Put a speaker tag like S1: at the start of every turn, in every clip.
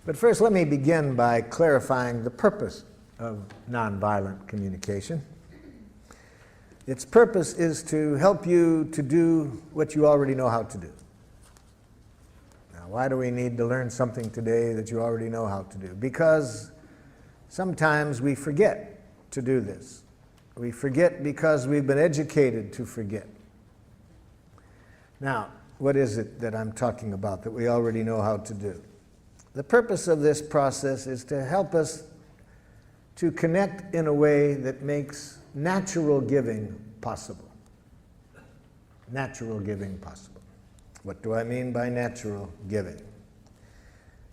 S1: But first, let me begin by clarifying the purpose of nonviolent communication. Its purpose is to help you to do what you already know how to do. Now, why do we need to learn something today that you already know how to do? Because sometimes we forget to do this. We forget because we've been educated to forget. Now, what is it that I'm talking about that we already know how to do? The purpose of this process is to help us to connect in a way that makes natural giving possible. Natural giving possible. What do I mean by natural giving?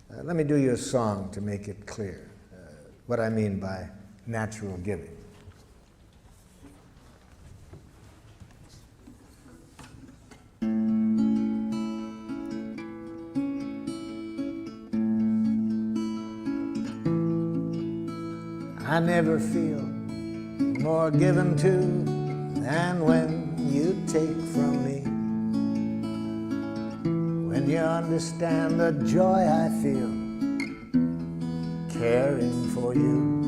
S1: Let me do you a song to make it clear what I mean by natural giving. I never feel more given to than when you take from me. When you understand the joy I feel caring for you,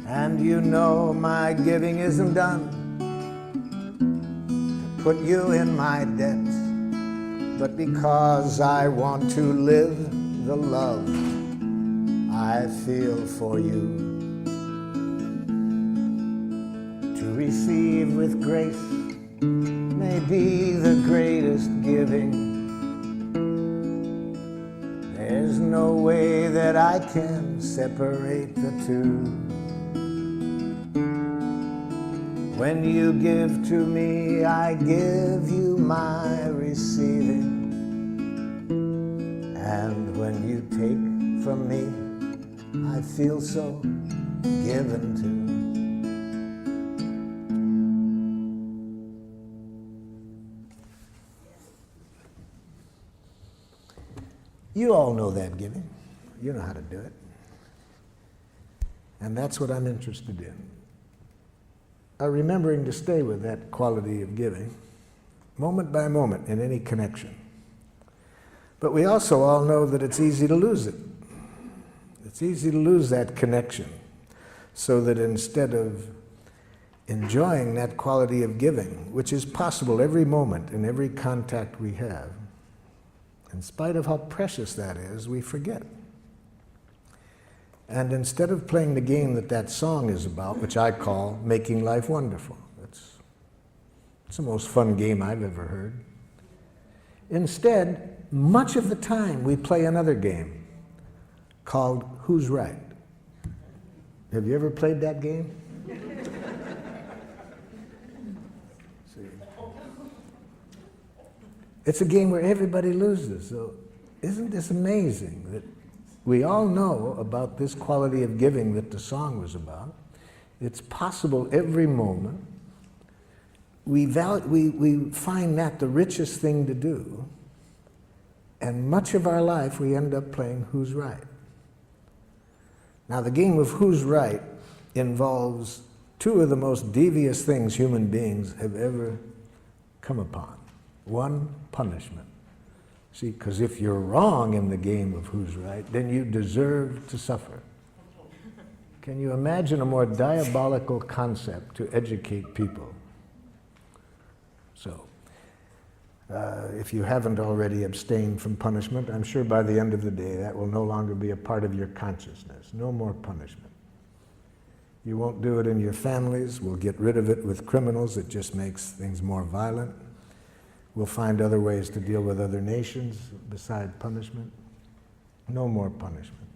S1: and you know my giving isn't done to put you in my debt, but because I want to live the love I feel for you. To receive with grace may be the greatest giving. There's no way that I can separate the two. When you give to me, I give you my receiving. And when you take from me, I feel so given to. You all know that giving. You know how to do it. And that's what I'm interested in. Remembering to stay with that quality of giving, moment by moment in any connection. But we also all know that it's easy to lose it. It's easy to lose that connection, so that instead of enjoying that quality of giving, which is possible every moment in every contact we have, in spite of how precious that is, we forget. And instead of playing the game that that song is about, which I call Making Life Wonderful, it's the most fun game I've ever heard. Instead, much of the time we play another game called Who's Right? Have you ever played that game? See. It's a game where everybody loses. So isn't this amazing that we all know about this quality of giving that the song was about? It's possible every moment. We find that the richest thing to do, and much of our life we end up playing Who's Right? Now, the game of Who's Right involves two of the most devious things human beings have ever come upon. One, punishment. See, because if you're wrong in the game of Who's Right, then you deserve to suffer. Can you imagine a more diabolical concept to educate people? So, if you haven't already abstained from punishment, I'm sure by the end of the day that will no longer be a part of your consciousness. No more punishment. You won't do it in your families. We'll get rid of it with criminals. It just makes things more violent. We'll find other ways to deal with other nations beside punishment. No more punishment.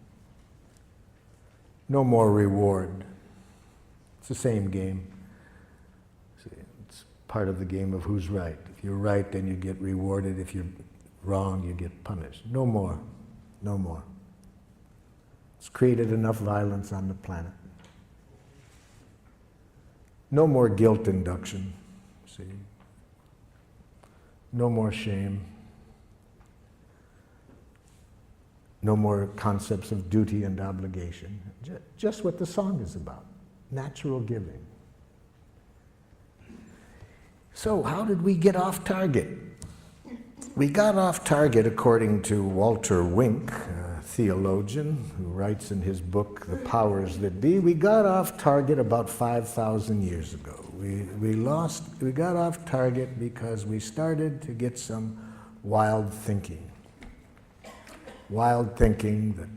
S1: No more reward. It's the same game. See, it's part of the game of Who's Right. If you're right, then you get rewarded. If you're wrong, you get punished. No more. No more. It's created enough violence on the planet. No more guilt induction. See? No more shame. No more concepts of duty and obligation. Just what the song is about. Natural giving. So how did we get off target? We got off target, according to Walter Wink, a theologian who writes in his book, The Powers That Be. We got off target about 5,000 years ago. We got off target because we started to get some wild thinking. Wild thinking that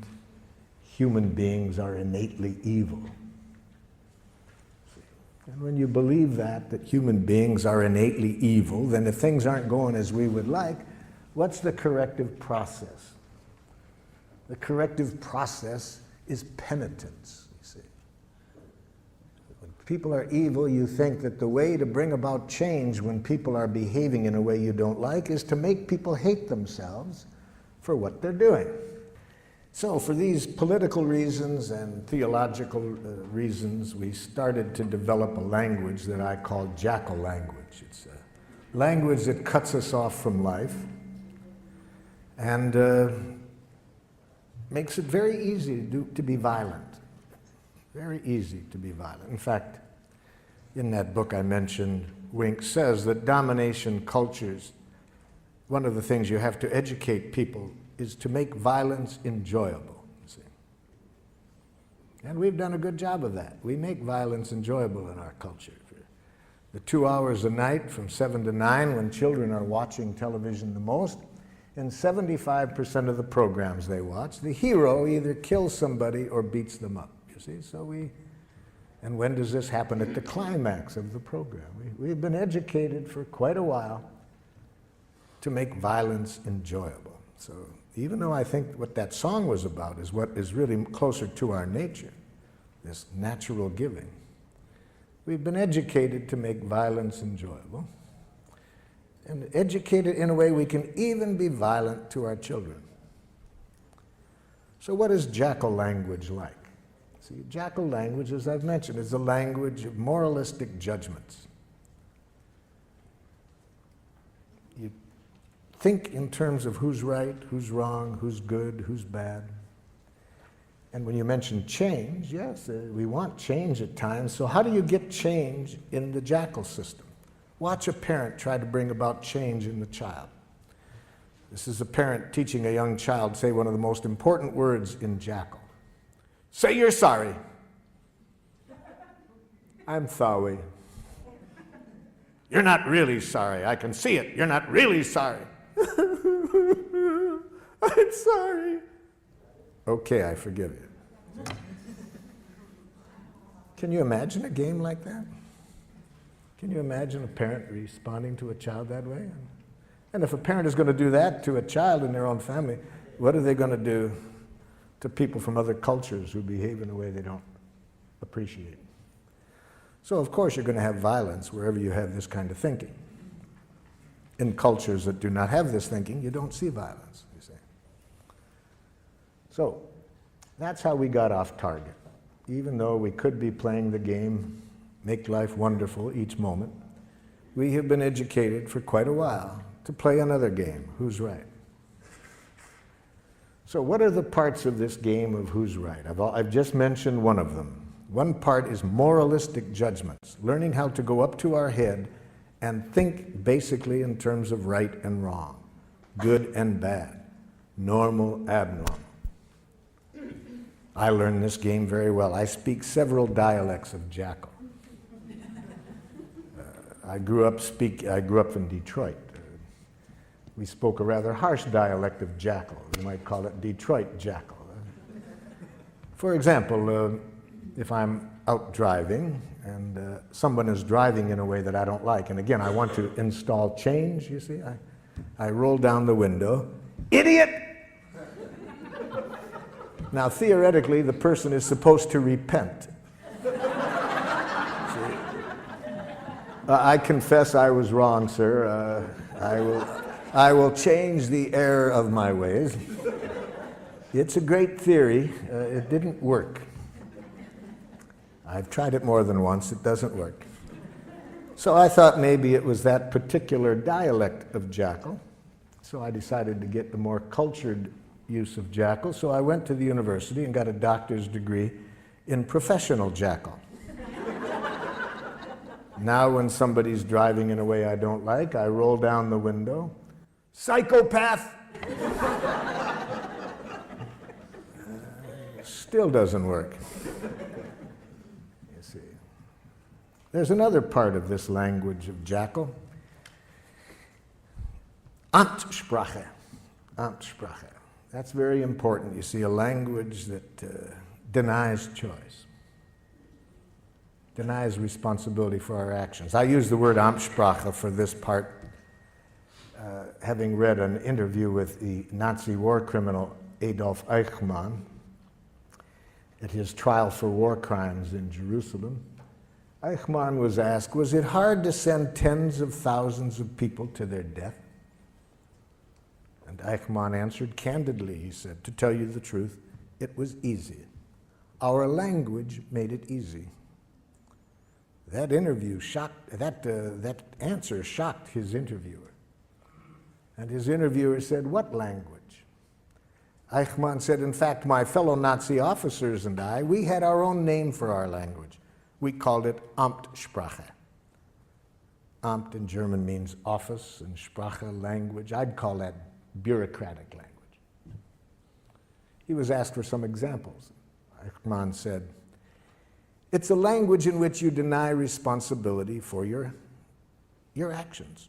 S1: human beings are innately evil. And when you believe that human beings are innately evil, then if things aren't going as we would like, what's the corrective process? The corrective process is penitence, you see. When people are evil, you think that the way to bring about change when people are behaving in a way you don't like is to make people hate themselves for what they're doing. So for these political reasons and theological reasons, we started to develop a language that I call jackal language. It's a language that cuts us off from life and makes it very easy to be violent. Very easy to be violent. In fact, in that book I mentioned, Wink says that domination cultures, one of the things you have to educate people is to make violence enjoyable, you see. And we've done a good job of that. We make violence enjoyable in our culture. The 2 hours a night from 7 to 9 when children are watching television the most, in 75% of the programs they watch, the hero either kills somebody or beats them up, you see. And when does this happen? At the climax of the program. We've been educated for quite a while to make violence enjoyable. So even though I think what that song was about is what is really closer to our nature, this natural giving, we've been educated to make violence enjoyable, and educated in a way we can even be violent to our children. So what is jackal language like? See, jackal language, as I've mentioned, is a language of moralistic judgments. You think in terms of who's right, who's wrong, who's good, who's bad. And when you mention change, yes, we want change at times. So how do you get change in the jackal system? Watch a parent try to bring about change in the child. This is a parent teaching a young child say one of the most important words in jackal. Say you're sorry. I'm sorry. You're not really sorry. I can see it. You're not really sorry. I'm sorry. Okay, I forgive you. Can you imagine a game like that? Can you imagine a parent responding to a child that way? And if a parent is going to do that to a child in their own family, what are they going to do to people from other cultures who behave in a way they don't appreciate? So of course you're going to have violence wherever you have this kind of thinking. In cultures that do not have this thinking, you don't see violence, you see. So that's how we got off target. Even though we could be playing the game, make life wonderful each moment, we have been educated for quite a while to play another game, who's right. So what are the parts of this game of who's right? I've just mentioned one of them. One part is moralistic judgments, learning how to go up to our head and think basically in terms of right and wrong, good and bad, normal, abnormal. I learned this game very well. I speak several dialects of jackal. I grew up in Detroit. We spoke a rather harsh dialect of jackal. We might call it Detroit jackal. For example, if I'm out driving and someone is driving in a way that I don't like, and again, I want to install change, you see, I roll down the window, idiot! Now, theoretically, the person is supposed to repent. I confess I was wrong, sir. I will change the error of my ways. It's a great theory. It didn't work. I've tried it more than once. It doesn't work. So I thought maybe it was that particular dialect of jackal. So I decided to get the more cultured use of jackal. So I went to the university and got a doctor's degree in professional jackal. Now when somebody's driving in a way I don't like, I roll down the window. Psychopath! Still doesn't work. You see. There's another part of this language of Jackal. Amtssprache. Amtssprache. That's very important. You see, a language that denies choice, denies responsibility for our actions. I use the word Amtssprache for this part, having read an interview with the Nazi war criminal Adolf Eichmann at his trial for war crimes in Jerusalem. Eichmann was asked, was it hard to send tens of thousands of people to their death? And Eichmann answered candidly, he said, to tell you the truth, it was easy. Our language made it easy. That interview shocked, that answer shocked his interviewer. And his interviewer said, what language? Eichmann said, in fact, my fellow Nazi officers and I, we had our own name for our language. We called it Amtssprache. Amt in German means office, and Sprache, language. I'd call that bureaucratic language. He was asked for some examples. Eichmann said, it's a language in which you deny responsibility for your actions.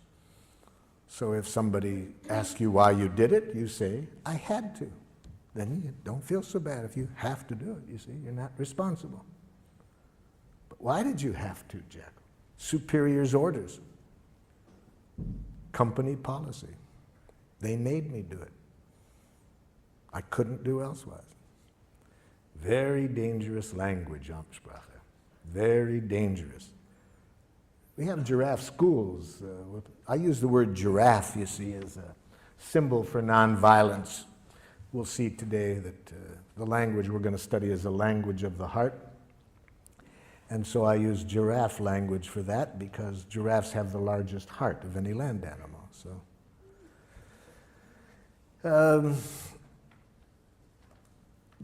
S1: So if somebody asks you why you did it, you say, I had to. Then you don't feel so bad if you have to do it. You see, you're not responsible. But why did you have to, Jack? Superiors' orders. Company policy. They made me do it. I couldn't do elsewise. Very dangerous language, Amtssprache. Very dangerous. We have giraffe schools. I use the word giraffe, you see, as a symbol for nonviolence. We'll see today that the language we're going to study is a language of the heart. And so I use giraffe language for that because giraffes have the largest heart of any land animal. So,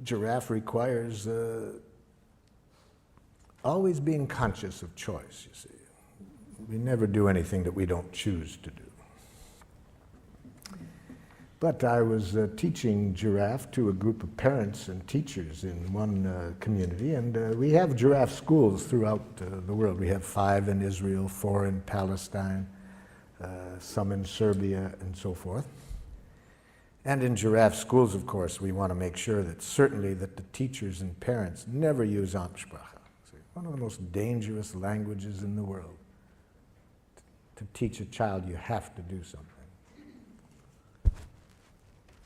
S1: giraffe requires always being conscious of choice, you see. We never do anything that we don't choose to do. But I was teaching giraffe to a group of parents and teachers in one community, and we have giraffe schools throughout the world. We have 5 in Israel, 4 in Palestine, some in Serbia, and so forth. And in giraffe schools, of course, we want to make sure that certainly that the teachers and parents never use Amtssprache. One of the most dangerous languages in the world. To teach a child you have to do something.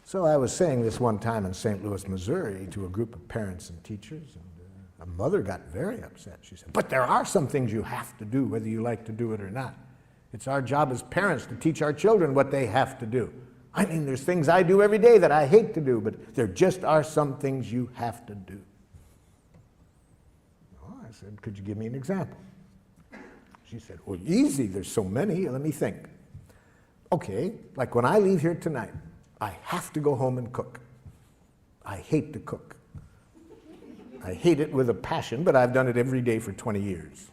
S1: So I was saying this one time in St. Louis, Missouri, to a group of parents and teachers, and a mother got very upset. She said, but there are some things you have to do, whether you like to do it or not. It's our job as parents to teach our children what they have to do. I mean, there's things I do every day that I hate to do, but there just are some things you have to do. Well, I said, could you give me an example? She said, well, easy, there's so many, let me think. Okay, like when I leave here tonight, I have to go home and cook. I hate to cook. I hate it with a passion, but I've done it every day for 20 years.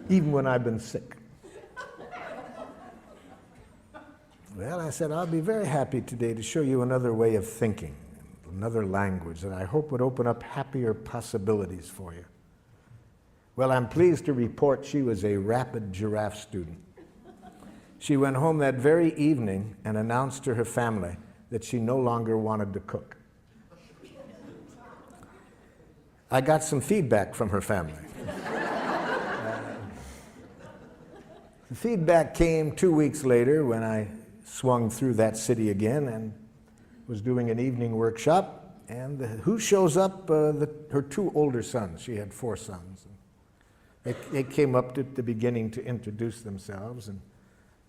S1: Even when I've been sick. Well, I said, I'll be very happy today to show you another way of thinking, another language that I hope would open up happier possibilities for you. Well, I'm pleased to report she was a rapid giraffe student. She went home that very evening and announced to her family that she no longer wanted to cook. I got some feedback from her family. The feedback came 2 weeks later when I swung through that city again and was doing an evening workshop, and who shows up? Her 2 older sons. She had 4 sons. They came up at the beginning to introduce themselves, and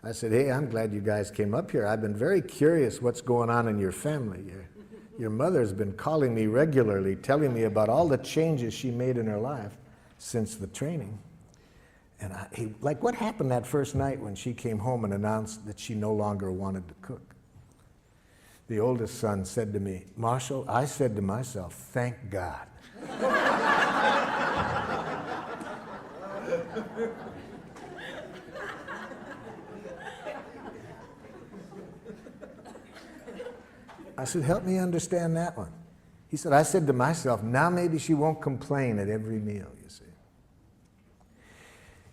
S1: I said, hey, I'm glad you guys came up here. I've been very curious what's going on in your family. Your mother's been calling me regularly, telling me about all the changes she made in her life since the training. And like, what happened that first night when she came home and announced that she no longer wanted to cook? The oldest son said to me, Marshall, I said to myself, thank God. I said, help me understand that one. He said, I said to myself, now maybe she won't complain at every meal, you see.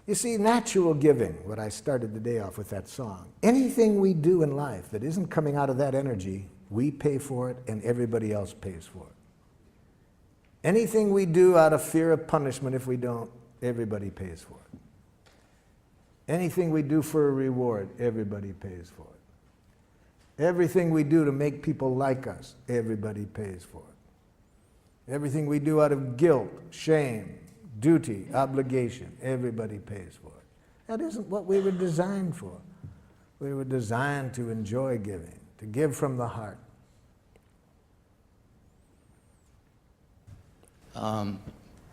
S1: You see, natural giving, what I started the day off with that song, anything we do in life that isn't coming out of that energy, we pay for it and everybody else pays for it. Anything we do out of fear of punishment, if we don't, everybody pays for it. Anything we do for a reward, everybody pays for it. Everything we do to make people like us, everybody pays for it. Everything we do out of guilt, shame, duty, obligation, everybody pays for it. That isn't what we were designed for. We were designed to enjoy giving, to give from the heart.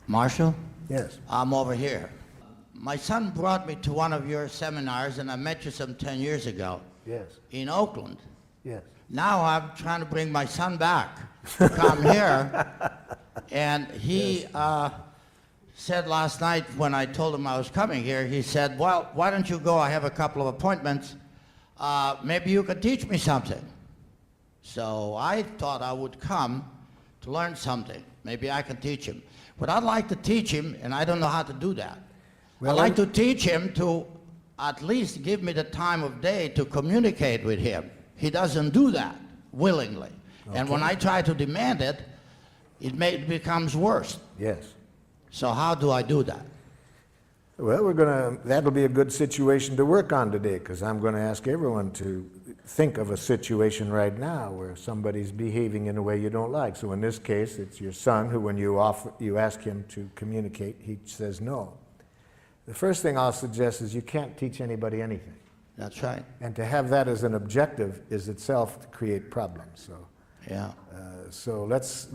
S2: Marshall?
S1: Yes.
S2: I'm over here. My son brought me to one of your seminars, and I met you some 10 years ago.
S1: Yes.
S2: In Oakland.
S1: Yes.
S2: Now I'm trying to bring my son back to come here, and he said last night when I told him I was coming here, he said, well, why don't you go? I have a couple of appointments. Maybe you could teach me something. So I thought I would come to learn something. Maybe I can teach him. But I'd like to teach him, and I don't know how to do that.
S1: Well,
S2: I'd like to teach him to at least give me the time of day to communicate with him. He doesn't do that willingly. Okay. And when I try to demand it, it becomes worse.
S1: Yes.
S2: So how do I do that?
S1: Well, that'll be a good situation to work on today, because I'm going to ask everyone to think of a situation right now where somebody's behaving in a way you don't like. So in this case, it's your son who, when you ask him to communicate, he says no. The first thing I'll suggest is you can't teach anybody anything.
S2: That's right.
S1: And to have that as an objective is itself to create problems. So,
S2: yeah.
S1: So let's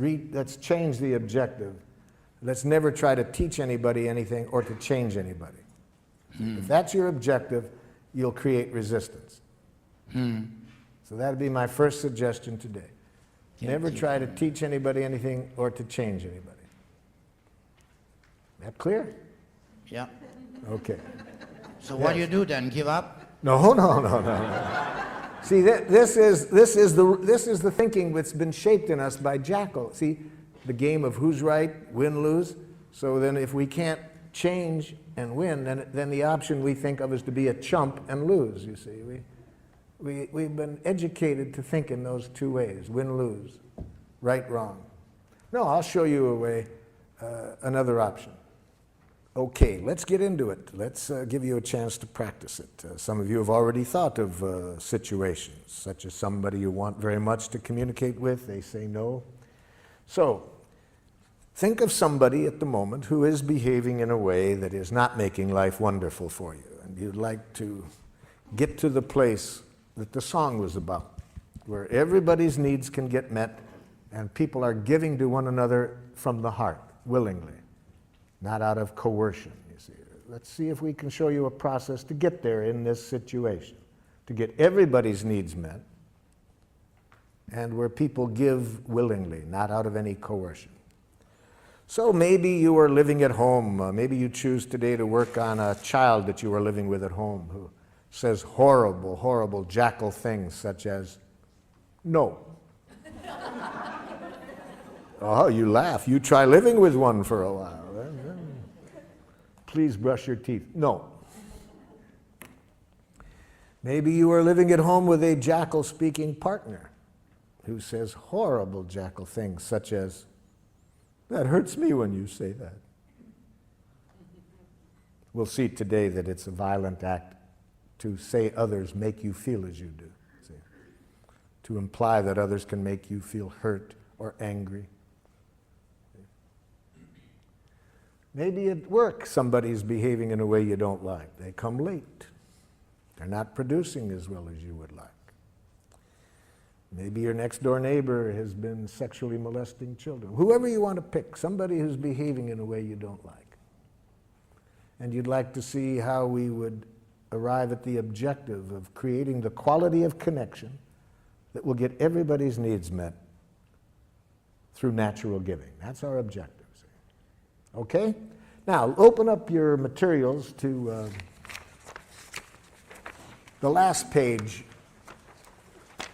S1: change the objective. Let's never try to teach anybody anything or to change anybody. If that's your objective, you'll create resistance. So that'd be my first suggestion today. Never try to teach anybody anything or to change anybody. That clear?
S2: Yeah.
S1: Okay.
S2: So what do you do then? Give up?
S1: No. See, this is the thinking that's been shaped in us by Jackal. See, the game of who's right, win, lose. So then if we can't change and win, then the option we think of is to be a chump and lose, you see. We've been educated to think in those two ways, win, lose, right, wrong. No, I'll show you a way, another option. Okay, let's get into it. Let's give you a chance to practice it. Some of you have already thought of situations, such as somebody you want very much to communicate with, they say no. So, think of somebody at the moment who is behaving in a way that is not making life wonderful for you, and you'd like to get to the place that the song was about, where everybody's needs can get met and people are giving to one another from the heart, willingly, not out of coercion, you see. Let's see if we can show you a process to get there in this situation, to get everybody's needs met, and where people give willingly, not out of any coercion. So maybe you are living at home. Maybe you choose today to work on a child that you are living with at home who says horrible, horrible Jackal things such as, no. Oh, you laugh. You try living with one for a while. Please brush your teeth. No. Maybe you are living at home with a Jackal-speaking partner who says horrible Jackal things such as, that hurts me when you say that. We'll see today that it's a violent act to say others make you feel as you do. See? To imply that others can make you feel hurt or angry. Maybe at work somebody's behaving in a way you don't like. They come late. They're not producing as well as you would like. Maybe your next door neighbor has been sexually molesting children. Whoever you want to pick, somebody who's behaving in a way you don't like. And you'd like to see how we would arrive at the objective of creating the quality of connection that will get everybody's needs met through natural giving. That's our objective. Okay? Now, open up your materials to the last page,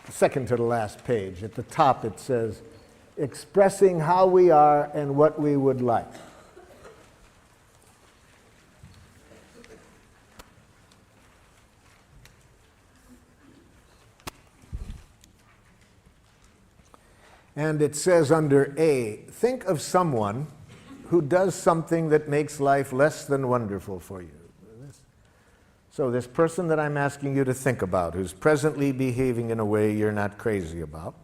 S1: second to the last page. At the top it says, expressing how we are and what we would like. And it says under A, think of someone who does something that makes life less than wonderful for you. So this person that I'm asking you to think about, who's presently behaving in a way you're not crazy about,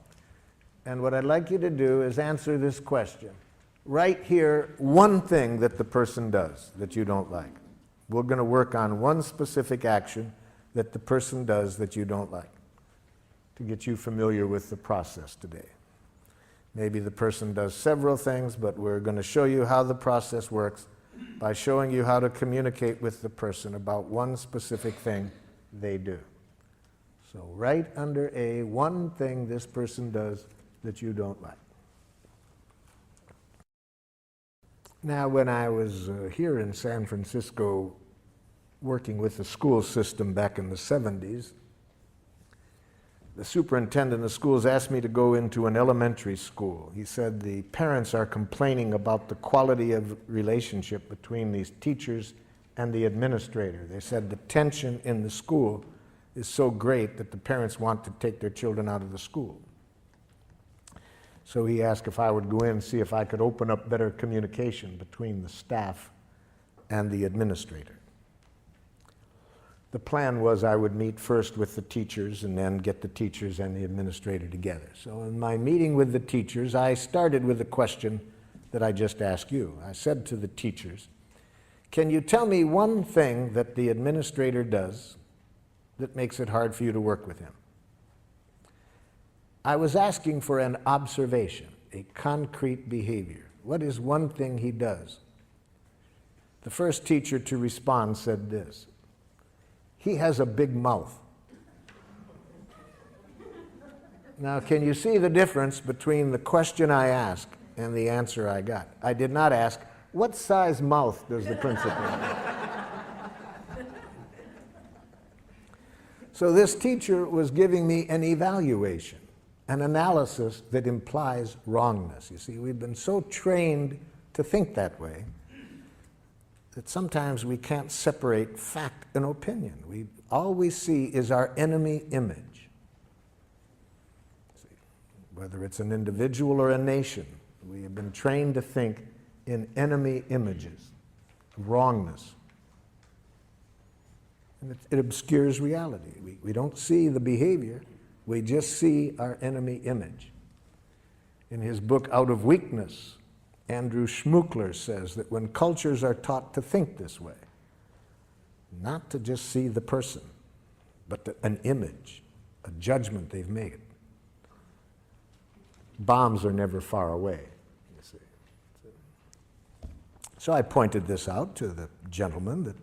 S1: and what I'd like you to do is answer this question. Write here one thing that the person does that you don't like. We're going to work on one specific action that the person does that you don't like to get you familiar with the process today. Maybe the person does several things, but we're going to show you how the process works by showing you how to communicate with the person about one specific thing they do. So write under A one thing this person does that you don't like. Now, when I was here in San Francisco working with the school system back in the 70s, the superintendent of schools asked me to go into an elementary school. He said the parents are complaining about the quality of relationship between these teachers and the administrator. They said the tension in the school is so great that the parents want to take their children out of the school. So he asked if I would go in and see if I could open up better communication between the staff and the administrator. The plan was I would meet first with the teachers and then get the teachers and the administrator together. So in my meeting with the teachers, I started with the question that I just asked you. I said to the teachers, can you tell me one thing that the administrator does that makes it hard for you to work with him? I was asking for an observation, a concrete behavior. What is one thing he does? The first teacher to respond said this: he has a big mouth. Now, can you see the difference between the question I asked and the answer I got? I did not ask, what size mouth does the principal have? So this teacher was giving me an evaluation, an analysis that implies wrongness. You see, we've been so trained to think that way that sometimes we can't separate fact and opinion. All we see is our enemy image. See, whether it's an individual or a nation, we have been trained to think in enemy images, wrongness. And it obscures reality. We don't see the behavior, we just see our enemy image. In his book, Out of Weakness, Andrew Schmuckler says that when cultures are taught to think this way, not to just see the person, but an image, a judgment they've made, bombs are never far away, you see. So I pointed this out to the gentleman, that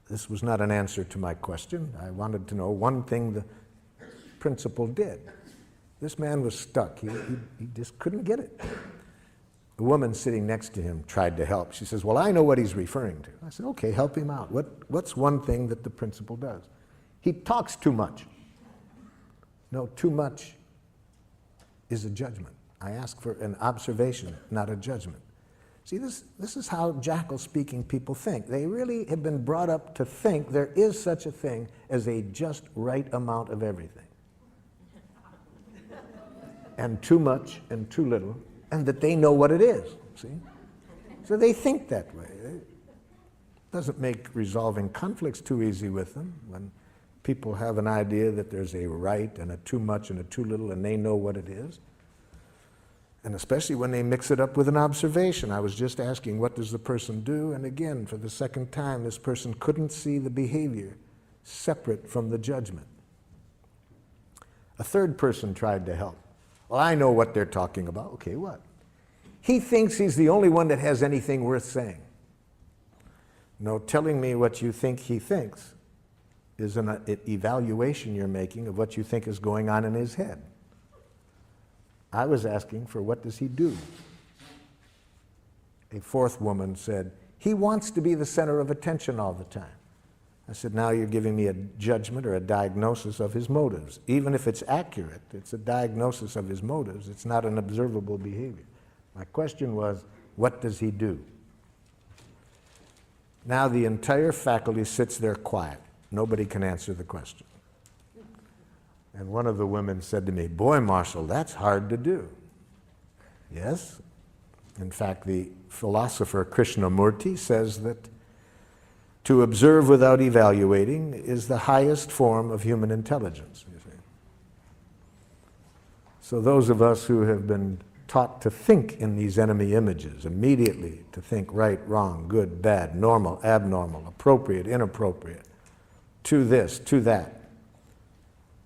S1: this was not an answer to my question. I wanted to know one thing the principal did. This man was stuck. He just couldn't get it. The woman sitting next to him tried to help. She says, well, I know what he's referring to. I said, okay, help him out. What's one thing that the principal does? He talks too much. No, too much is a judgment. I ask for an observation, not a judgment. See, this is how jackal-speaking people think. They really have been brought up to think there is such a thing as a just right amount of everything. And too much and too little, and that they know what it is, see? So they think that way. It doesn't make resolving conflicts too easy with them when people have an idea that there's a right and a too much and a too little, and they know what it is. And especially when they mix it up with an observation. I was just asking, what does the person do? And again, for the second time, this person couldn't see the behavior separate from the judgment. A third person tried to help. Well, I know what they're talking about. Okay, what? He thinks he's the only one that has anything worth saying. No, telling me what you think he thinks is an evaluation you're making of what you think is going on in his head. I was asking for what does he do? A fourth woman said, he wants to be the center of attention all the time. I said, now you're giving me a judgment or a diagnosis of his motives. Even if it's accurate, it's a diagnosis of his motives. It's not an observable behavior. My question was, what does he do? Now the entire faculty sits there quiet. Nobody can answer the question. And one of the women said to me, boy, Marshall, that's hard to do. Yes. In fact, the philosopher Krishnamurti says that to observe without evaluating is the highest form of human intelligence, you see. So those of us who have been taught to think in these enemy images, immediately to think right, wrong, good, bad, normal, abnormal, appropriate, inappropriate, to this, to that,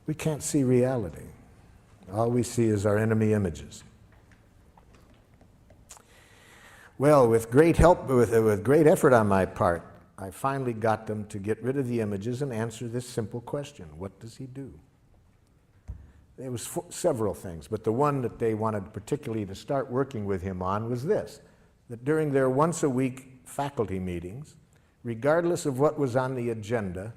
S1: we can't see reality. All we see is our enemy images. Well, with great help, with great effort on my part, I finally got them to get rid of the images and answer this simple question: what does he do? There was several things, but the one that they wanted particularly to start working with him on was this: that during their once-a-week faculty meetings, regardless of what was on the agenda,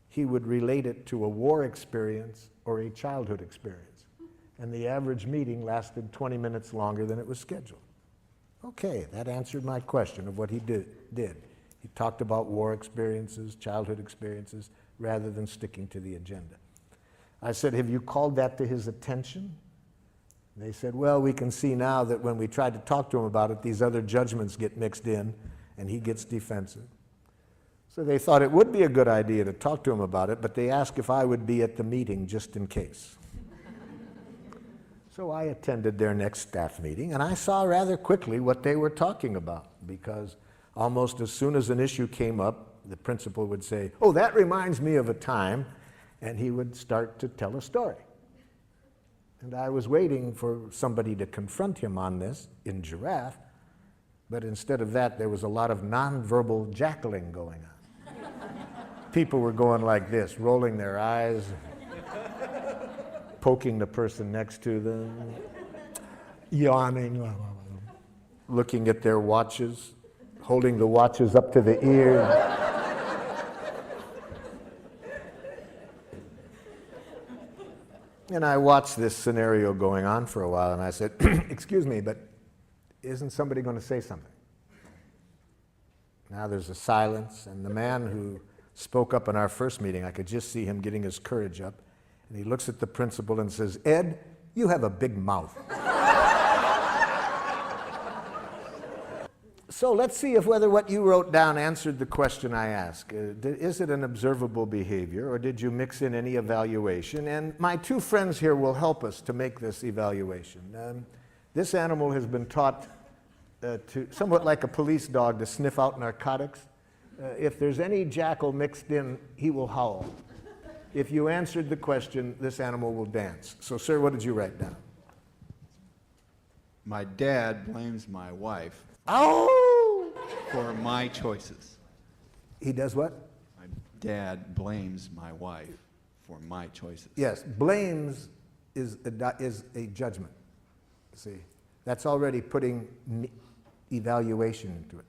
S1: he would relate it to a war experience or a childhood experience. And the average meeting lasted 20 minutes longer than it was scheduled. Okay, that answered my question of what he did. He talked about war experiences, childhood experiences, rather than sticking to the agenda. I said, have you called that to his attention? And they said, well, we can see now that when we tried to talk to him about it, these other judgments get mixed in, and he gets defensive. So they thought it would be a good idea to talk to him about it, but they asked if I would be at the meeting just in case. So I attended their next staff meeting, and I saw rather quickly what they were talking about, because almost as soon as an issue came up, the principal would say, oh, that reminds me of a time, and he would start to tell a story. And I was waiting for somebody to confront him on this in Giraffe, but instead of that, there was a lot of nonverbal jackling going on. People were going like this, rolling their eyes, poking the person next to them, yawning, looking at their watches, holding the watches up to the ear. And I watched this scenario going on for a while, and I said, excuse me, but isn't somebody going to say something? Now there's a silence, and the man who spoke up in our first meeting, I could just see him getting his courage up, and he looks at the principal and says, Ed, you have a big mouth. So let's see if whether what you wrote down answered the question I asked. Is it an observable behavior, or did you mix in any evaluation? And my two friends here will help us to make this evaluation. This animal has been taught to, somewhat like a police dog, to sniff out narcotics. If there's any jackal mixed in, he will howl. If you answered the question, this animal will dance. So, sir, what did you write down?
S3: My dad blames my wife for my choices.
S1: He does what?
S3: My dad blames my wife for my choices.
S1: Yes, blames is a judgment. See, that's already putting evaluation into it.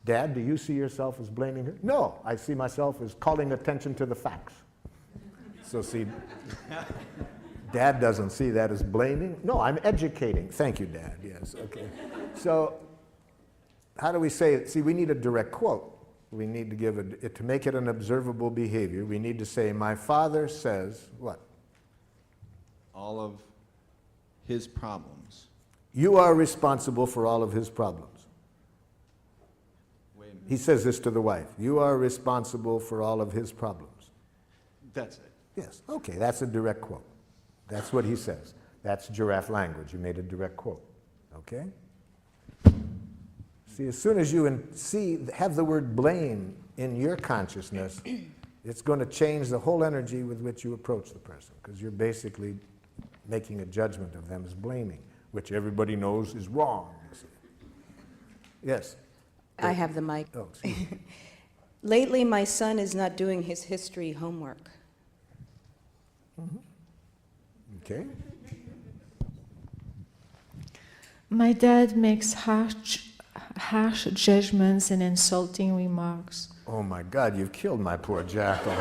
S1: Dad, do you see yourself as blaming her? No, I see myself as calling attention to the facts. So see, Dad doesn't see that as blaming. No, I'm educating. Thank you, Dad. Yes, okay. So how do we say it? See, we need a direct quote. We need to give to make it an observable behavior, we need to say, my father says what?
S3: All of his problems.
S1: You are responsible for all of his problems.
S3: Wait a minute.
S1: He says this to the wife. You are responsible for all of his problems.
S3: That's it.
S1: Yes, okay, that's a direct quote. That's what he says. That's giraffe language. You made a direct quote, okay? See, as soon as you have the word blame in your consciousness, it's going to change the whole energy with which you approach the person, because you're basically making a judgment of them as blaming, which everybody knows is wrong. You see. Yes?
S4: I have the mic.
S1: Oh, excuse me.
S4: Lately, my son is not doing his history homework.
S1: Okay.
S5: My dad makes harsh judgments and insulting remarks.
S1: Oh my God, you've killed my poor jackal.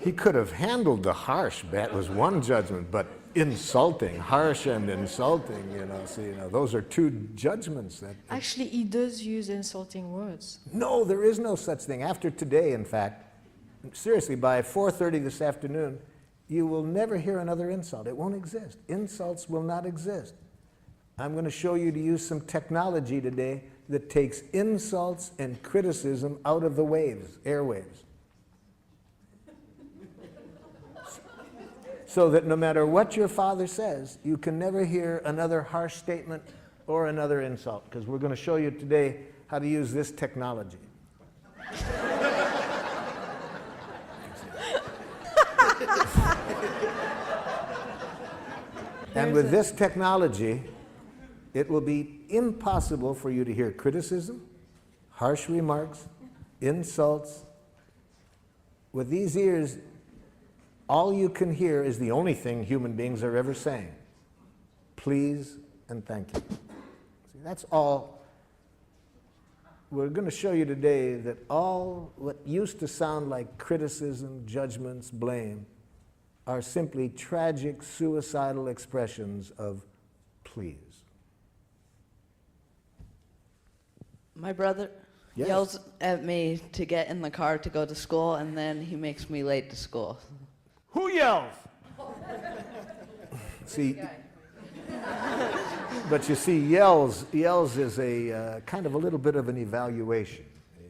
S1: He could have handled the harsh, that was one judgment, but insulting, harsh and insulting, see, those are two judgments that...
S5: Actually, he does use insulting words.
S1: No, there is no such thing. After today, in fact, seriously, by 4:30 this afternoon, you will never hear another insult. It won't exist. Insults will not exist. I'm going to show you to use some technology today that takes insults and criticism out of the waves, airwaves. So that no matter what your father says, you can never hear another harsh statement or another insult, because we're going to show you today how to use this technology. And with this technology, it will be impossible for you to hear criticism, harsh remarks, insults. With these ears, all you can hear is the only thing human beings are ever saying. Please and thank you. See, that's all. We're going to show you today that all what used to sound like criticism, judgments, blame, are simply tragic, suicidal expressions of please.
S6: My brother
S1: Yes.
S6: yells at me to get in the car to go to school, and then he makes me late to school.
S1: Who yells? See, but you see, yells is a kind of a little bit of an evaluation.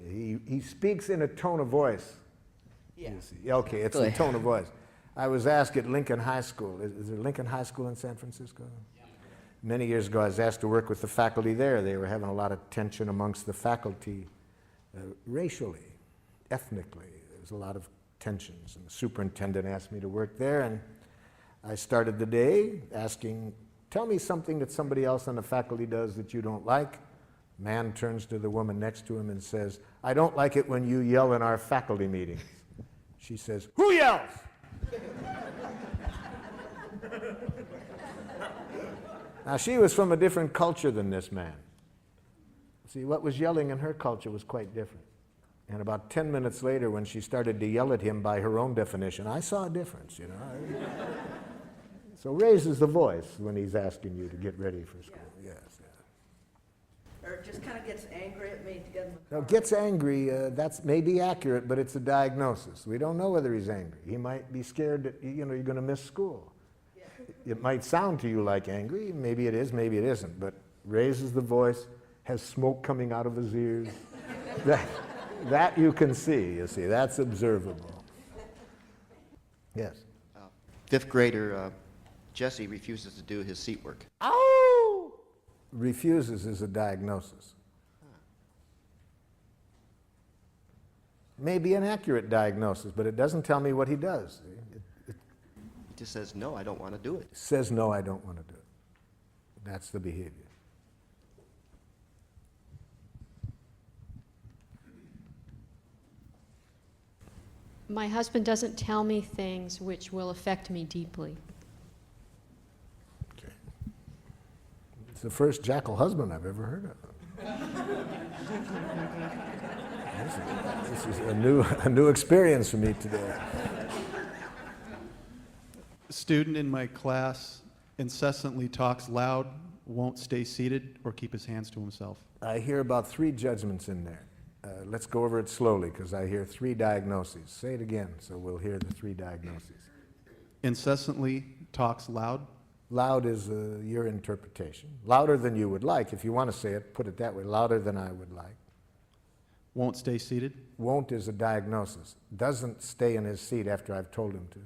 S1: He speaks in a tone of voice.
S6: Yeah.
S1: You see. Okay, it's the tone of voice. I was asked at Lincoln High School. Is there Lincoln High School in San Francisco? Yeah. Many years ago, I was asked to work with the faculty there. They were having a lot of tension amongst the faculty, racially, ethnically. There was a lot of tensions, and the superintendent asked me to work there, and I started the day asking, tell me something that somebody else on the faculty does that you don't like. Man turns to the woman next to him and says, I don't like it when you yell in our faculty meetings. She says, who yells? Now, she was from a different culture than this man. See, what was yelling in her culture was quite different. And about 10 minutes later, when she started to yell at him by her own definition, I saw a difference, So raises the voice when he's asking you to get ready for school. Yes.
S6: Or just kind of gets angry at me to get in the car.
S1: Now, gets angry, that's maybe accurate, but it's a diagnosis. We don't know whether he's angry. He might be scared that, you're going to miss school. Yeah. It might sound to you like angry. Maybe it is, maybe it isn't. But raises the voice, has smoke coming out of his ears. That you can see, That's observable. Yes?
S7: Fifth grader Jesse refuses to do his seat work.
S1: Ow! Refuses is a diagnosis. Maybe an accurate diagnosis, but it doesn't tell me what he does.
S7: He just says, no, I don't want to do it.
S1: Says, no, I don't want to do it. That's the behavior.
S8: My husband doesn't tell me things which will affect me deeply.
S1: Okay. It's the first jackal husband I've ever heard of. This is a new experience for me today.
S9: A student in my class incessantly talks loud, won't stay seated, or keep his hands to himself.
S1: I hear about 3 judgments in there. Let's go over it slowly, because I hear 3 diagnoses. Say it again, so we'll hear the 3 diagnoses.
S9: Incessantly talks loud.
S1: Loud is your interpretation. Louder than you would like. If you want to say it, put it that way. Louder than I would like.
S9: Won't stay seated.
S1: Won't is a diagnosis. Doesn't stay in his seat after I've told him to.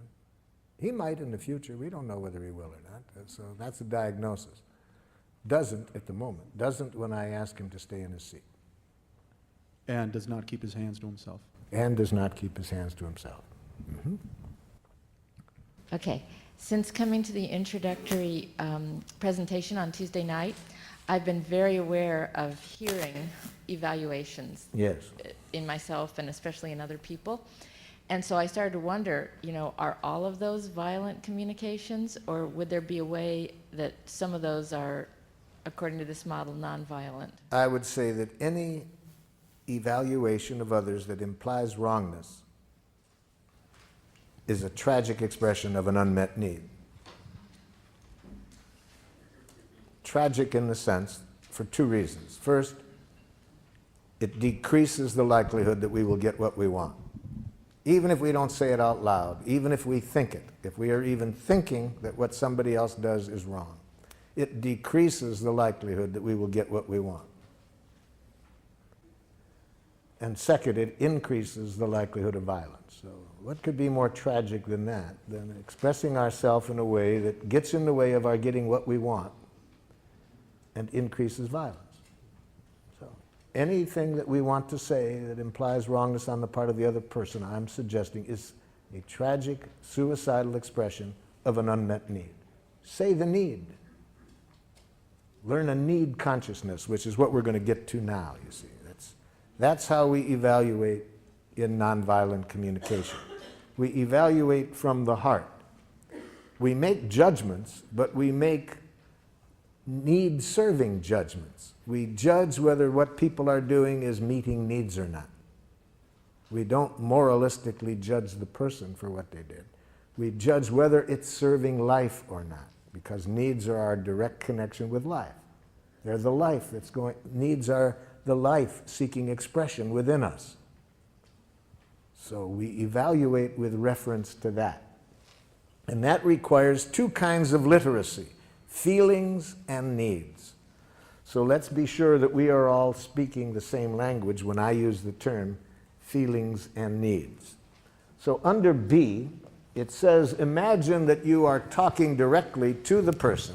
S1: He might in the future. We don't know whether he will or not. So that's a diagnosis. Doesn't at the moment. Doesn't when I ask him to stay in his seat.
S9: And does not keep his hands to himself.
S1: And does not keep his hands to himself. Mm-hmm.
S10: Okay. Since coming to the introductory presentation on Tuesday night, I've been very aware of hearing evaluations.
S1: Yes.
S10: In myself and especially in other people. And so I started to wonder, are all of those violent communications, or would there be a way that some of those are, according to this model, nonviolent?
S1: I would say that any evaluation of others that implies wrongness is a tragic expression of an unmet need. Tragic in the sense, for two reasons. First, it decreases the likelihood that we will get what we want. Even if we don't say it out loud, even if we think it, if we are even thinking that what somebody else does is wrong, it decreases the likelihood that we will get what we want. And second, it increases the likelihood of violence. So what could be more tragic than that, than expressing ourselves in a way that gets in the way of our getting what we want and increases violence? So anything that we want to say that implies wrongness on the part of the other person, I'm suggesting, is a tragic, suicidal expression of an unmet need. Say the need. Learn a need consciousness, which is what we're going to get to now, you see. That's how we evaluate in nonviolent communication. We evaluate from the heart. We make judgments, but we make need-serving judgments. We judge whether what people are doing is meeting needs or not. We don't moralistically judge the person for what they did. We judge whether it's serving life or not, because needs are our direct connection with life. They're the life that's going, needs are the life seeking expression within us. So we evaluate with reference to that. And that requires two kinds of literacy, feelings and needs. So let's be sure that we are all speaking the same language when I use the term feelings and needs. So under B, it says, imagine that you are talking directly to the person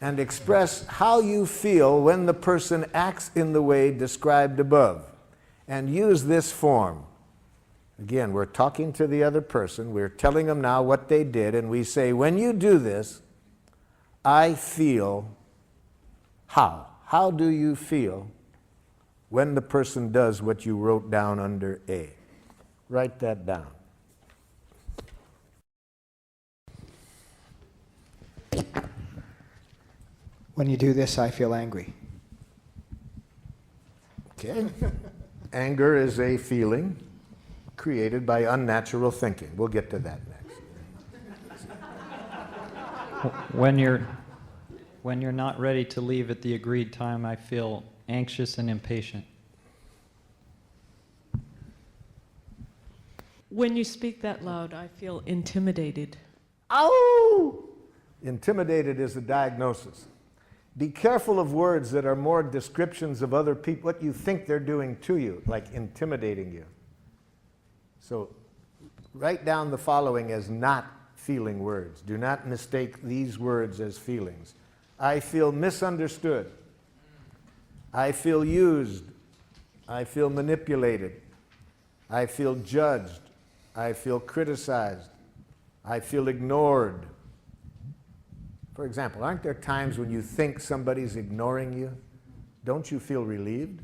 S1: and express how you feel when the person acts in the way described above. And use this form. Again, we're talking to the other person, we're telling them now what they did, and we say, when you do this, I feel how? How do you feel when the person does what you wrote down under A? Write that down.
S11: When you do this, I feel angry.
S1: Okay. Anger is a feeling created by unnatural thinking. We'll get to that next.
S12: When you're not ready to leave at the agreed time, I feel anxious and impatient.
S5: When you speak that loud, I feel intimidated.
S1: Ow! Intimidated is a diagnosis. Be careful of words that are more descriptions of other people, what you think they're doing to you, like intimidating you. So write down the following as not feeling words. Do not mistake these words as feelings. I feel misunderstood. I feel used. I feel manipulated. I feel judged. I feel criticized. I feel ignored. For example, aren't there times when you think somebody's ignoring you? Don't you feel relieved?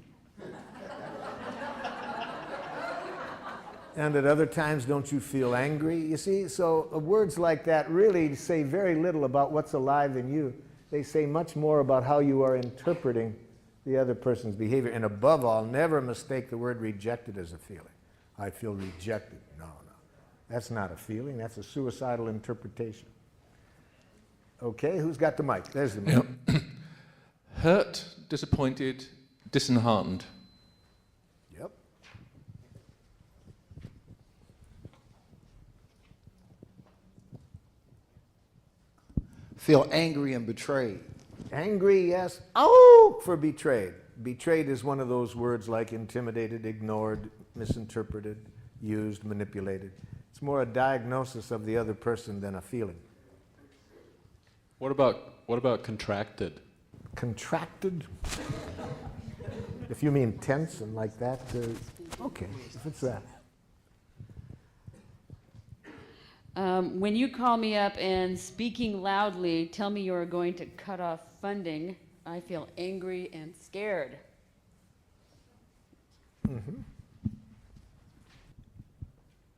S1: And at other times, don't you feel angry? You see, so words like that really say very little about what's alive in you. They say much more about how you are interpreting the other person's behavior. And above all, never mistake the word rejected as a feeling. I feel rejected. No. That's not a feeling. That's a suicidal interpretation. Okay, who's got the mic? There's the mic.
S13: Yep. Hurt, disappointed, disheartened.
S1: Yep.
S11: Feel angry and betrayed.
S1: Angry, yes. Oh, for betrayed. Betrayed is one of those words like intimidated, ignored, misinterpreted, used, manipulated. It's more a diagnosis of the other person than a feeling.
S13: What about contracted?
S1: Contracted? If you mean tense and like that, okay, if it's that.
S14: When you call me up and speaking loudly tell me you're going to cut off funding, I feel angry and scared.
S1: Mm-hmm.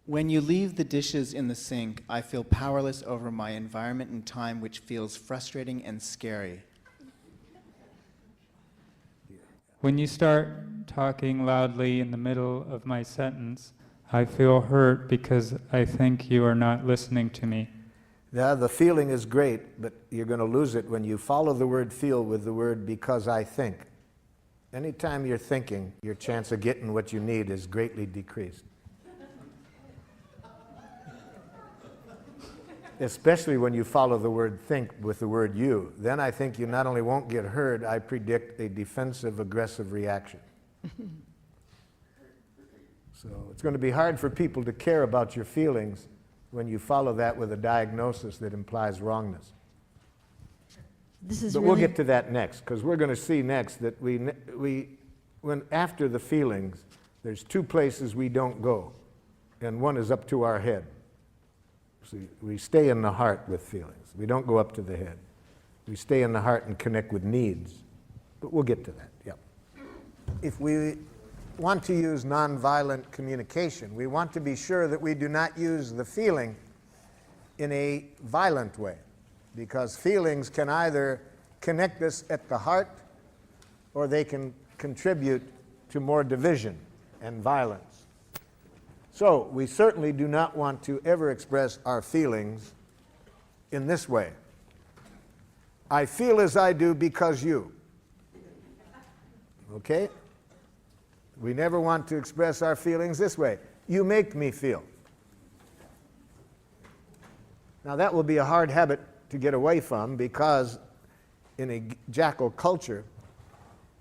S15: When you leave the dishes in the sink, I feel powerless over my environment and time, which feels frustrating and scary.
S16: When you start talking loudly in the middle of my sentence, I feel hurt because I think you are not listening to me.
S1: Yeah, the feeling is great, but you're going to lose it when you follow the word feel with the word because I think. Anytime you're thinking, your chance of getting what you need is greatly decreased. Especially when you follow the word think with the word you. Then I think you not only won't get heard, I predict a defensive, aggressive reaction. So it's going to be hard for people to care about your feelings when you follow that with a diagnosis that implies wrongness. But we'll get to that next, because we're going to see next that when after the feelings, there's two places we don't go, and one is up to our head. See, we stay in the heart with feelings. We don't go up to the head. We stay in the heart and connect with needs. But we'll get to that, yep. If we want to use nonviolent communication, we want to be sure that we do not use the feeling in a violent way, because feelings can either connect us at the heart or they can contribute to more division and violence. So we certainly do not want to ever express our feelings in this way. I feel as I do because you. Okay? We never want to express our feelings this way. You make me feel. Now that will be a hard habit to get away from, because in a jackal culture,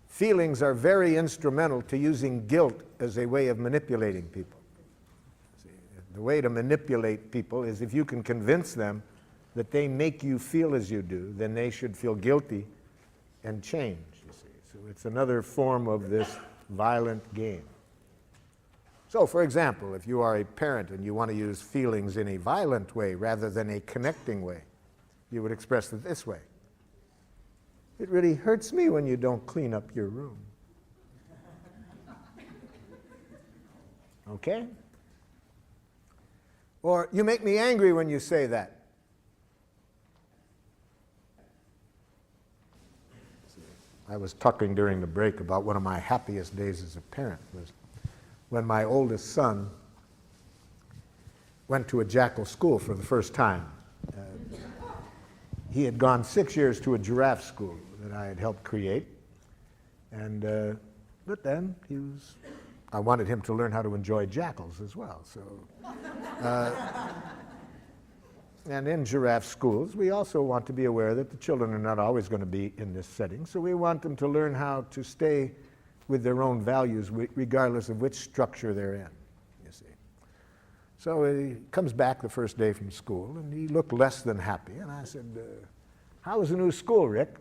S1: feelings are very instrumental to using guilt as a way of manipulating people. The way to manipulate people is if you can convince them that they make you feel as you do, then they should feel guilty and change, you see. So it's another form of this violent game. So, for example, if you are a parent and you want to use feelings in a violent way rather than a connecting way, you would express it this way. It really hurts me when you don't clean up your room. Okay? Or, you make me angry when you say that. I was talking during the break about one of my happiest days as a parent was when my oldest son went to a jackal school for the first time. He had gone 6 years to a giraffe school that I had helped create. And, but then I wanted him to learn how to enjoy jackals as well. So, and in giraffe schools, we also want to be aware that the children are not always going to be in this setting. So we want them to learn how to stay with their own values regardless of which structure they're in, you see. So he comes back the first day from school, and he looked less than happy. And I said, how was the new school, Rick?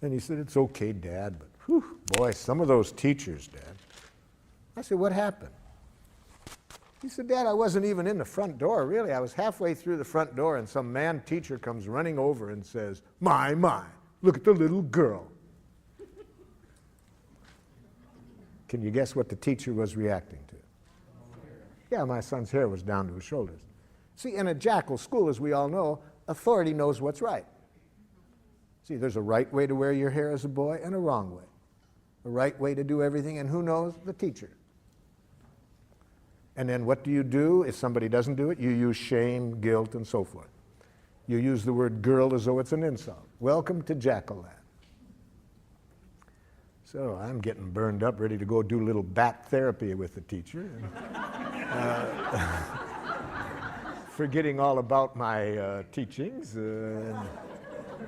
S1: And he said, it's okay, Dad, but whew, boy, some of those teachers, Dad. I said, what happened? He said, Dad, I wasn't even in the front door, really. I was halfway through the front door, and some man teacher comes running over and says, my, look at the little girl. Can you guess what the teacher was reacting to? Yeah, my son's hair was down to his shoulders. See, in a jackal school, as we all know, authority knows what's right. See, there's a right way to wear your hair as a boy and a wrong way. A right way to do everything, and who knows? The teacher. And then what do you do if somebody doesn't do it? You use shame, guilt, and so forth. You use the word girl as though it's an insult. Welcome to jackal land. So I'm getting burned up, ready to go do a little bat therapy with the teacher. And, forgetting all about my teachings. And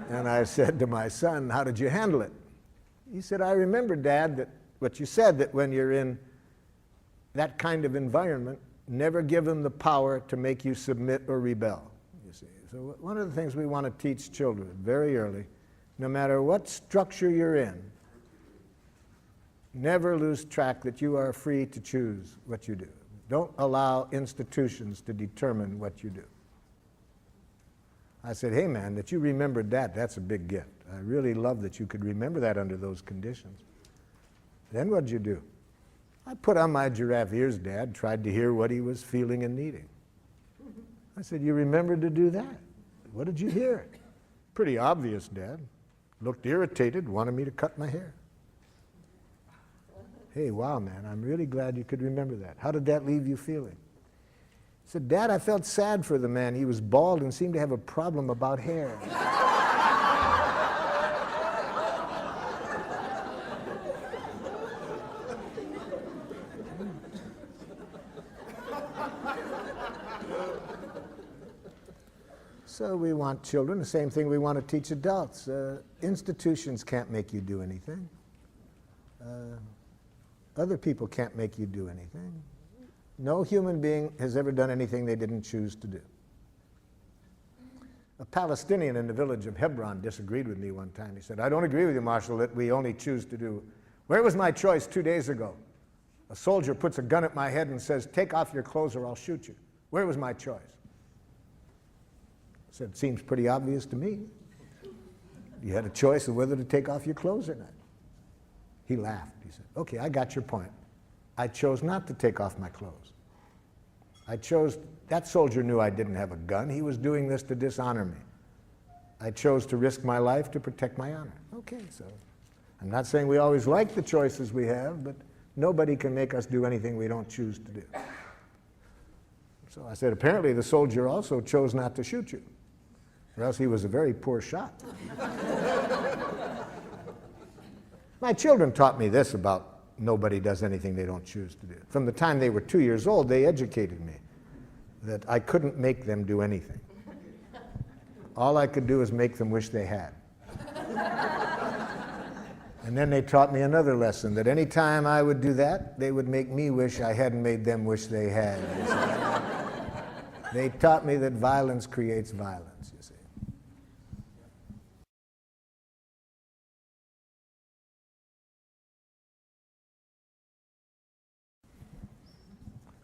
S1: I said to my son, how did you handle it? He said, I remember, Dad, that what you said, that when you're in that kind of environment, never give them the power to make you submit or rebel, you see. So one of the things we want to teach children very early, no matter what structure you're in, never lose track that you are free to choose what you do. Don't allow institutions to determine what you do. I said, hey man, that you remembered that, that's a big gift. I really love that you could remember that under those conditions. Then what'd you do? I put on my giraffe ears, Dad, tried to hear what he was feeling and needing. I said, you remembered to do that? What did you hear? Pretty obvious, Dad. Looked irritated, wanted me to cut my hair. Hey, wow, man, I'm really glad you could remember that. How did that leave you feeling? I said, Dad, I felt sad for the man. He was bald and seemed to have a problem about hair. So we want children, the same thing we want to teach adults. Institutions can't make you do anything. Other people can't make you do anything. No human being has ever done anything they didn't choose to do. A Palestinian in the village of Hebron disagreed with me one time. He said, I don't agree with you, Marshal, that we only choose to do. Where was my choice 2 days ago? A soldier puts a gun at my head and says, take off your clothes or I'll shoot you. Where was my choice? I said, seems pretty obvious to me. You had a choice of whether to take off your clothes or not. He laughed. He said, okay, I got your point. I chose not to take off my clothes. That soldier knew I didn't have a gun. He was doing this to dishonor me. I chose to risk my life to protect my honor. Okay, so I'm not saying we always like the choices we have, but nobody can make us do anything we don't choose to do. So I said, apparently the soldier also chose not to shoot you, or else he was a very poor shot. My children taught me this about nobody does anything they don't choose to do. From the time they were 2 years old, they educated me that I couldn't make them do anything. All I could do is make them wish they had. And then they taught me another lesson, that any time I would do that, they would make me wish I hadn't made them wish they had. You see. They taught me that violence creates violence, you see.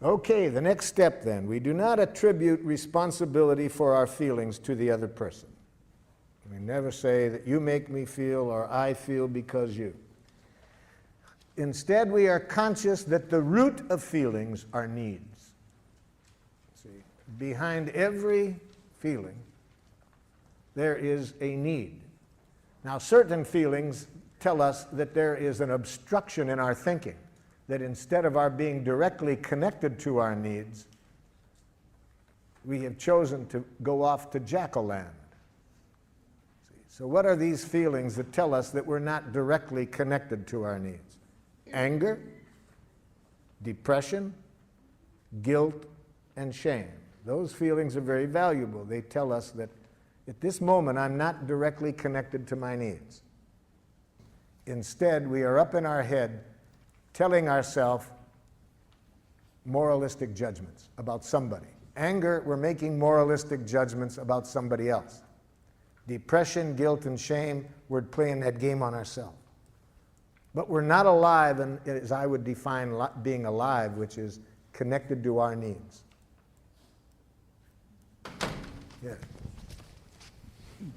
S1: Okay, the next step then. We do not attribute responsibility for our feelings to the other person. We never say that you make me feel or I feel because you. Instead, we are conscious that the root of feelings are needs. See, behind every feeling, there is a need. Now, certain feelings tell us that there is an obstruction in our thinking, that instead of our being directly connected to our needs, we have chosen to go off to Jackal-land. So what are these feelings that tell us that we're not directly connected to our needs? Anger, depression, guilt, and shame. Those feelings are very valuable. They tell us that at this moment I'm not directly connected to my needs. Instead, we are up in our head telling ourselves moralistic judgments about somebody. Anger, we're making moralistic judgments about somebody else. Depression, guilt, and shame, we're playing that game on ourselves. But we're not alive, and as I would define being alive, which is connected to our needs. Yeah.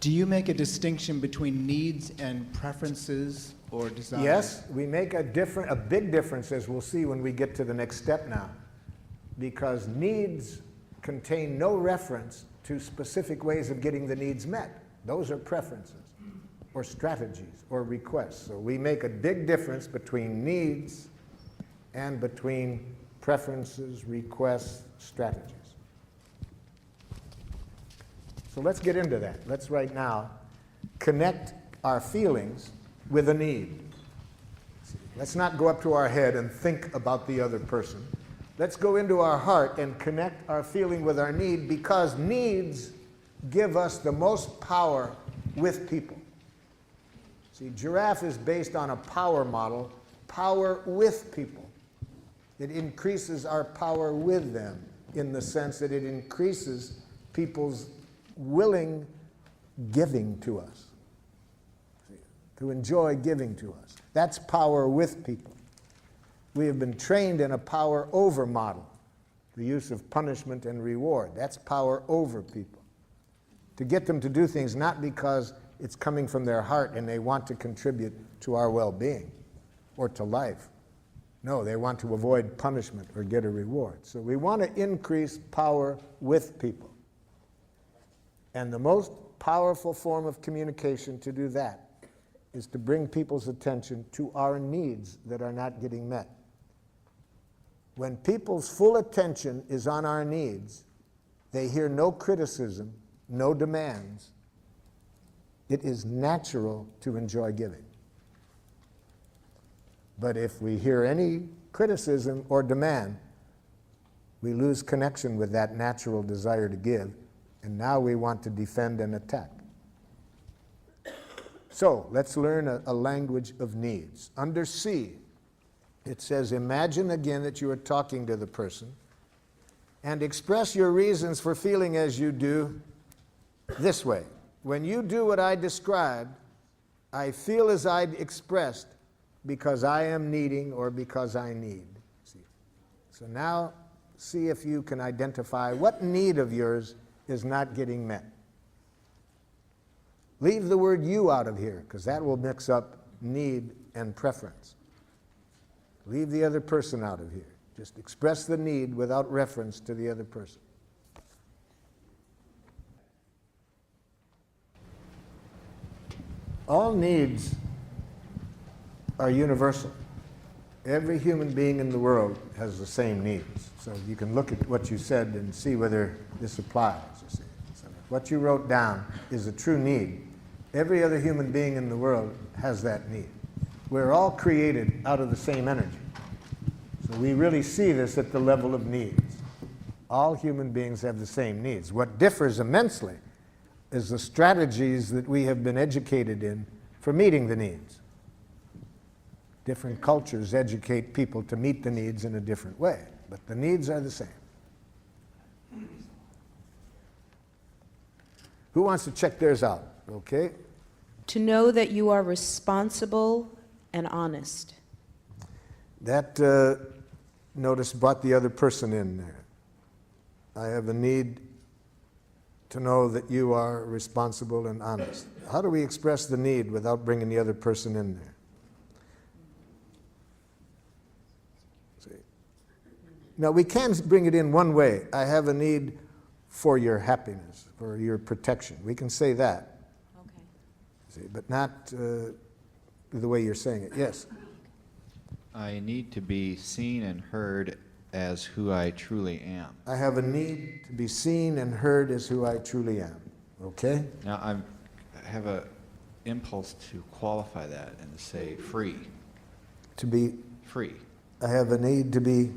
S15: Do you make a distinction between needs and preferences or desires?
S1: Yes, we make a big difference, as we'll see when we get to the next step now, because needs contain no reference to specific ways of getting the needs met. Those are preferences or strategies or requests. So we make a big difference between needs and between preferences, requests, strategies. So let's get into that. Let's right now connect our feelings with a need. Let's not go up to our head and think about the other person. Let's go into our heart and connect our feeling with our need, because needs give us the most power with people. See, giraffe is based on a power model, power with people. It increases our power with them in the sense that it increases people's willing giving to us, to enjoy giving to us. That's power with people. We have been trained in a power over model, the use of punishment and reward. That's power over people. To get them to do things not because it's coming from their heart and they want to contribute to our well-being or to life, No, they want to avoid punishment or get a reward. So we want to increase power with people. And the most powerful form of communication to do that is to bring people's attention to our needs that are not getting met. When people's full attention is on our needs, they hear no criticism, no demands. It is natural to enjoy giving. But if we hear any criticism or demand, we lose connection with that natural desire to give, and now we want to defend and attack. So let's learn a language of needs. Under C, it says, imagine again that you are talking to the person and express your reasons for feeling as you do this way. When you do what I described, I feel as I expressed because I am needing or because I need. See? So now see if you can identify what need of yours is not getting met. Leave the word you out of here, because that will mix up need and preference. Leave the other person out of here. Just express the need without reference to the other person. All needs are universal. Every human being in the world has the same needs. So you can look at what you said and see whether this applies. You see. So if what you wrote down is a true need, every other human being in the world has that need. We're all created out of the same energy. So we really see this at the level of needs. All human beings have the same needs. What differs immensely is the strategies that we have been educated in for meeting the needs. Different cultures educate people to meet the needs in a different way, but the needs are the same. Who wants to check theirs out? Okay.
S4: To know that you are responsible and honest.
S1: That notice brought the other person in there. I have a need to know that you are responsible and honest. How do we express the need without bringing the other person in there? See? Now, we can bring it in one way. I have a need for your happiness, for your protection. We can say that.
S4: Okay.
S1: See, but not the way you're saying it. Yes?
S3: I need to be seen and heard as who I truly am.
S1: I have a need to be seen and heard as who I truly am. Okay?
S3: Now, I have an impulse to qualify that and to say free.
S1: To be
S3: free.
S1: I have a need to be.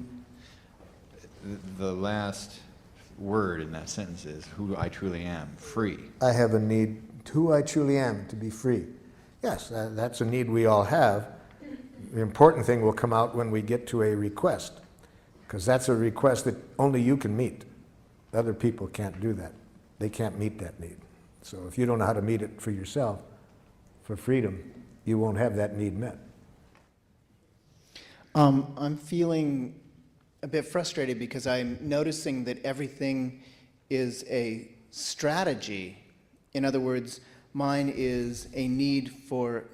S3: The last word in that sentence is who I truly am, free.
S1: I have a need, who I truly am, to be free. Yes, that's a need we all have. The important thing will come out when we get to a request, because that's a request that only you can meet. Other people can't do that. They can't meet that need. So if you don't know how to meet it for yourself, for freedom, you won't have that need met.
S15: I'm feeling a bit frustrated because I'm noticing that everything is a strategy. In other words, mine is a need for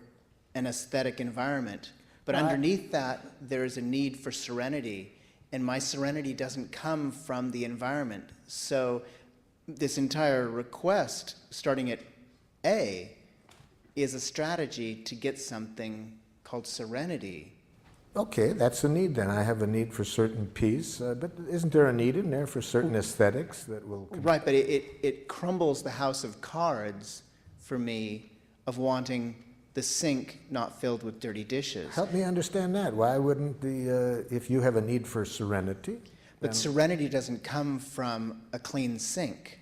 S15: an aesthetic environment. But underneath that, there is a need for serenity. And my serenity doesn't come from the environment. So this entire request, starting at A, is a strategy to get something called serenity.
S1: Okay, that's a need then. I have a need for certain peace, but isn't there a need in there for certain aesthetics that will...
S15: Right, but it crumbles the house of cards for me of wanting the sink not filled with dirty dishes.
S1: Help me understand that. Why wouldn't if you have a need for serenity...
S15: But serenity doesn't come from a clean sink.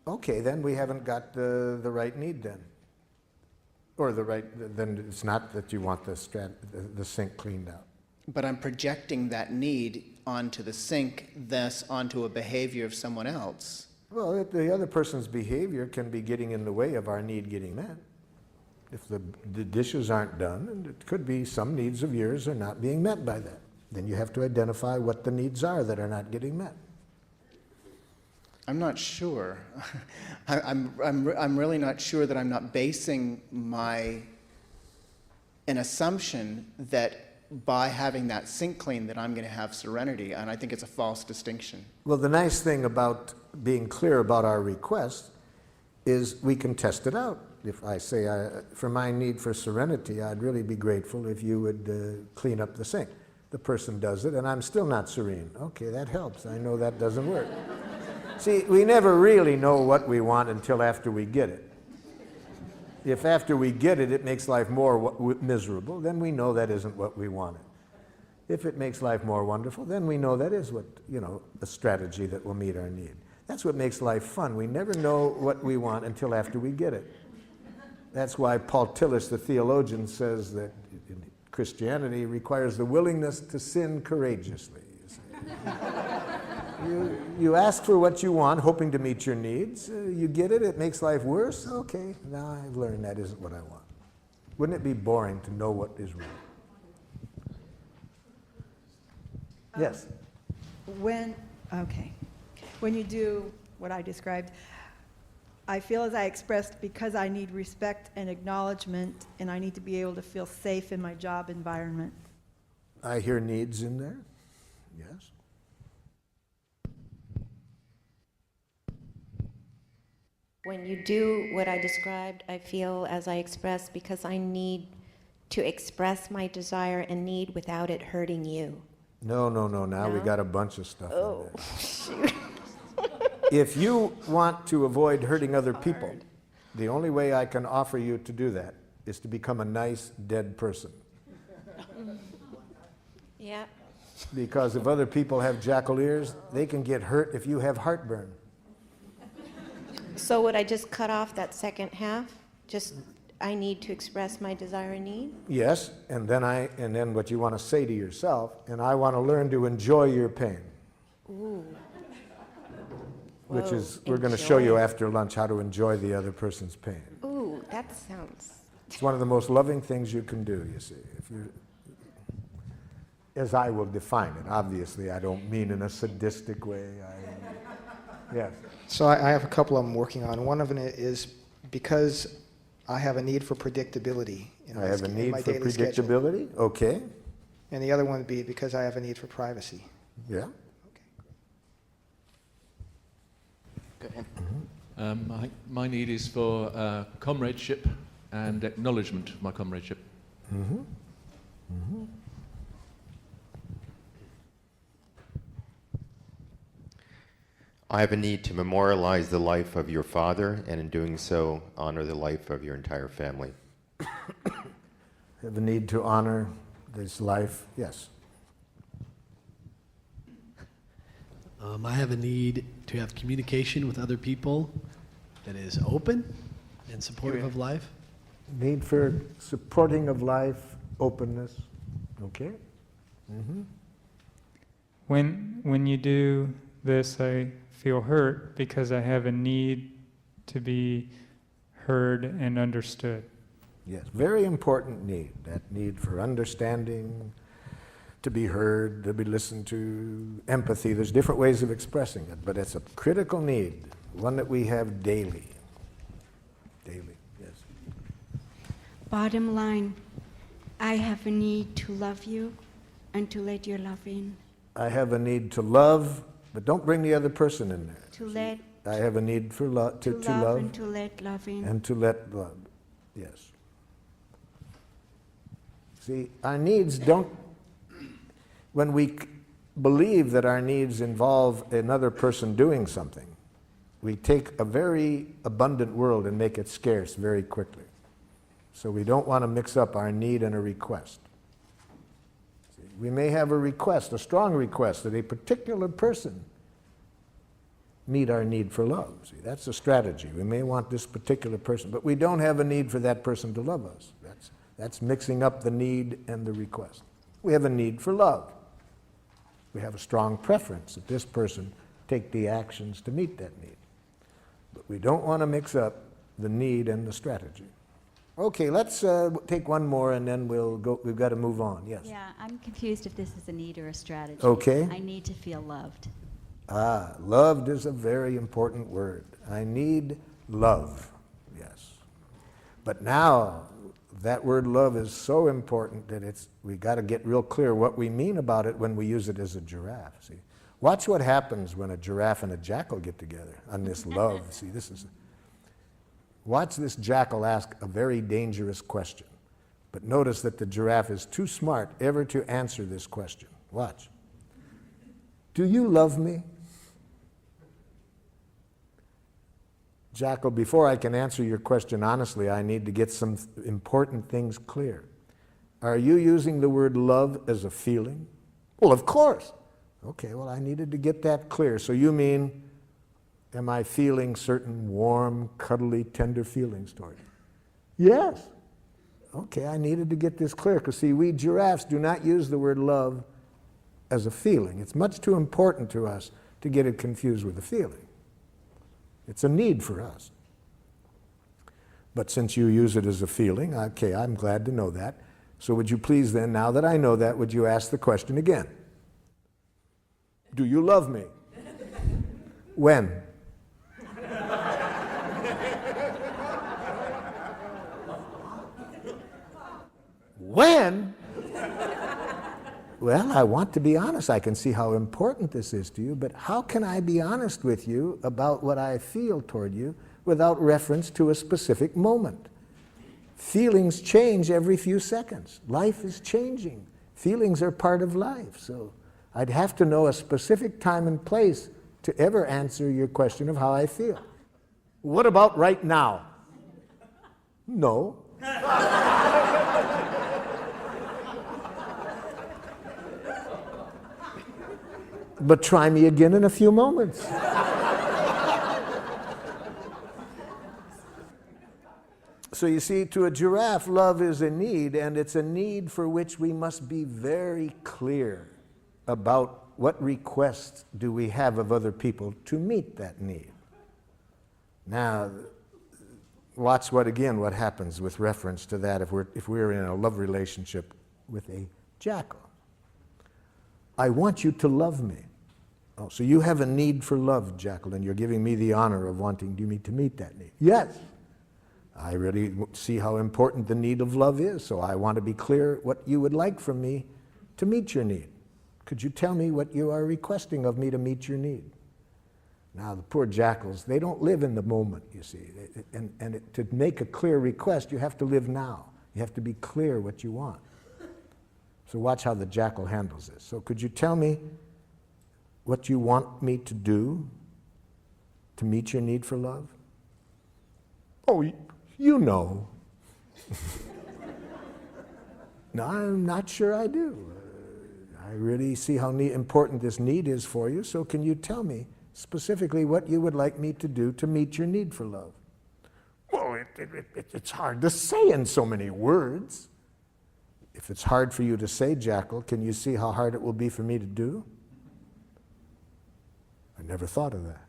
S1: Okay, then we haven't got the right need then. Or then it's not that you want the sink cleaned out.
S15: But I'm projecting that need onto the sink, thus onto a behavior of someone else.
S1: Well, the other person's behavior can be getting in the way of our need getting met. If the dishes aren't done, and it could be some needs of yours are not being met by that. Then you have to identify what the needs are that are not getting met.
S15: I'm not sure. I'm really not sure that I'm not basing an assumption that by having that sink clean that I'm going to have serenity, and I think it's a false distinction.
S1: Well, the nice thing about being clear about our request is we can test it out. If I say, for my need for serenity, I'd really be grateful if you would clean up the sink. The person does it, and I'm still not serene. Okay, that helps. I know that doesn't work. See, we never really know what we want until after we get it. If after we get it, it makes life more miserable, then we know that isn't what we wanted. If it makes life more wonderful, then we know that is what, a strategy that will meet our need. That's what makes life fun. We never know what we want until after we get it. That's why Paul Tillich, the theologian, says that Christianity requires the willingness to sin courageously. You ask for what you want, hoping to meet your needs. You get it, it makes life worse. Okay, now I've learned that isn't what I want. Wouldn't it be boring to know what is wrong? Yes?
S17: When you do what I described, I feel as I expressed because I need respect and acknowledgement, and I need to be able to feel safe in my job environment.
S1: I hear needs in there. Yes.
S18: When you do what I described, I feel as I expressed because I need to express my desire and need without it hurting you.
S1: No. Now we
S18: No?
S1: got a bunch of stuff
S18: Oh,
S1: in there.
S18: shoot.
S1: If you want to avoid hurting other people, the only way I can offer you to do that is to become a nice, dead person.
S18: Yeah.
S1: Because if other people have jackal ears, they can get hurt if you have heartburn.
S18: So would I just cut off that second half? Just, I need to express my desire and need?
S1: Yes, and then what you want to say to yourself, and I want to learn to enjoy your pain.
S18: Ooh.
S1: Which
S18: Whoa,
S1: is, we're going to show you
S18: enjoy.
S1: after lunch how to enjoy the other person's pain.
S18: Ooh, that sounds...
S1: It's one of the most loving things you can do, you see. If you, as I will define it, obviously I don't mean in a sadistic way. Yes.
S11: So I have a couple I'm working on. One of them is because I have a need for predictability.
S1: I have a
S11: in
S1: need
S11: my
S1: for
S11: daily schedule.
S1: predictability, okay.
S11: And the other one would be because I have a need for privacy.
S1: Yeah.
S7: Go ahead.
S13: My need is for comradeship and acknowledgement of my comradeship.
S1: Mm-hmm. Mm-hmm.
S3: I have a need to memorialize the life of your father, and in doing so, honor the life of your entire family.
S1: Have a need to honor this life, yes.
S19: I have a need to have communication with other people that is open and supportive of life.
S1: Need for supporting of life, openness, okay? Mm-hmm.
S16: When you do this, I feel hurt because I have a need to be heard and understood.
S1: Yes, very important need, that need for understanding, to be heard, to be listened to, empathy. There's different ways of expressing it, but it's a critical need, one that we have daily. Daily, yes.
S20: Bottom line, I have a need to love you and to let your love in.
S1: I have a need to love, but don't bring the other person in there.
S20: To let
S1: I have a need for to love
S20: and to let love in.
S1: and to let love, yes. See, our needs don't, when we believe that our needs involve another person doing something, we take a very abundant world and make it scarce very quickly. So we don't want to mix up our need and a request. See, we may have a request, a strong request, that a particular person meet our need for love. See, that's a strategy. We may want this particular person, but we don't have a need for that person to love us. That's mixing up the need and the request. We have a need for love. We have a strong preference that this person take the actions to meet that need. But we don't want to mix up the need and the strategy. Okay, let's take one more and then we'll go. We've got to move on. Yes.
S21: Yeah, I'm confused if this is a need or a strategy.
S1: Okay.
S21: I need to feel loved.
S1: Ah, loved is a very important word. I need love, yes. But now, That word love is so important that we got to get real clear what we mean about it when we use it as a giraffe. See, watch what happens when a giraffe and a jackal get together on this love. See, watch this jackal ask a very dangerous question. But notice that the giraffe is too smart ever to answer this question. Watch. Do you love me? Jackal, before I can answer your question honestly, I need to get some important things clear. Are you using the word love as a feeling? Well, of course. Okay, well, I needed to get that clear. So you mean, am I feeling certain warm, cuddly, tender feelings toward you? Yes. Okay, I needed to get this clear, because see, we giraffes do not use the word love as a feeling. It's much too important to us to get it confused with a feeling. It's a need for us. But since you use it as a feeling, okay, I'm glad to know that. So would you please then, now that I know that, would you ask the question again? Do you love me? When? When? Well, I want to be honest. I can see how important this is to you, but how can I be honest with you about what I feel toward you without reference to a specific moment? Feelings change every few seconds. Life is changing. Feelings are part of life. So I'd have to know a specific time and place to ever answer your question of how I feel. What about right now? No. But try me again in a few moments. So you see, to a giraffe, love is a need, and it's a need for which we must be very clear about what requests do we have of other people to meet that need. Now, watch what happens with reference to that if we're in a love relationship with a jackal. I want you to love me. Oh, so you have a need for love, jackal, and you're giving me the honor of wanting me to meet that need. Yes. I really see how important the need of love is, so I want to be clear what you would like from me to meet your need. Could you tell me what you are requesting of me to meet your need? Now, the poor jackals, they don't live in the moment, you see. To make a clear request, you have to live now. You have to be clear what you want. So watch how the jackal handles this. So could you tell me what you want me to do to meet your need for love? Oh, you know. No, I'm not sure I do. I really see how important this need is for you, so can you tell me specifically what you would like me to do to meet your need for love? Well, it's hard to say in so many words. If it's hard for you to say, jackal, can you see how hard it will be for me to do? I never thought of that.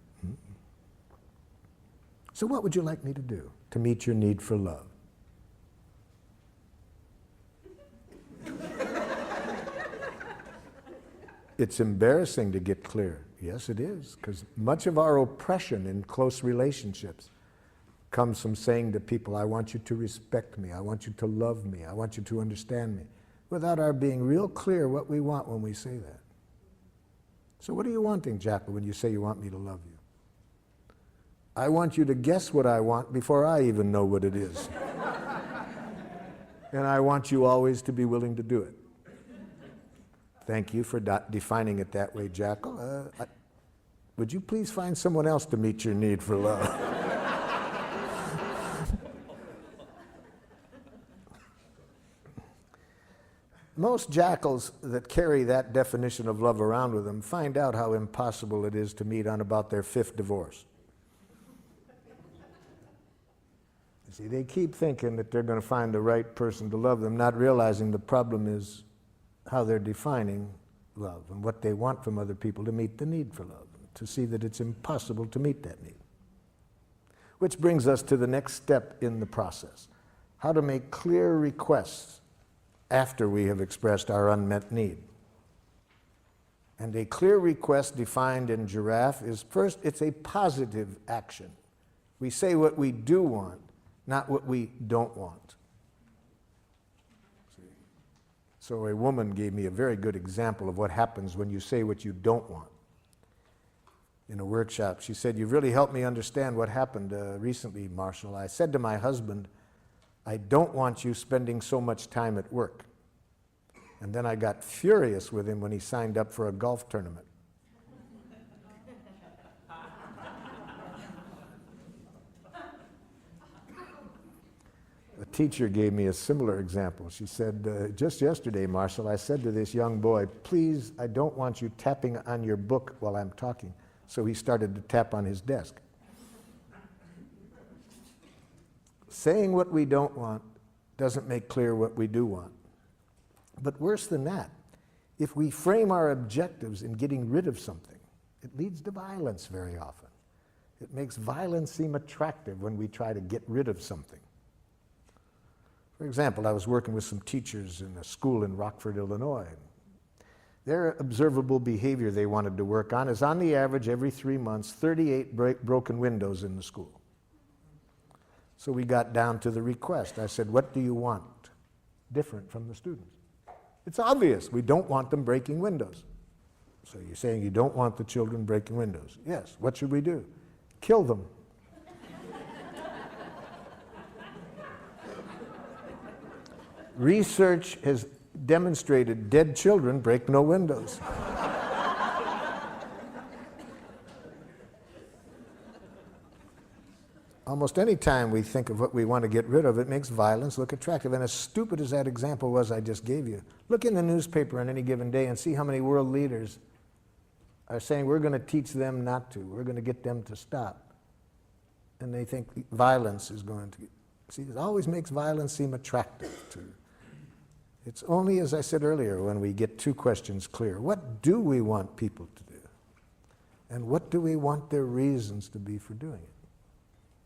S1: So what would you like me to do to meet your need for love? It's embarrassing to get clear. Yes, it is, because much of our oppression in close relationships comes from saying to people, I want you to respect me, I want you to love me, I want you to understand me, without our being real clear what we want when we say that. So what are you wanting, jackal, when you say you want me to love you? I want you to guess what I want before I even know what it is. And I want you always to be willing to do it. Thank you for defining it that way, jackal. Would you please find someone else to meet your need for love? Most jackals that carry that definition of love around with them find out how impossible it is to meet on about their 5th divorce. You see, they keep thinking that they're going to find the right person to love them, not realizing the problem is how they're defining love and what they want from other people to meet the need for love, to see that it's impossible to meet that need. Which brings us to the next step in the process, how to make clear requests after we have expressed our unmet need. And a clear request defined in giraffe is, first, it's a positive action. We say what we do want, not what we don't want. So a woman gave me a very good example of what happens when you say what you don't want. In a workshop, she said, "You've really helped me understand what happened recently, Marshall. I said to my husband, I don't want you spending so much time at work. And then I got furious with him when he signed up for a golf tournament." A teacher gave me a similar example. She said, "Just yesterday, Marshall, I said to this young boy, please, I don't want you tapping on your book while I'm talking." So he started to tap on his desk. Saying what we don't want doesn't make clear what we do want. But worse than that, if we frame our objectives in getting rid of something, it leads to violence very often. It makes violence seem attractive when we try to get rid of something. For example, I was working with some teachers in a school in Rockford, Illinois. Their observable behavior they wanted to work on is, on the average, every 3 months, 38 broken windows in the school. So we got down to the request. I said, "What do you want different from the students?" It's obvious. We don't want them breaking windows. So you're saying you don't want the children breaking windows? Yes. What should we do? Kill them. Research has demonstrated dead children break no windows. Almost any time we think of what we want to get rid of, it makes violence look attractive. And as stupid as that example was I just gave you, look in the newspaper on any given day and see how many world leaders are saying we're going to teach them not to, we're going to get them to stop. And they think violence is going to... See, it always makes violence seem attractive to... It's only, as I said earlier, when we get two questions clear. What do we want people to do? And what do we want their reasons to be for doing it?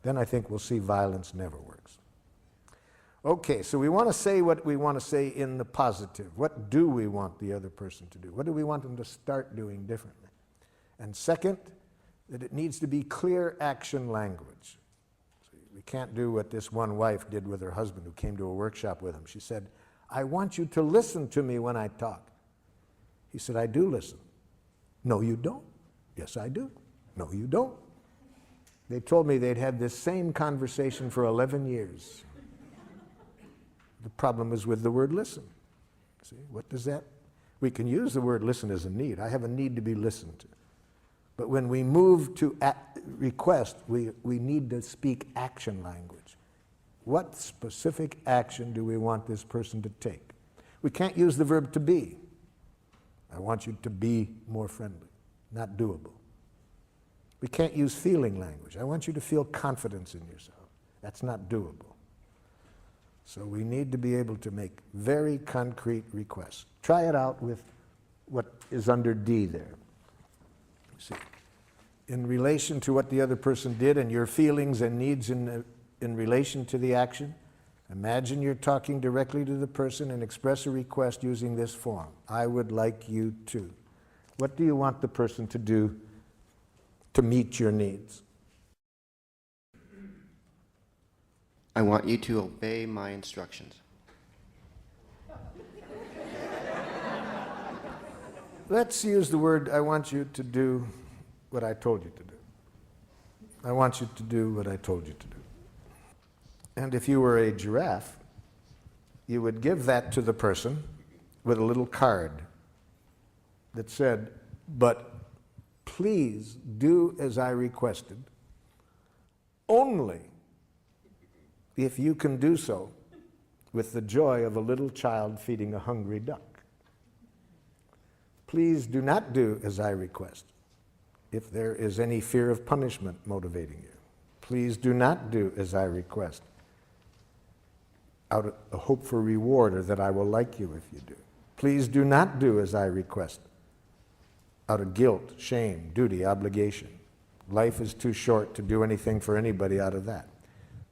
S1: Then I think we'll see violence never works. Okay, so we want to say what we want to say in the positive. What do we want the other person to do? What do we want them to start doing differently? And second, that it needs to be clear action language. So we can't do what this one wife did with her husband who came to a workshop with him. She said, "I want you to listen to me when I talk." He said, "I do listen." "No, you don't." "Yes, I do." "No, you don't." They told me they'd had this same conversation for 11 years. The problem is with the word listen. See, what does that? We can use the word listen as a need. I have a need to be listened to. But when we move to request, we need to speak action language. What specific action do we want this person to take? We can't use the verb to be. I want you to be more friendly. Not doable. We can't use feeling language. I want you to feel confidence in yourself. That's not doable. So we need to be able to make very concrete requests. Try it out with what is under D there. See, in relation to what the other person did and your feelings and needs in relation to the action, imagine you're talking directly to the person and express a request using this form. I would like you to. What do you want the person to do to meet your needs?
S7: I want you to obey my instructions.
S1: Let's use the word, I want you to do what I told you to do. I want you to do what I told you to do. And if you were a giraffe, you would give that to the person with a little card that said, "But please do as I requested, only if you can do so with the joy of a little child feeding a hungry duck. Please do not do as I request if there is any fear of punishment motivating you. Please do not do as I request out of a hope for reward or that I will like you if you do. Please do not do as I request out of guilt, shame, duty, obligation. Life is too short to do anything for anybody out of that."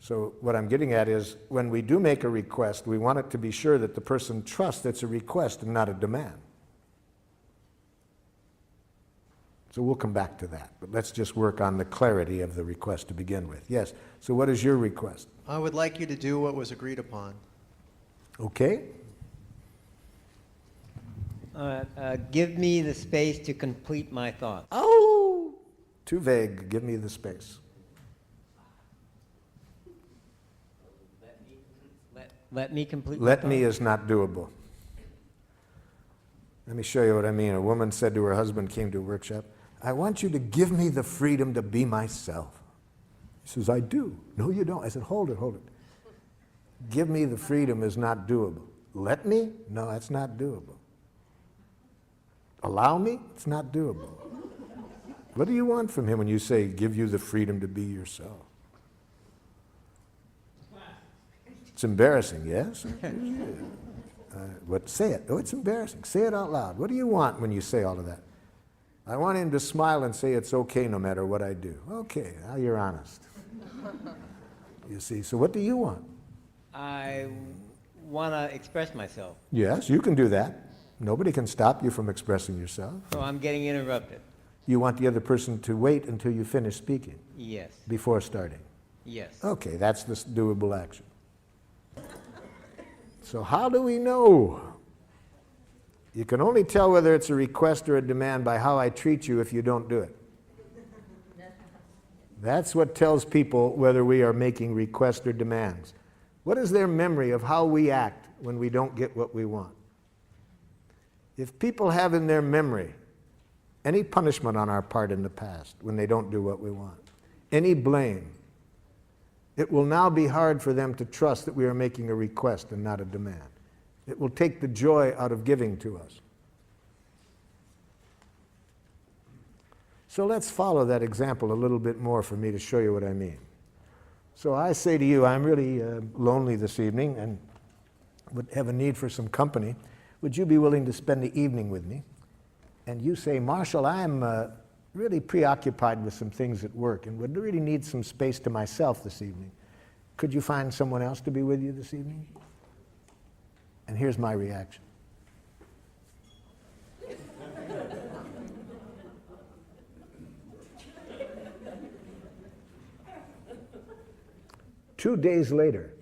S1: So what I'm getting at is when we do make a request, we want it to be sure that the person trusts it's a request and not a demand. So we'll come back to that, but let's just work on the clarity of the request to begin with. Yes, so what is your request?
S2: I would like you to do what was agreed upon.
S1: Okay.
S2: Give me the space to complete my thoughts.
S1: Oh! Too vague. Give me the space.
S2: Let me complete my
S1: Let me
S2: thoughts.
S1: is not doable. Let me show you what I mean. A woman said to her husband, came to a workshop, I want you to give me the freedom to be myself. He says, I do. No, you don't. I said, hold it, hold it. Give me the freedom is not doable. Let me? No, that's not doable. Allow me? It's not doable. What do you want from him when you say, give you the freedom to be yourself? It's embarrassing, yes? But say it. Oh, it's embarrassing. Say it out loud. What do you want when you say all of that? I want him to smile and say it's okay no matter what I do. Okay, now you're honest. You see, so what do you want?
S2: I want to express myself.
S1: Yes, you can do that. Nobody can stop you from expressing yourself.
S2: So I'm getting interrupted.
S1: You want the other person to wait until you finish speaking?
S2: Yes.
S1: Before starting?
S2: Yes.
S1: Okay, that's the doable action. So how do we know? You can only tell whether it's a request or a demand by how I treat you if you don't do it. That's what tells people whether we are making requests or demands. What is their memory of how we act when we don't get what we want? If people have in their memory any punishment on our part in the past when they don't do what we want, any blame, it will now be hard for them to trust that we are making a request and not a demand. It will take the joy out of giving to us. So let's follow that example a little bit more for me to show you what I mean. So I say to you, I'm really lonely this evening and would have a need for some company. Would you be willing to spend the evening with me? And you say, Marshall, I'm really preoccupied with some things at work and would really need some space to myself this evening. Could you find someone else to be with you this evening? And here's my reaction. Two days later,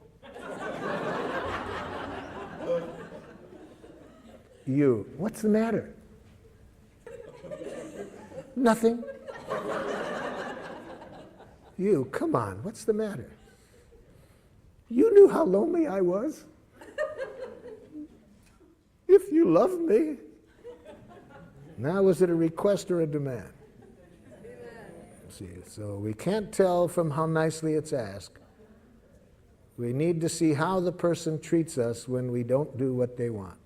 S1: you, what's the matter? Nothing. You, come on, what's the matter? You knew how lonely I was. If you loved me. Now, was it a request or a demand? See, so we can't tell from how nicely it's asked. We need to see how the person treats us when we don't do what they want.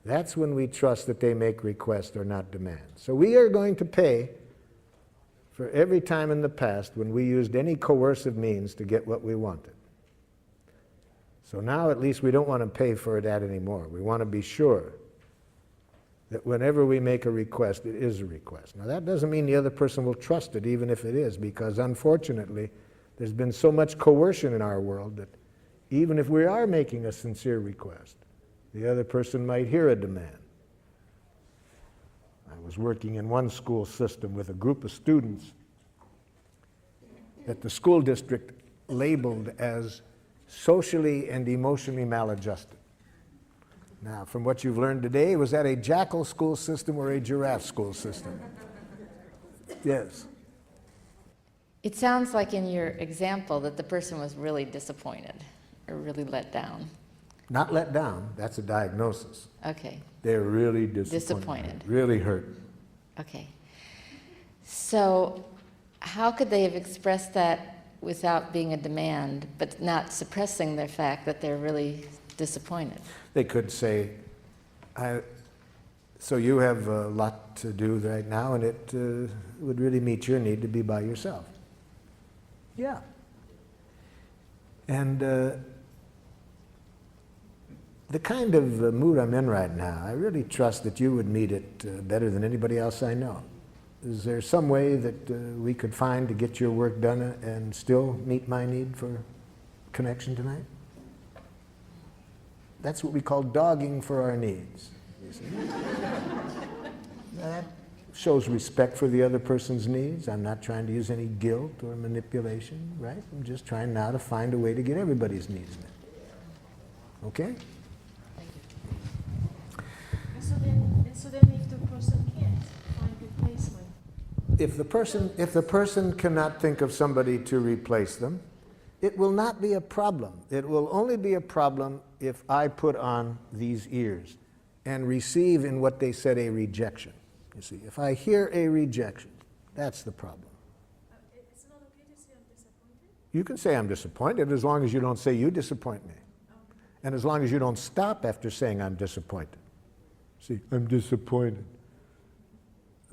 S1: That's when we trust that they make requests or not demands. So we are going to pay for every time in the past when we used any coercive means to get what we wanted. So now at least we don't want to pay for that anymore. We want to be sure that whenever we make a request, it is a request. Now that doesn't mean the other person will trust it, even if it is, because unfortunately, there's been so much coercion in our world that even if we are making a sincere request, the other person might hear a demand. I was working in one school system with a group of students that the school district labeled as socially and emotionally maladjusted. Now, from what you've learned today, was that a jackal school system or a giraffe school system? Yes.
S10: It sounds like in your example that the person was really disappointed or really let down.
S1: Not let down, that's a diagnosis.
S10: Okay.
S1: They're really
S10: Disappointed.
S1: Really hurt.
S10: Okay. So how could they have expressed that without being a demand, but not suppressing the fact that they're really disappointed?
S1: They could say, so you have a lot to do right now, and it would really meet your need to be by yourself. Yeah. And the kind of mood I'm in right now, I really trust that you would meet it better than anybody else I know. Is there some way that we could find to get your work done and still meet my need for connection tonight? That's what we call dogging for our needs. You see? That shows respect for the other person's needs. I'm not trying to use any guilt or manipulation, right? I'm just trying now to find a way to get everybody's needs met. Okay?
S10: So then
S5: So then if the person can't find replacement?
S1: If the person cannot think of somebody to replace them, it will not be a problem. It will only be a problem if I put on these ears and receive in what they said a rejection. You see, if I hear a rejection, that's the problem.
S5: It's not okay to say I'm disappointed?
S1: You can say I'm disappointed as long as you don't say you disappoint me. And as long as you don't stop after saying I'm disappointed. See, I'm disappointed.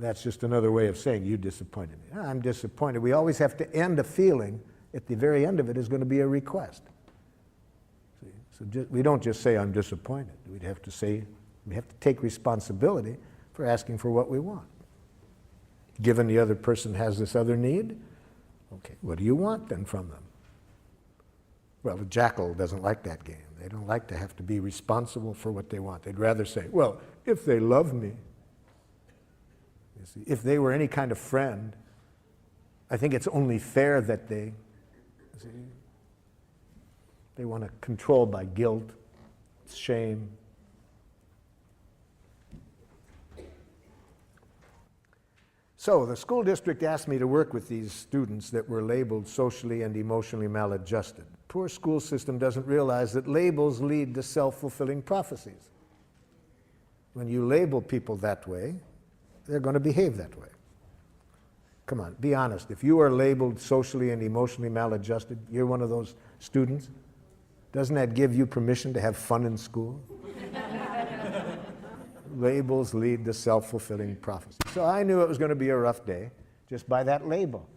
S1: That's just another way of saying you disappointed me. I'm disappointed. We always have to end a feeling. At the very end of it is going to be a request. See? So we don't just say I'm disappointed. We'd have to say, we have to take responsibility for asking for what we want. Given the other person has this other need, okay, what do you want then from them? Well, the jackal doesn't like that game. They don't like to have to be responsible for what they want. They'd rather say, well, if they love me, you see, if they were any kind of friend, I think it's only fair that they want to control by guilt, shame. So the school district asked me to work with these students that were labeled socially and emotionally maladjusted. Poor school system doesn't realize that labels lead to self-fulfilling prophecies. When you label people that way, they're going to behave that way. Come on, be honest. If you are labeled socially and emotionally maladjusted, you're one of those students, doesn't that give you permission to have fun in school? Labels lead to self-fulfilling prophecy. So I knew it was going to be a rough day just by that label.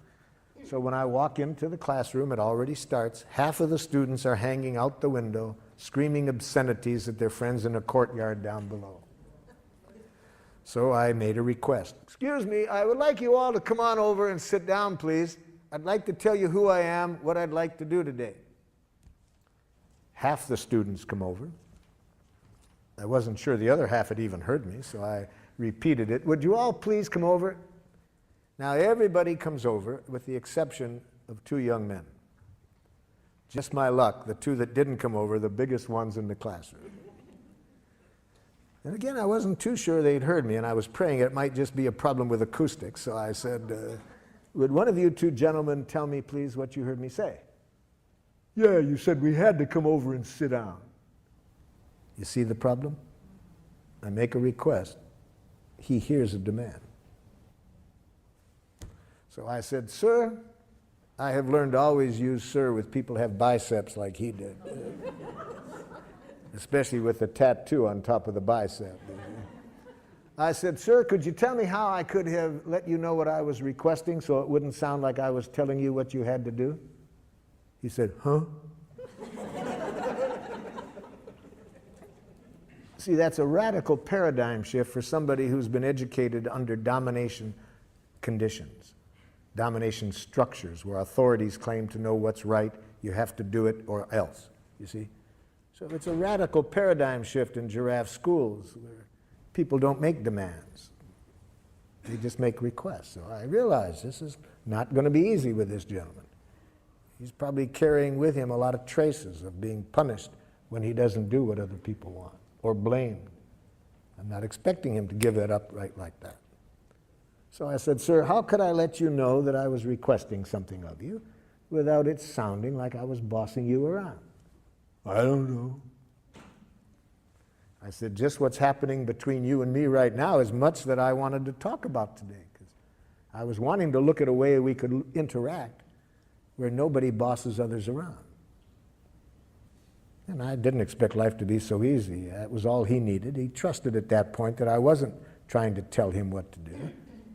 S1: So when I walk into the classroom, it already starts. Half of the students are hanging out the window, screaming obscenities at their friends in a courtyard down below. So I made a request. Excuse me, I would like you all to come on over and sit down, please. I'd like to tell you who I am, what I'd like to do today. Half the students come over. I wasn't sure the other half had even heard me, so I repeated it. Would you all please come over? Now everybody comes over with the exception of two young men. Just my luck, the two that didn't come over, the biggest ones in the classroom. And again, I wasn't too sure they'd heard me, and I was praying it might just be a problem with acoustics, so I said, would one of you two gentlemen tell me, please, what you heard me say? Yeah, you said we had to come over and sit down. You see the problem? I make a request. He hears a demand. So I said, sir, I have learned to always use sir with people who have biceps like he did. Especially with a tattoo on top of the bicep. I said, sir, could you tell me how I could have let you know what I was requesting so it wouldn't sound like I was telling you what you had to do? He said, huh? See, that's a radical paradigm shift for somebody who's been educated under domination conditions, domination structures where authorities claim to know what's right, you have to do it or else, you see? So it's a radical paradigm shift in giraffe schools where people don't make demands. They just make requests. So I realize this is not going to be easy with this gentleman. He's probably carrying with him a lot of traces of being punished when he doesn't do what other people want, or blamed. I'm not expecting him to give that up right like that. So I said, sir, how could I let you know that I was requesting something of you without it sounding like I was bossing you around? I don't know. I said, just what's happening between you and me right now is much that I wanted to talk about today, because I was wanting to look at a way we could interact where nobody bosses others around. And I didn't expect life to be so easy. That was all he needed. He trusted at that point that I wasn't trying to tell him what to do.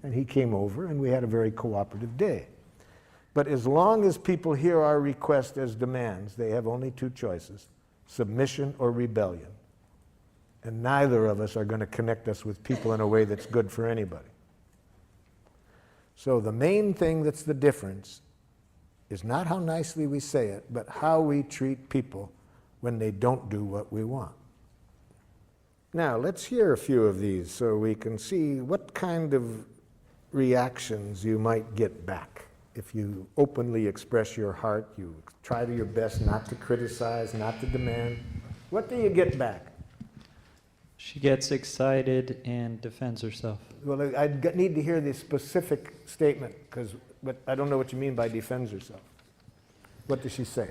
S1: And he came over and we had a very cooperative day. But as long as people hear our request as demands, they have only two choices, submission or rebellion. And neither of us are going to connect us with people in a way that's good for anybody. So the main thing that's the difference is not how nicely we say it, but how we treat people when they don't do what we want. Now, let's hear a few of these so we can see what kind of reactions you might get back. If you openly express your heart, you try to your best not to criticize, not to demand, what do you get back?
S12: She gets excited and defends herself.
S1: Well, need to hear the specific statement, but I don't know what you mean by defends herself. What does she say?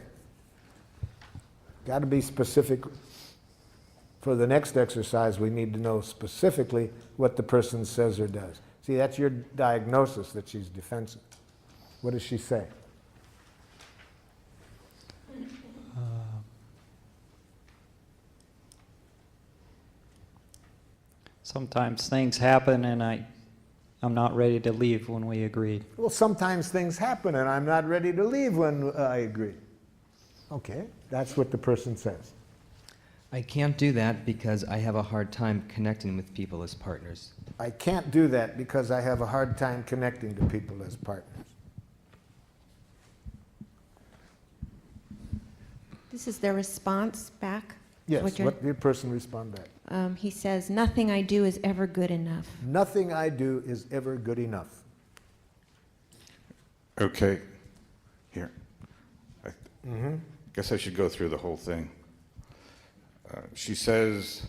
S1: Got to be specific. For the next exercise, we need to know specifically what the person says or does. See, that's your diagnosis that she's defensive. What does she say?
S12: Sometimes things happen and I'm not ready to leave when we agreed.
S1: Well, sometimes things happen and I'm not ready to leave when I agree. Okay, that's what the person says.
S6: I can't do that because I have a hard time connecting with people as partners.
S1: I can't do that because I have a hard time connecting to people as partners.
S18: This is their response back?
S1: Yes, what did the person respond back?
S18: He says, nothing I do is ever good enough.
S1: Nothing I do is ever good enough.
S22: Okay, here. Guess I should go through the whole thing. She says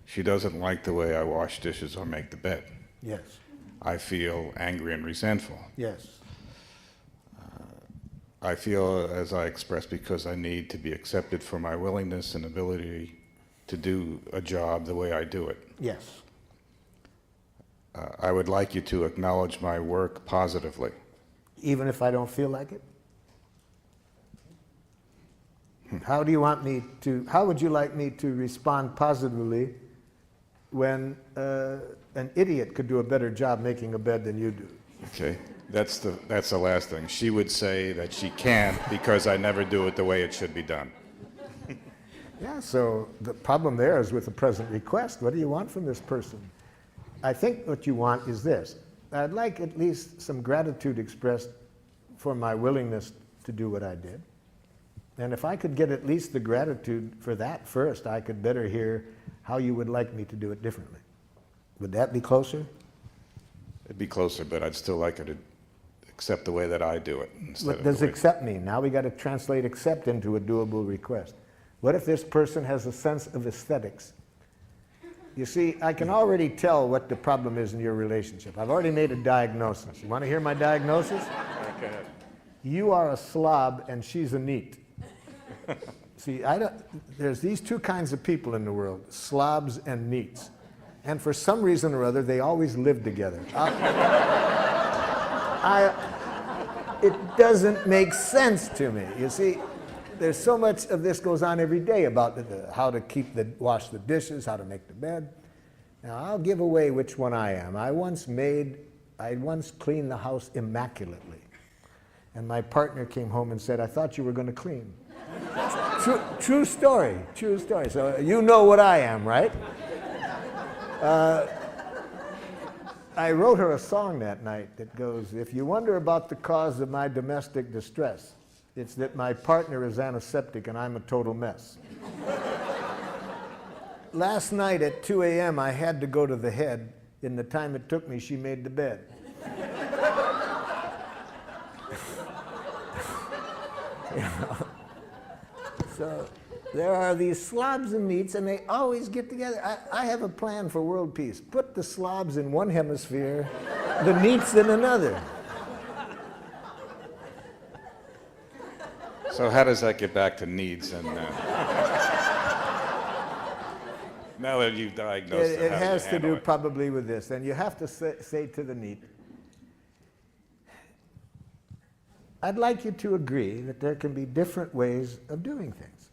S22: she doesn't like the way I wash dishes or make the bed.
S1: Yes.
S22: I feel angry and resentful.
S1: Yes.
S22: I feel as I express because I need to be accepted for my willingness and ability to do a job the way I do it.
S1: Yes.
S22: I would like you to acknowledge my work positively.
S1: Even if I don't feel like it? How do you want me to, how would you like me to respond positively when an idiot could do a better job making a bed than you do?
S22: Okay, that's the last thing. She would say that she can't because I never do it the way it should be done.
S1: Yeah, so the problem there is with the present request. What do you want from this person? I think what you want is this. I'd like at least some gratitude expressed for my willingness to do what I did. And if I could get at least the gratitude for that first, I could better hear how you would like me to do it differently. Would that be closer?
S22: It'd be closer, but I'd still like her to accept the way that I do it.
S1: What does accept mean? Now we got to translate accept into a doable request. What if this person has a sense of aesthetics? You see, I can already tell what the problem is in your relationship. I've already made a diagnosis. You want to hear my diagnosis?
S22: Okay.
S1: You are a slob and she's a neat. See, there's these two kinds of people in the world, slobs and neats. And for some reason or other, they always live together. It doesn't make sense to me. You see, there's so much of this goes on every day about how to wash the dishes, how to make the bed. Now, I'll give away which one I am. I once cleaned the house immaculately. And my partner came home and said, I thought you were going to clean. True story, true story. So you know what I am, right? I wrote her a song that night that goes, if you wonder about the cause of my domestic distress, it's that my partner is antiseptic and I'm a total mess. Last night at 2 a.m. I had to go to the head. In the time it took me, she made the bed. You know? So there are these slobs and neats, and they always get together. I have a plan for world peace. Put the slobs in one hemisphere, the neats in another.
S22: So how does that get back to needs? And now that you've diagnosed
S1: it has to do probably with this. And you have to say to the neat, I'd like you to agree that there can be different ways of doing things.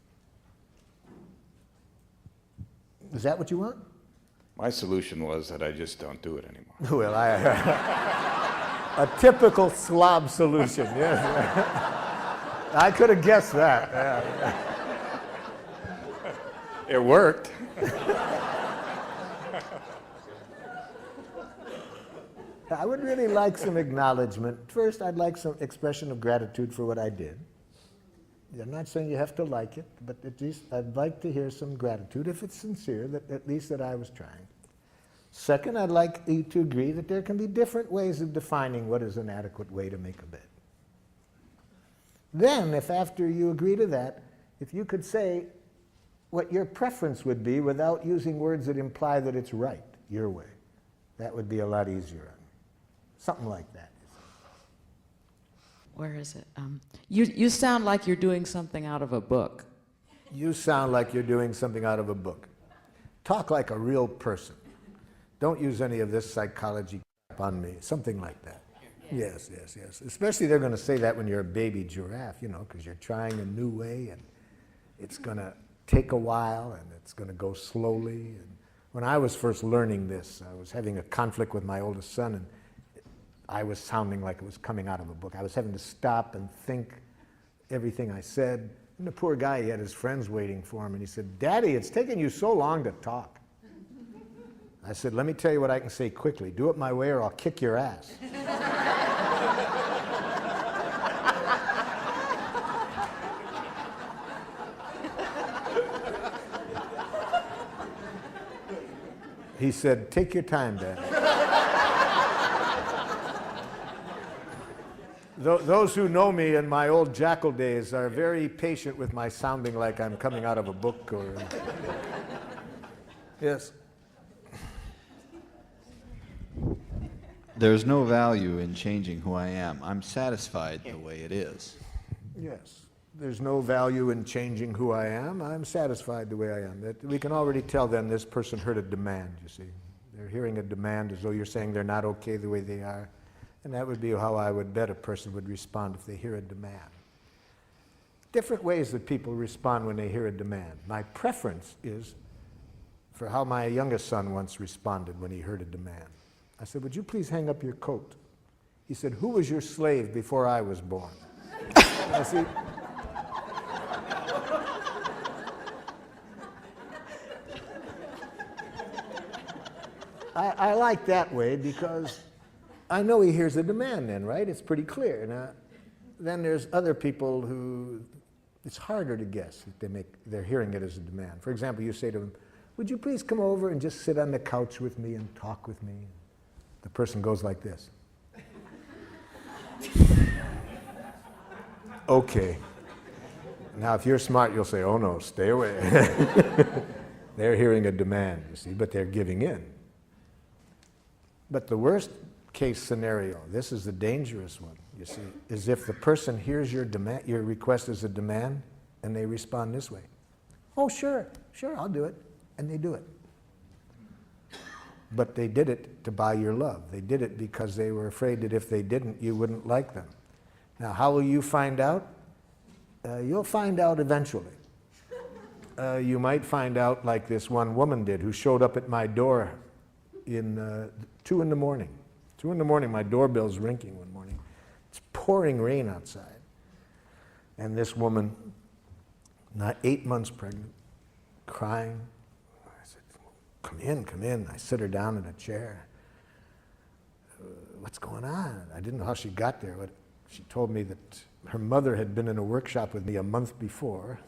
S1: Is that what you want?
S22: My solution was that I just don't do it anymore.
S1: Well, a typical slob solution, yes. I could have guessed that. Yeah.
S22: It worked.
S1: I would really like some acknowledgement. First, I'd like some expression of gratitude for what I did. I'm not saying you have to like it, but at least I'd like to hear some gratitude, if it's sincere, that at least that I was trying. Second, I'd like you to agree that there can be different ways of defining what is an adequate way to make a bed. Then, if after you agree to that, if you could say, what your preference would be without using words that imply that it's right, your way. That would be a lot easier. Something like that.
S8: Where is it? You sound like you're doing something out of a book.
S1: You sound like you're doing something out of a book. Talk like a real person. Don't use any of this psychology crap on me. Something like that. Yes, yes, yes. Especially they're going to say that when you're a baby giraffe, you know, because you're trying a new way and it's going to take a while and it's going to go slowly. And when I was first learning this, I was having a conflict with my oldest son, and I was sounding like it was coming out of a book. I was having to stop and think everything I said. And the poor guy, he had his friends waiting for him, and he said, "Daddy, it's taking you so long to talk." I said, "Let me tell you what I can say quickly. Do it my way or I'll kick your ass." He said, "Take your time, Dad." Those who know me in my old jackal days are very patient with my sounding like I'm coming out of a book or... Yes.
S9: There's no value in changing who I am. I'm satisfied the way it is.
S1: Yes. There's no value in changing who I am. I'm satisfied the way I am. That we can already tell then this person heard a demand, you see. They're hearing a demand as though you're saying they're not okay the way they are. And that would be how I would bet a person would respond if they hear a demand. Different ways that people respond when they hear a demand. My preference is for how my youngest son once responded when he heard a demand. I said, "Would you please hang up your coat?" He said, "Who was your slave before I was born?" I see. I like that way because I know he hears a demand then, right? It's pretty clear. Now, then there's other people who it's harder to guess if they're hearing it as a demand. For example, you say to them, "Would you please come over and just sit on the couch with me and talk with me?" The person goes like this. Okay. Now, if you're smart, you'll say, "Oh no, stay away." They're hearing a demand, you see, but they're giving in. But the worst case scenario, this is the dangerous one, you see, is if the person hears your demand, your request as a demand, and they respond this way. "Oh, sure, I'll do it." And they do it. But they did it to buy your love. They did it because they were afraid that if they didn't, you wouldn't like them. Now, how will you find out? You'll find out eventually. You might find out like this one woman did who showed up at my door in 2 in the morning. 2 in the morning, my doorbell's ringing one morning. It's pouring rain outside. And this woman, not 8 months pregnant, crying. I said, come in. I sit her down in a chair. What's going on? I didn't know how she got there, but she told me that her mother had been in a workshop with me a month before,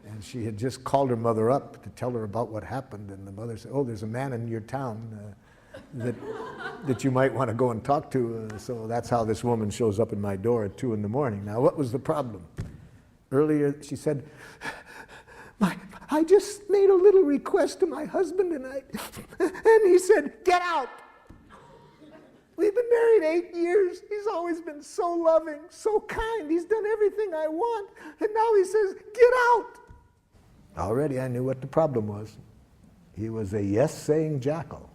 S1: and she had just called her mother up to tell her about what happened, and the mother said, "Oh, there's a man in your town that you might want to go and talk to." So that's how this woman shows up in my door at 2 in the morning. Now, what was the problem? Earlier, she said, I just made a little request to my husband tonight, and he said, "Get out." We've been married 8 years. He's always been so loving, so kind. He's done everything I want, and now he says, "Get out." Already I knew what the problem was. He was a yes-saying jackal.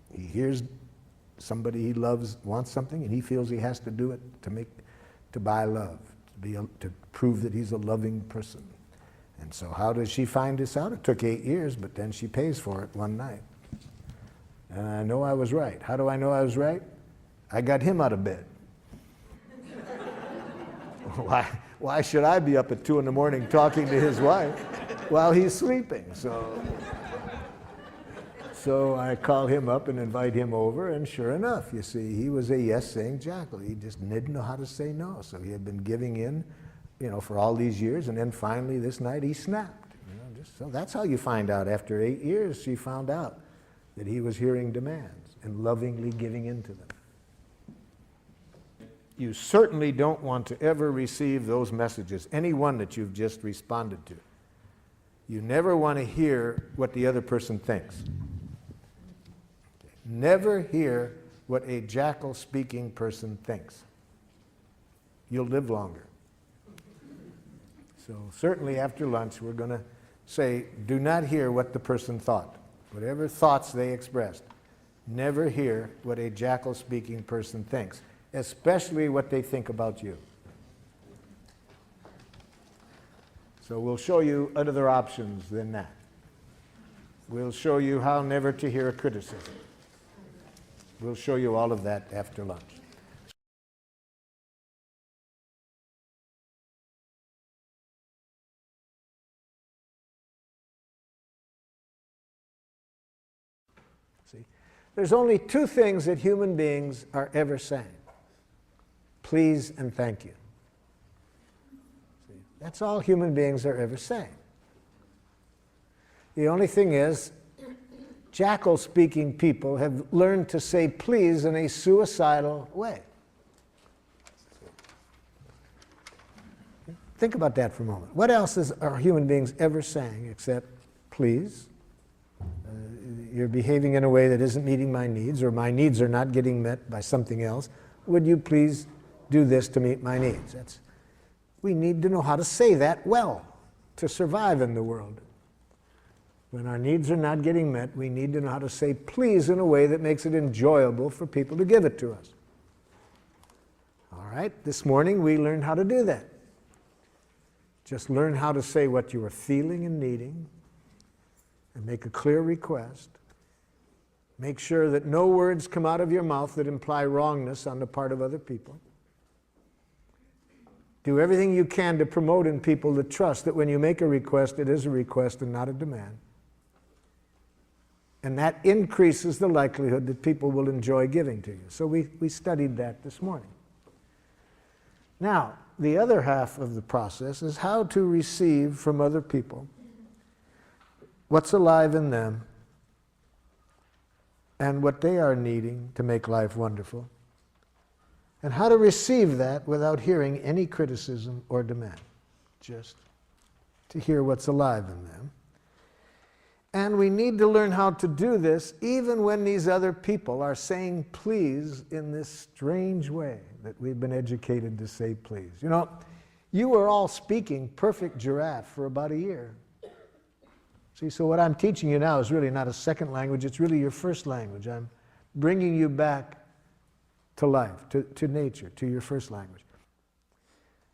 S1: He hears somebody he loves wants something, and he feels he has to do it to buy love, to prove that he's a loving person. And so how does she find this out? It took 8 years, but then she pays for it one night. And I know I was right. How do I know I was right? I got him out of bed. Why should I be up at 2 in the morning talking to his wife while he's sleeping? So I call him up and invite him over, and sure enough, you see, he was a yes-saying jackal. He just didn't know how to say no. So he had been giving in, for all these years, and then finally this night he snapped. So that's how you find out. After 8 years, she found out that he was hearing demands and lovingly giving in to them. You certainly don't want to ever receive those messages, any one that you've just responded to. You never want to hear what the other person thinks. Never hear what a jackal-speaking person thinks. You'll live longer. So certainly after lunch, we're going to say, do not hear what the person thought. Whatever thoughts they expressed, never hear what a jackal-speaking person thinks, especially what they think about you. So we'll show you other options than that. We'll show you how never to hear a criticism. We'll show you all of that after lunch. See, there's only two things that human beings are ever saying: please and thank you. See, that's all human beings are ever saying. The only thing is, jackal-speaking people have learned to say please in a suicidal way. Think about that for a moment. What else are human beings ever saying except please? You're behaving in a way that isn't meeting my needs, or my needs are not getting met by something else. Would you please do this to meet my needs? We need to know how to say that well to survive in the world. When our needs are not getting met, we need to know how to say please in a way that makes it enjoyable for people to give it to us. All right, this morning we learned how to do that. Just learn how to say what you are feeling and needing, and make a clear request. Make sure that no words come out of your mouth that imply wrongness on the part of other people. Do everything you can to promote in people the trust that when you make a request, it is a request and not a demand. And that increases the likelihood that people will enjoy giving to you. So we studied that this morning. Now, the other half of the process is how to receive from other people what's alive in them and what they are needing to make life wonderful, and how to receive that without hearing any criticism or demand, just to hear what's alive in them. And we need to learn how to do this even when these other people are saying please in this strange way that we've been educated to say please. You know, you were all speaking perfect giraffe for about a year. See, so what I'm teaching you now is really not a second language, it's really your first language. I'm bringing you back to life, to nature, to your first language.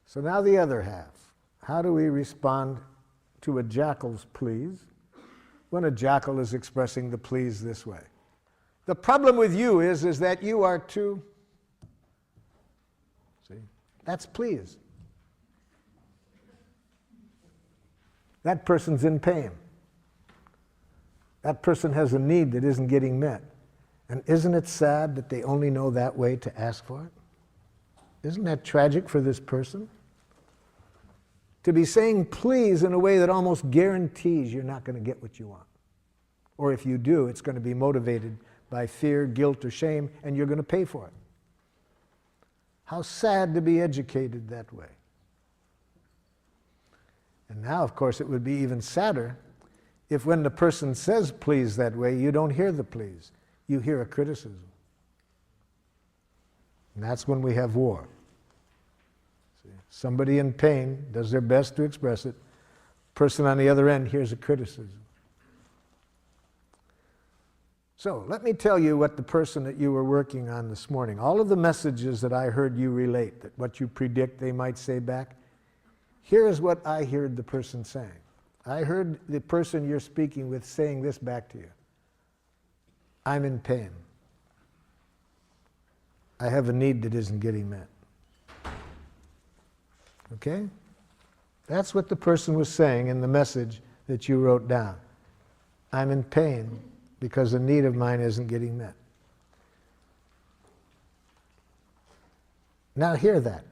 S1: So now the other half. How do we respond to a jackal's please when a jackal is expressing the please this way? The problem with you is that you are too, see, that's please. That person's in pain. That person has a need that isn't getting met. And isn't it sad that they only know that way to ask for it? Isn't that tragic for this person? To be saying please in a way that almost guarantees you're not going to get what you want. Or if you do, it's going to be motivated by fear, guilt, or shame, and you're going to pay for it. How sad to be educated that way. And now, of course, it would be even sadder if when the person says please that way, you don't hear the please. You hear a criticism. And that's when we have war. See, somebody in pain does their best to express it. Person on the other end hears a criticism. So let me tell you what the person that you were working on this morning, all of the messages that I heard you relate, that what you predict they might say back, here is what I heard the person saying. I heard the person you're speaking with saying this back to you. I'm in pain. I have a need that isn't getting met. Okay? That's what the person was saying in the message that you wrote down. I'm in pain because a need of mine isn't getting met. Now hear that.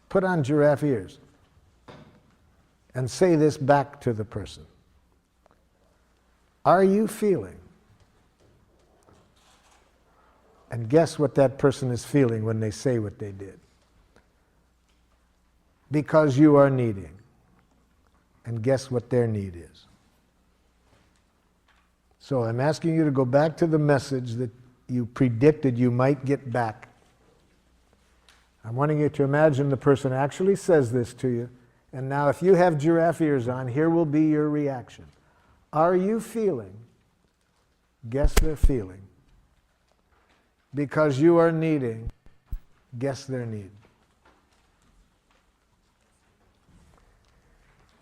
S1: Put on giraffe ears and say this back to the person. Are you feeling? And guess what that person is feeling when they say what they did. Because you are needing. and guess what their need is. So I'm asking you to go back to the message that you predicted you might get back. I'm wanting you to imagine the person actually says this to you, and now if you have giraffe ears on, here will be your reaction. Are you feeling? Guess they're feeling. Because you are needing, guess their need.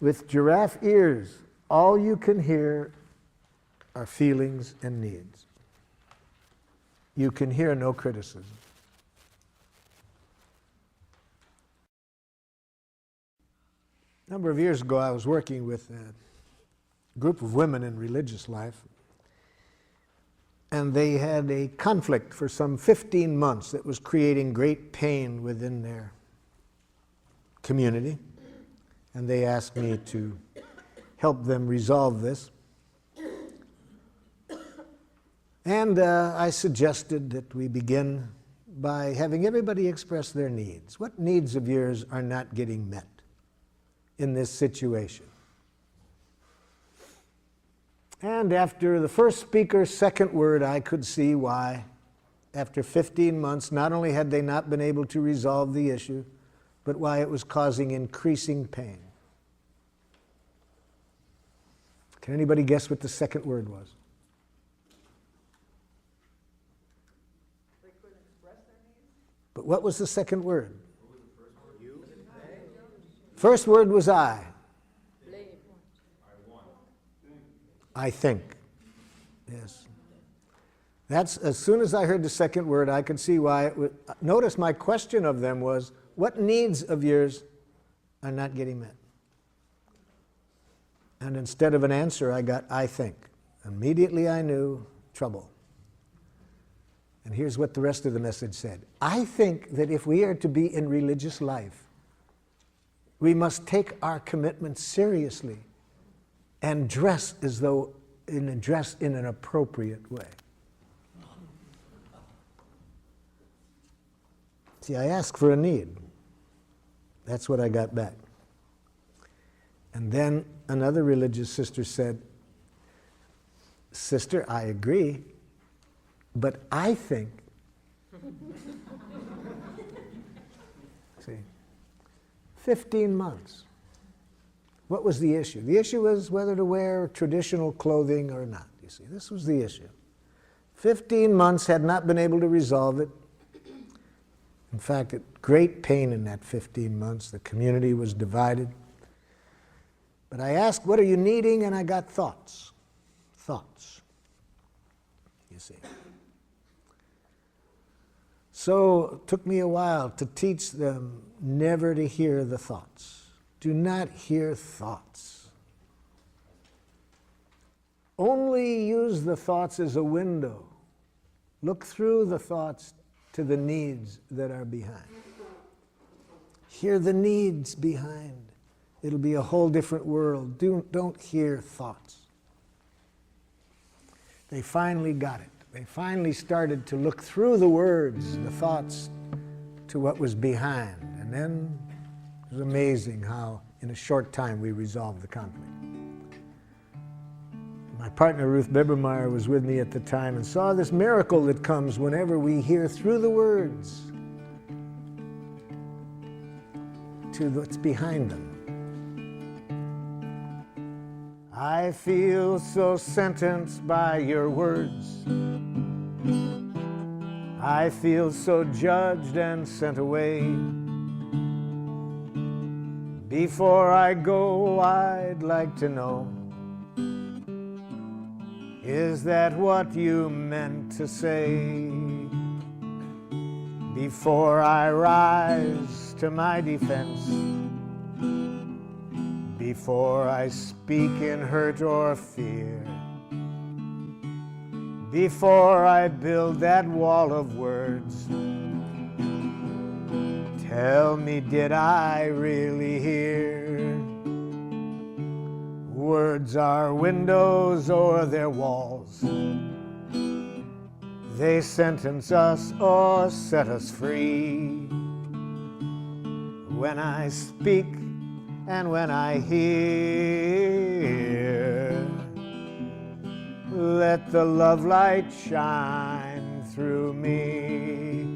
S1: With giraffe ears, all you can hear are feelings and needs. You can hear no criticism. A number of years ago, I was working with a group of women in religious life, and they had a conflict for some 15 months that was creating great pain within their community. And they asked me to help them resolve this. And I suggested that we begin by having everybody express their needs. What needs of yours are not getting met in this situation? And after the first speaker's second word, I could see why, after 15 months, not only had they not been able to resolve the issue, but why it was causing increasing pain. Can anybody guess what the second word was?
S11: They couldn't express their needs?
S1: But what was the second word? First word was I. I think. Yes. That's, as soon as I heard the second word, I could see why it would. Notice my question of them was, what needs of yours are not getting met? And instead of an answer, I got, I think. Immediately I knew trouble. And here's what the rest of the message said. I think that if we are to be in religious life, we must take our commitment seriously and dress as though dress in an appropriate way. See, I asked for a need. That's what I got back. And then another religious sister said, Sister, I agree, but I think. See, 15 months. What was the issue? The issue was whether to wear traditional clothing or not. You see, this was the issue. 15 months had not been able to resolve it. In fact, great pain in that 15 months. The community was divided. But I asked, what are you needing? And I got thoughts. Thoughts. You see. So it took me a while to teach them never to hear the thoughts. Do not hear thoughts. Only use the thoughts as a window. Look through the thoughts to the needs that are behind. Hear the needs behind. It'll be a whole different world. Don't hear thoughts. They finally got it. They finally started to look through the words, the thoughts, to what was behind. And then it was amazing how in a short time we resolved the conflict. My partner Ruth Bibermeyer was with me at the time and saw this miracle that comes whenever we hear through the words to what's behind them. I feel so sentenced by your words. I feel so judged and sent away. Before I go, I'd like to know, is that what you meant to say? Before I rise to my defense, before I speak in hurt or fear, before I build that wall of words, tell me, did I really hear? Words are windows or they're walls. They sentence us or set us free. When I speak, and when I hear, let the love light shine through me.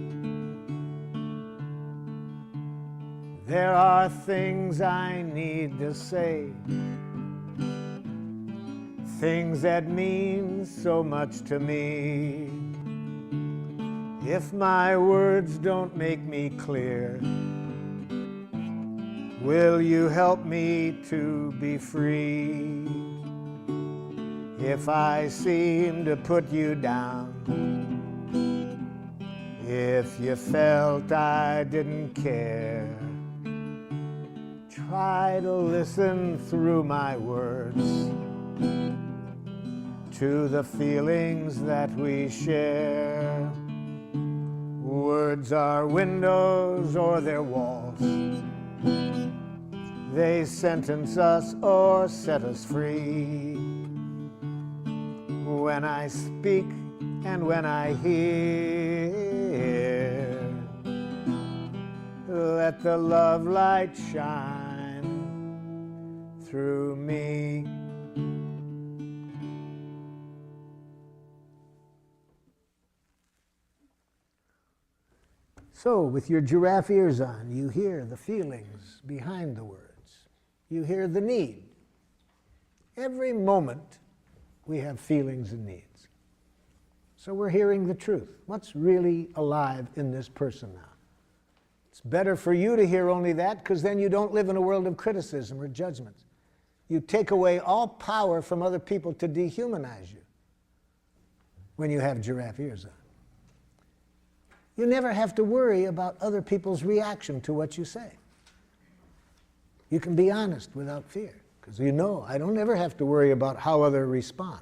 S1: There are things I need to say, things that mean so much to me. If my words don't make me clear, will you help me to be free? If I seem to put you down, if you felt I didn't care, try to listen through my words to the feelings that we share. Words are windows or they're walls. They sentence us or set us free. When I speak and when I hear, let the love light shine through me. So, with your giraffe ears on, you hear the feelings behind the words. You hear the need. Every moment, we have feelings and needs. So we're hearing the truth. What's really alive in this person now? It's better for you to hear only that, because then you don't live in a world of criticism or judgments. You take away all power from other people to dehumanize you when you have giraffe ears on. You never have to worry about other people's reaction to what you say. You can be honest without fear, because you know I don't ever have to worry about how others respond.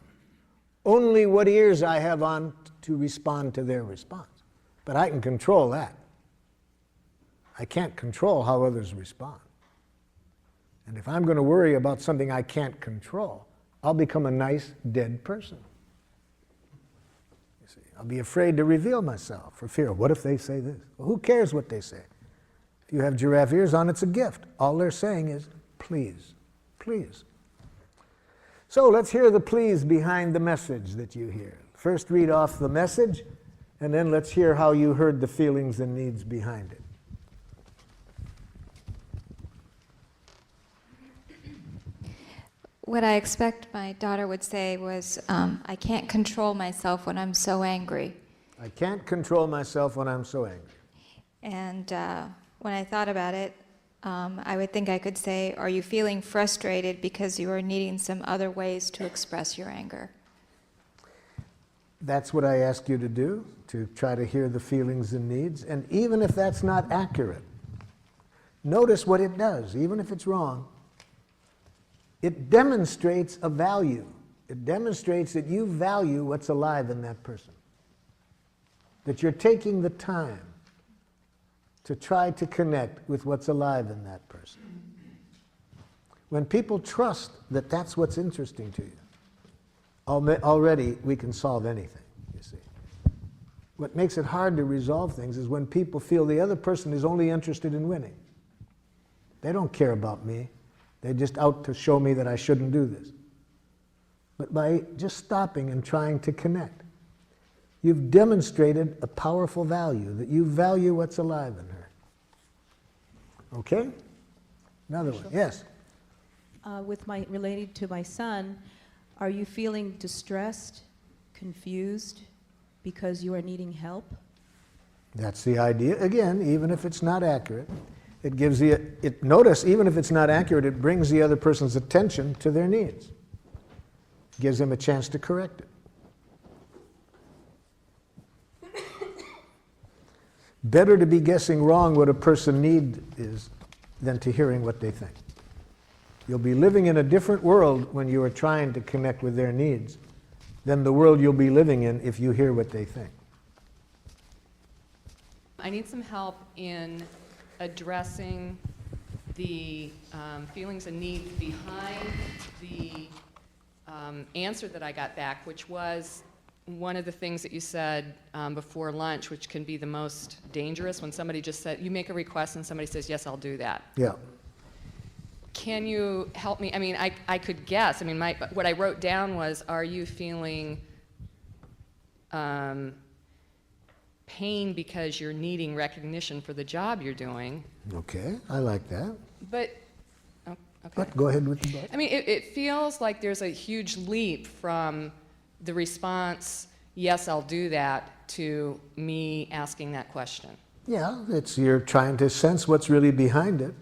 S1: Only what ears I have on to respond to their response. But I can control that. I can't control how others respond. And if I'm going to worry about something I can't control, I'll become a nice, dead person. You see, I'll be afraid to reveal myself for fear of what if they say this? Well, who cares what they say? If you have giraffe ears on, it's a gift. All they're saying is, please, please. So let's hear the please behind the message that you hear. First read off the message, and then let's hear how you heard the feelings and needs behind it.
S4: What I expect my daughter would say was, I can't control myself when I'm so angry.
S1: I can't control myself when I'm so angry.
S4: And when I thought about it, I would think I could say, are you feeling frustrated because you are needing some other ways to express your anger?
S1: That's what I ask you to do, to try to hear the feelings and needs. And even if that's not accurate, notice what it does, even if it's wrong. It demonstrates a value. It demonstrates that you value what's alive in that person. That you're taking the time to try to connect with what's alive in that person. When people trust that that's what's interesting to you, already we can solve anything, you see. What makes it hard to resolve things is when people feel the other person is only interested in winning. They don't care about me. They're just out to show me that I shouldn't do this. But by just stopping and trying to connect, you've demonstrated a powerful value, that you value what's alive in her. Okay? Another one. Yes?
S14: Related to my son, are you feeling distressed, confused, because you are needing help?
S1: That's the idea. Again, even if it's not accurate, it gives notice, even if it's not accurate, it brings the other person's attention to their needs. Gives them a chance to correct it. Better to be guessing wrong what a person needs is than to hearing what they think. You'll be living in a different world when you are trying to connect with their needs than the world you'll be living in if you hear what they think.
S23: I need some help in addressing the feelings and needs behind the answer that I got back, which was one of the things that you said before lunch, which can be the most dangerous, when somebody just said, you make a request and somebody says, yes, I'll do that.
S1: Yeah.
S23: can you help me? I mean, I could guess. I mean, what I wrote down was, are you feeling pain because you're needing recognition for the job you're doing?
S1: Okay, I like that.
S23: But, oh, okay.
S1: But go ahead with the but.
S23: I mean, it feels like there's a huge leap from the response, yes, I'll do that, to me asking that question.
S1: Yeah, it's you're trying to sense what's really behind it.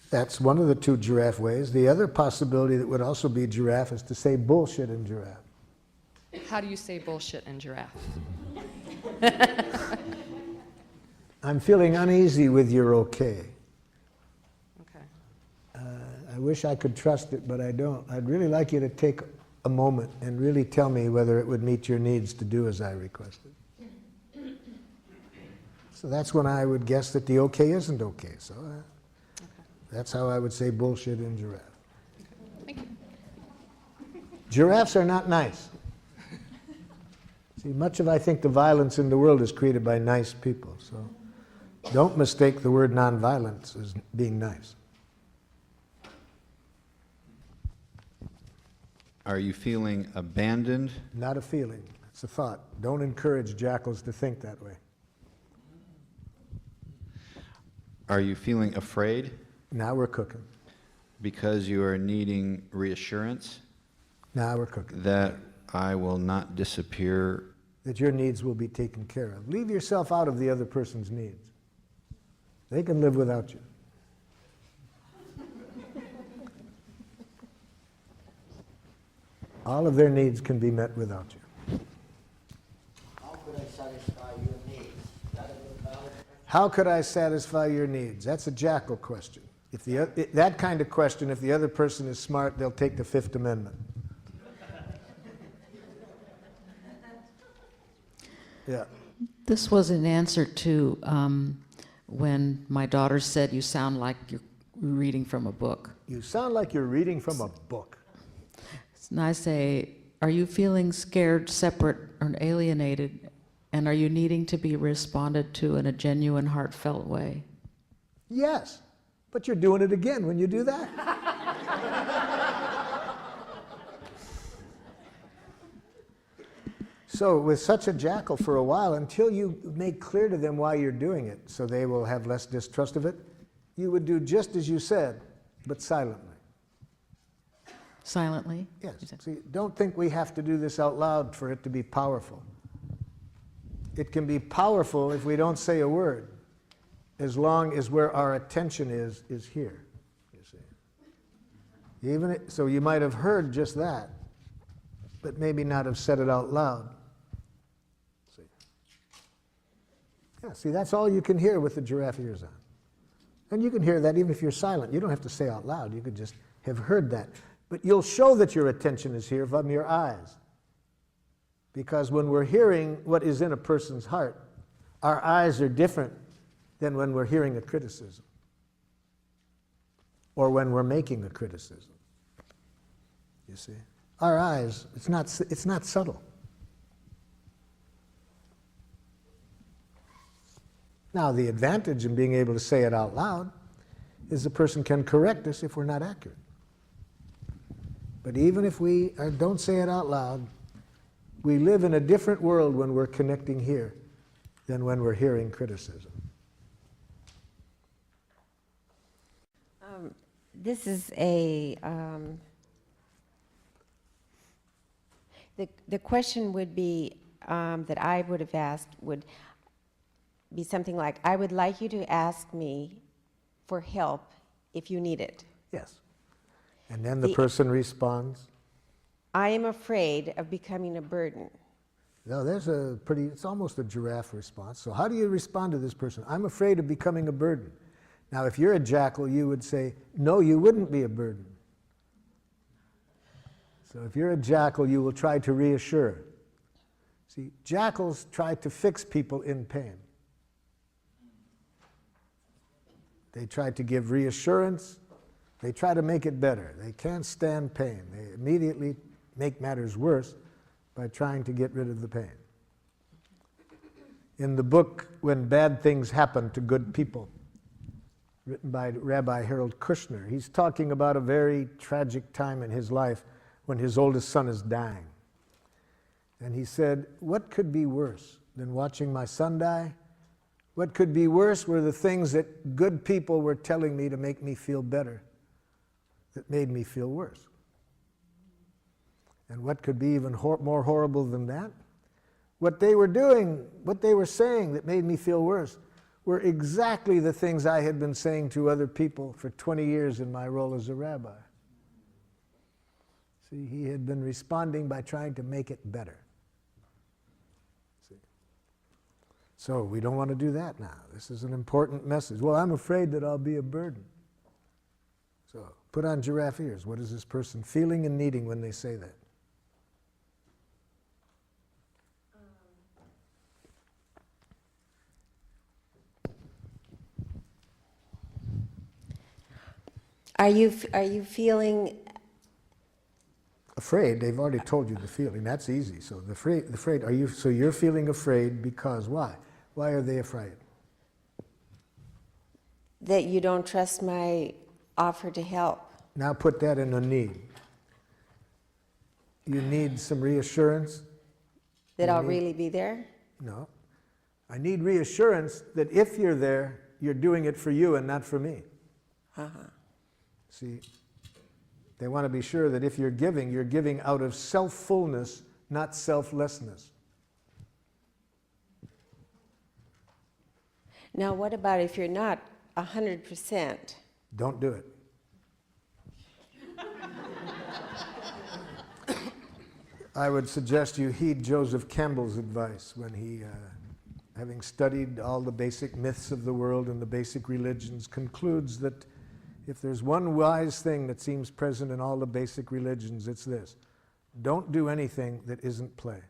S1: That's one of the two giraffe ways. The other possibility that would also be giraffe is to say bullshit in giraffe.
S23: How do you say bullshit in giraffe?
S1: I'm feeling uneasy with your okay.
S23: Okay.
S1: I wish I could trust it, but I don't. I'd really like you to take a moment and really tell me whether it would meet your needs to do as I requested. So that's when I would guess that the okay isn't okay. So that's how I would say bullshit in giraffe.
S23: Thank you.
S1: Giraffes are not nice. See, much of, I think, the violence in the world is created by nice people. So don't mistake the word nonviolence as being nice.
S9: Are you feeling abandoned?
S1: Not a feeling. It's a thought. Don't encourage jackals to think that way.
S9: Are you feeling afraid?
S1: Now we're cooking.
S9: Because you are needing reassurance?
S1: Now we're cooking.
S9: That I will not disappear.
S1: That your needs will be taken care of. Leave yourself out of the other person's needs. They can live without you. All of their needs can be met without you.
S13: How could I satisfy your needs? That is a valid question.
S1: How could I satisfy your needs? That's a jackal question. That kind of question, if the other person is smart, they'll take the Fifth Amendment. Yeah.
S8: This was an answer to when my daughter said, "You sound like you're reading from a book."
S1: You sound like you're reading from a book.
S8: And I say, are you feeling scared, separate, or alienated? And are you needing to be responded to in a genuine, heartfelt way?
S1: Yes, but you're doing it again when you do that. So with such a jackal for a while, until you make clear to them why you're doing it, so they will have less distrust of it, you would do just as you said, but silently.
S8: Silently?
S1: Yes. See, don't think we have to do this out loud for it to be powerful. It can be powerful if we don't say a word, as long as where our attention is here, you see. So you might have heard just that, but maybe not have said it out loud. See? Yeah, see, that's all you can hear with the giraffe ears on. And you can hear that even if you're silent. You don't have to say out loud. You could just have heard that. But you'll show that your attention is here from your eyes. Because when we're hearing what is in a person's heart, our eyes are different than when we're hearing a criticism or when we're making a criticism. You see? Our eyes, it's not subtle. Now, the advantage in being able to say it out loud is the person can correct us if we're not accurate. But even if we don't say it out loud, we live in a different world when we're connecting here than when we're hearing criticism.
S18: This is a, the question would be, that I would have asked would be something like, I would like you to ask me for help if you need it.
S1: Yes. And then the person responds?
S18: I am afraid of becoming a burden.
S1: No, there's it's almost a giraffe response. So how do you respond to this person? I'm afraid of becoming a burden. Now, if you're a jackal, you would say, no, you wouldn't be a burden. So if you're a jackal, you will try to reassure. See, jackals try to fix people in pain. They try to give reassurance. They try to make it better. They can't stand pain. They immediately make matters worse by trying to get rid of the pain. In the book, When Bad Things Happen to Good People, written by Rabbi Harold Kushner. He's talking about a very tragic time in his life when his oldest son is dying. And he said, what could be worse than watching my son die? What could be worse were the things that good people were telling me to make me feel better that made me feel worse. And what could be even more horrible than that? What they were doing, what they were saying that made me feel worse were exactly the things I had been saying to other people for 20 years in my role as a rabbi. See, he had been responding by trying to make it better. See? So we don't want to do that now. This is an important message. Well, I'm afraid that I'll be a burden. So put on giraffe ears. What is this person feeling and needing when they say that?
S18: Are you feeling
S1: Afraid? They've already told you the feeling. That's easy. So the afraid. Are you? So you're feeling afraid because why? Why are they afraid?
S18: that you don't trust my offer to help?
S1: Now put that in a need. You need some reassurance.
S18: That I'll really be there?
S1: No. I need reassurance that if you're there, you're doing it for you and not for me. See, they want to be sure that if you're giving out of self-fullness, not selflessness.
S18: Now, what about if you're not 100%?
S1: Don't do it. I would suggest you heed Joseph Campbell's advice when he, having studied all the basic myths of the world and the basic religions, concludes that if there's one wise thing that seems present in all the basic religions, it's this: don't do anything that isn't play.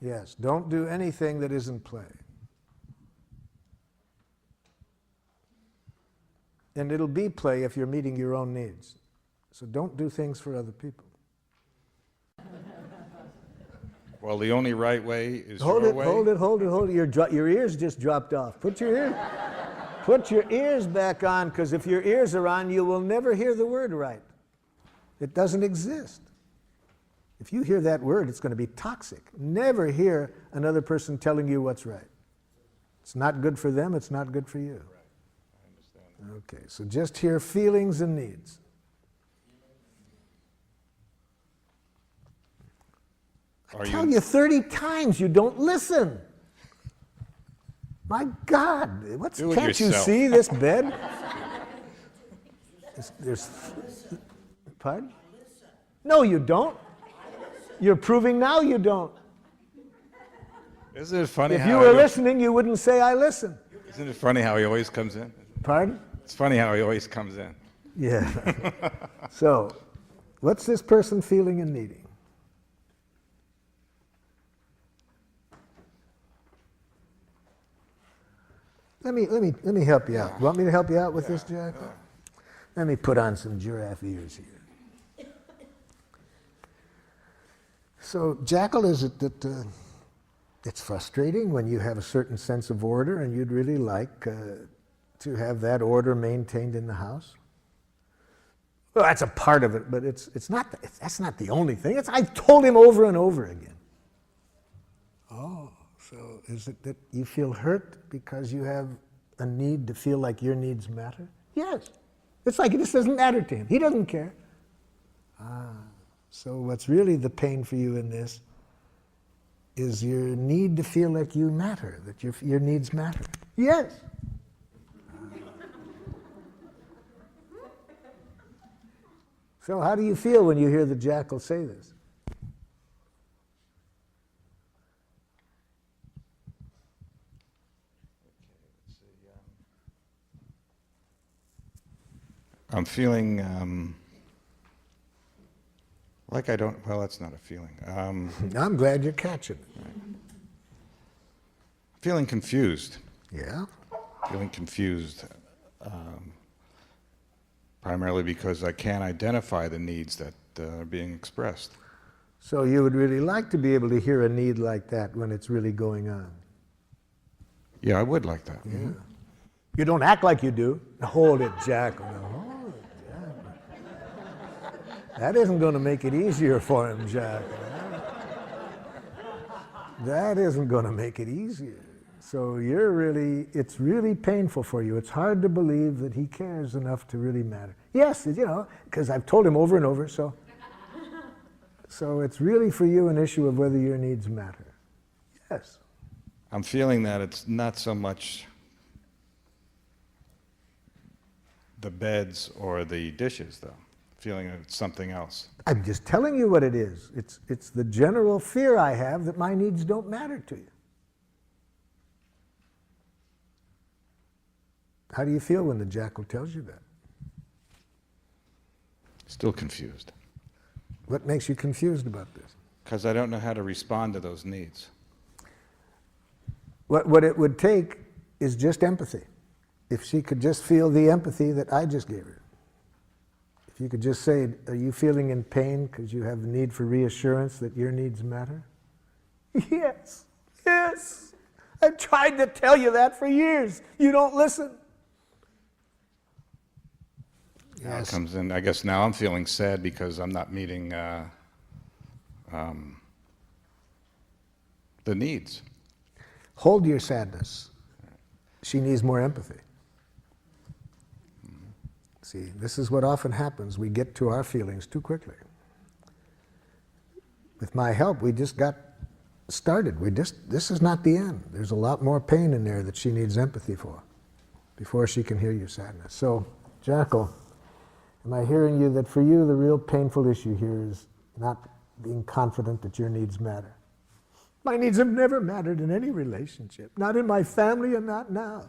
S1: Yes, don't do anything that isn't play. And it'll be play if you're meeting your own needs. So don't do things for other people.
S22: Well, the only right way is
S1: Hold
S22: your
S1: it,
S22: way.
S1: hold it, hold it, hold it. Your ears just dropped off. Put your ears back on, because if your ears are on, you will never hear the word right. It doesn't exist. If you hear that word, it's going to be toxic. Never hear another person telling you what's right. It's not good for them, it's not good for you. Right. I understand. Okay, so just hear feelings and needs. I tell you 30 times you don't listen. My God, can't you see this bed? Pardon? No, you don't. You're proving now you don't.
S22: Isn't it funny
S1: If you were listening, you wouldn't say, I listen.
S22: Isn't it funny how he always comes in?
S1: Pardon?
S22: It's funny how he always comes in.
S1: Yeah. So, what's this person feeling and needing? Let me help you out. Want me to help you out with this, Jack? Let me put on some giraffe ears here. So, Jackal, is it that it's frustrating when you have a certain sense of order and you'd really like to have that order maintained in the house? Well, that's a part of it, but that's not the only thing. I've told him over and over again. Oh, so is it that you feel hurt because you have a need to feel like your needs matter? Yes. It's like this doesn't matter to him. He doesn't care. So what's really the pain for you in this is your need to feel like you matter, that your needs matter. Yes. So how do you feel when you hear the jackal say this?
S22: I'm feeling like I don't, well, that's not a feeling.
S1: I'm glad you're catching it.
S22: Feeling confused.
S1: Yeah?
S22: Feeling confused, primarily because I can't identify the needs that are being expressed.
S1: So you would really like to be able to hear a need like that when it's really going on?
S22: Yeah, I would like that.
S1: Yeah. You don't act like you do. Hold it, Jack. No, hold it, Jack. That isn't going to make it easier for him, Jack. That isn't going to make it easier. So it's really painful for you. It's hard to believe that he cares enough to really matter. Yes, because I've told him over and over, so it's really for you an issue of whether your needs matter. Yes.
S22: I'm feeling that it's not so much the beds or the dishes, though. Feeling that it's something else.
S1: I'm just telling you what it is. It's the general fear I have that my needs don't matter to you. How do you feel when the jackal tells you that?
S22: Still confused.
S1: What makes you confused about this?
S22: Because I don't know how to respond to those needs.
S1: What it would take is just empathy. If she could just feel the empathy that I just gave her. If you could just say, are you feeling in pain because you have the need for reassurance that your needs matter? Yes, yes. I've tried to tell you that for years. You don't listen.
S22: Now it comes in. I guess now I'm feeling sad because I'm not meeting the needs.
S1: Hold your sadness. She needs more empathy. See, this is what often happens. We get to our feelings too quickly. With my help, we just got started. This is not the end. There's a lot more pain in there that she needs empathy for before she can hear your sadness. So, Jackal, am I hearing you that for you the real painful issue here is not being confident that your needs matter? My needs have never mattered in any relationship, not in my family and not now.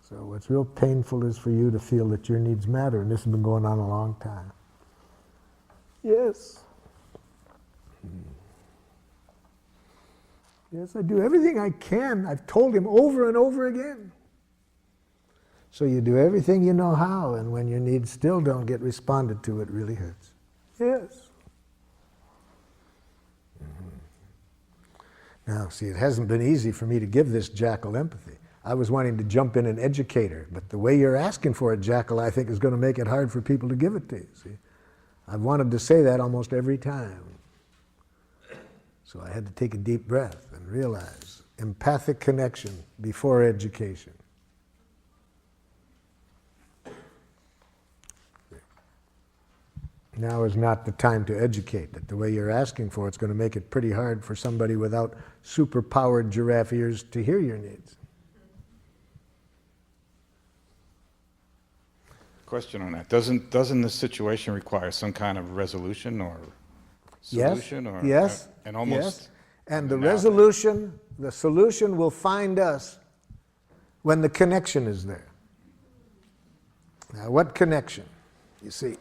S1: So what's real painful is for you to feel that your needs matter, and this has been going on a long time. Yes. Yes, I do everything I can. I've told him over and over again. So you do everything you know how, and when your needs still don't get responded to, it really hurts. Yes. Now, see, it hasn't been easy for me to give this jackal empathy. I was wanting to jump in and educate her, but the way you're asking for it, Jackal, I think is going to make it hard for people to give it to you, see? I've wanted to say that almost every time. So I had to take a deep breath and realize empathic connection before education. Now is not the time to educate. That the way you're asking for it's going to make it pretty hard for somebody without super-powered giraffe ears to hear your needs.
S22: Question on that. Doesn't this situation require some kind of resolution or solution?
S1: Yes,
S22: or
S1: yes,
S22: and almost
S1: yes. And the resolution, the solution will find us when the connection is there. Now, what connection? You see,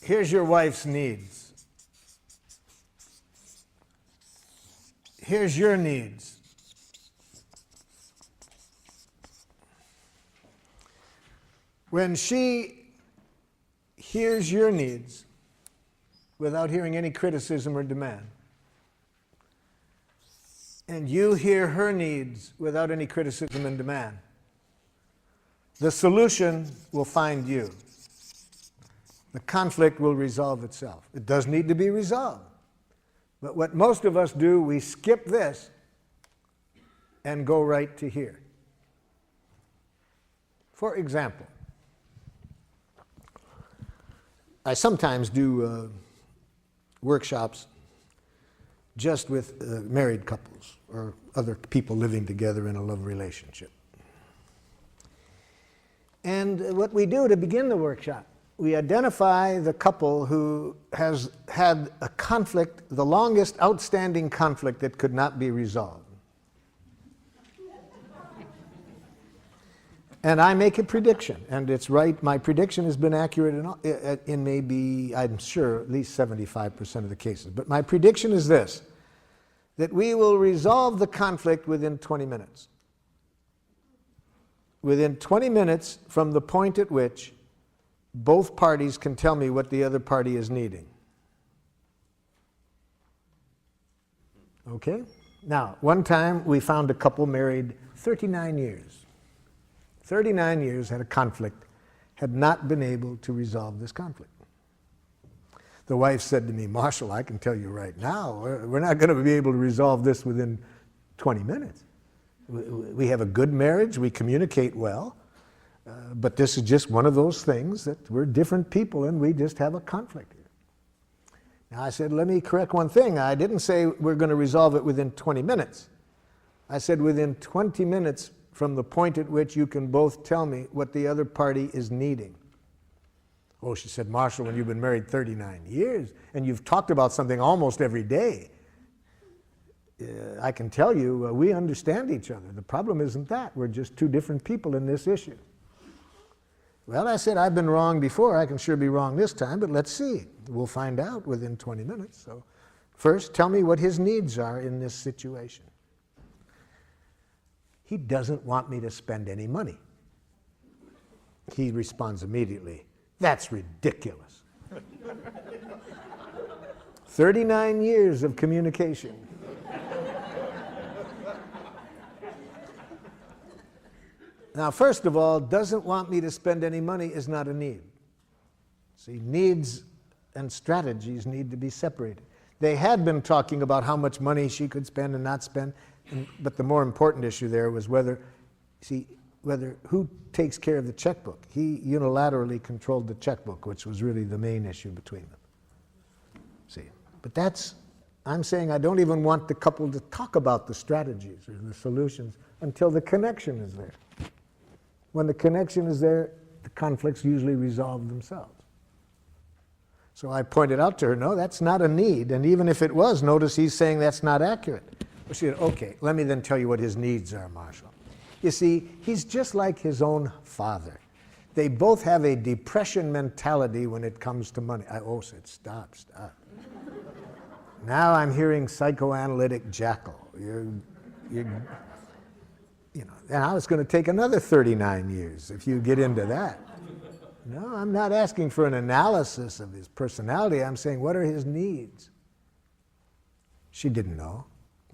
S1: here's your wife's needs. Here's your needs. When she hears your needs without hearing any criticism or demand, and you hear her needs without any criticism and demand, the solution will find you. The conflict will resolve itself. It does need to be resolved. But what most of us do, we skip this and go right to here. For example, I sometimes do workshops just with married couples or other people living together in a love relationship. And what we do to begin the workshop, we identify the couple who has had a conflict, the longest outstanding conflict that could not be resolved. And I make a prediction, and it's right. My prediction has been accurate in maybe, I'm sure, at least 75% of the cases. But my prediction is this, that we will resolve the conflict within 20 minutes. Within 20 minutes from the point at which both parties can tell me what the other party is needing. Okay? Now, one time we found a couple married 39 years. 39 years had a conflict, had not been able to resolve this conflict. The wife said to me, Marshall, I can tell you right now, we're not going to be able to resolve this within 20 minutes. We have a good marriage, we communicate well, but this is just one of those things that we're different people and we just have a conflict here. Now I said, let me correct one thing. I didn't say we're going to resolve it within 20 minutes. I said within 20 minutes from the point at which you can both tell me what the other party is needing. Oh, she said, Marshall, when you've been married 39 years and you've talked about something almost every day, I can tell you we understand each other. The problem isn't that. We're just two different people in this issue. Well, I said, I've been wrong before. I can sure be wrong this time, but let's see. We'll find out within 20 minutes. So first, tell me what his needs are in this situation. He doesn't want me to spend any money. He responds immediately, that's ridiculous. 39 years of communication. Now, first of all, doesn't want me to spend any money is not a need. See, needs and strategies need to be separated. They had been talking about how much money she could spend and not spend, but the more important issue there was whether who takes care of the checkbook. He unilaterally controlled the checkbook, which was really the main issue between them. See, but I'm saying I don't even want the couple to talk about the strategies or the solutions until the connection is there. When the connection is there, the conflicts usually resolve themselves. So I pointed out to her, no, that's not a need. And even if it was, notice he's saying that's not accurate. Well, she said, okay, let me then tell you what his needs are, Marshall. You see, he's just like his own father. They both have a depression mentality when it comes to money. I said, stop. Now I'm hearing psychoanalytic jackal. And I was going to take another 39 years if you get into that. No, I'm not asking for an analysis of his personality. I'm saying, what are his needs? She didn't know.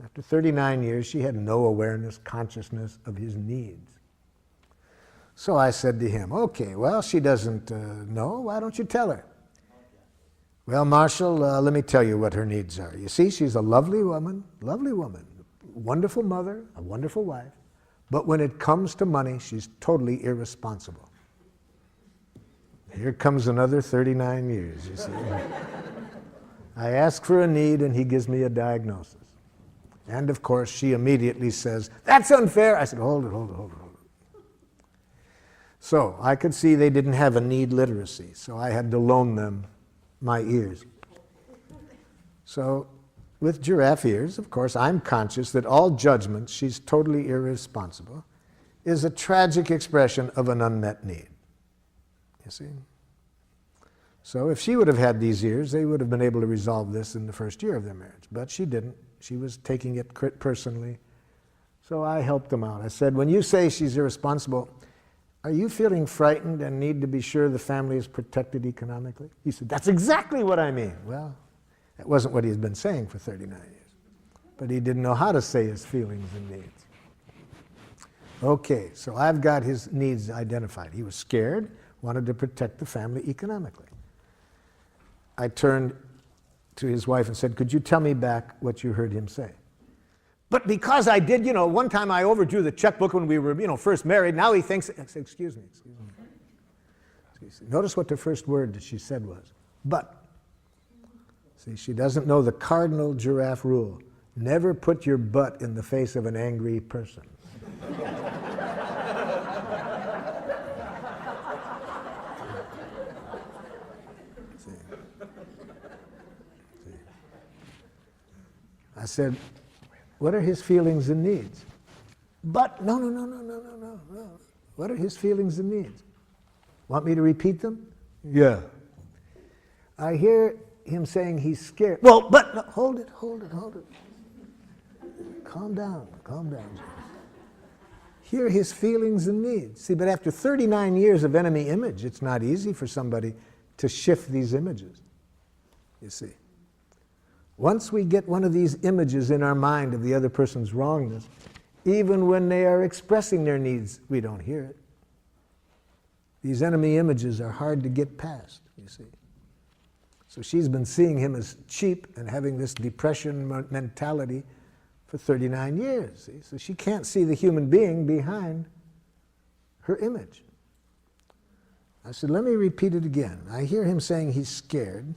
S1: After 39 years, she had no awareness, consciousness of his needs. So I said to him, okay, well, she doesn't know. Why don't you tell her? Well, Marshall, let me tell you what her needs are. You see, she's a lovely woman, wonderful mother, a wonderful wife. But when it comes to money, she's totally irresponsible. Here comes another 39 years, you see. I ask for a need, and he gives me a diagnosis. And, of course, she immediately says, that's unfair. I said, hold it. So I could see they didn't have a need literacy, so I had to loan them my ears. So with giraffe ears, of course, I'm conscious that all judgment, she's totally irresponsible, is a tragic expression of an unmet need. You see? So if she would have had these ears, they would have been able to resolve this in the first year of their marriage. But she didn't. She was taking it personally. So I helped them out. I said, when you say she's irresponsible, are you feeling frightened and need to be sure the family is protected economically? He said, that's exactly what I mean. Well, that wasn't what he'd been saying for 39 years. But he didn't know how to say his feelings and needs. Okay, so I've got his needs identified. He was scared, wanted to protect the family economically. I turned to his wife and said, could you tell me back what you heard him say? But because I did, one time I overdrew the checkbook when we were, first married, now he thinks, I said, excuse me. Notice what the first word that she said was, but. See, she doesn't know the cardinal giraffe rule. Never put your butt in the face of an angry person. I said, what are his feelings and needs? But, no. What are his feelings and needs? Want me to repeat them? Yeah. I hear him saying he's scared. Well, but, no, hold it. calm down, calm down. Hear his feelings and needs. See, but after 39 years of enemy image, it's not easy for somebody to shift these images, you see. Once we get one of these images in our mind of the other person's wrongness, even when they are expressing their needs, we don't hear it. These enemy images are hard to get past, you see. So she's been seeing him as cheap and having this depression mentality for 39 years. See? So she can't see the human being behind her image. I said, let me repeat it again. I hear him saying he's scared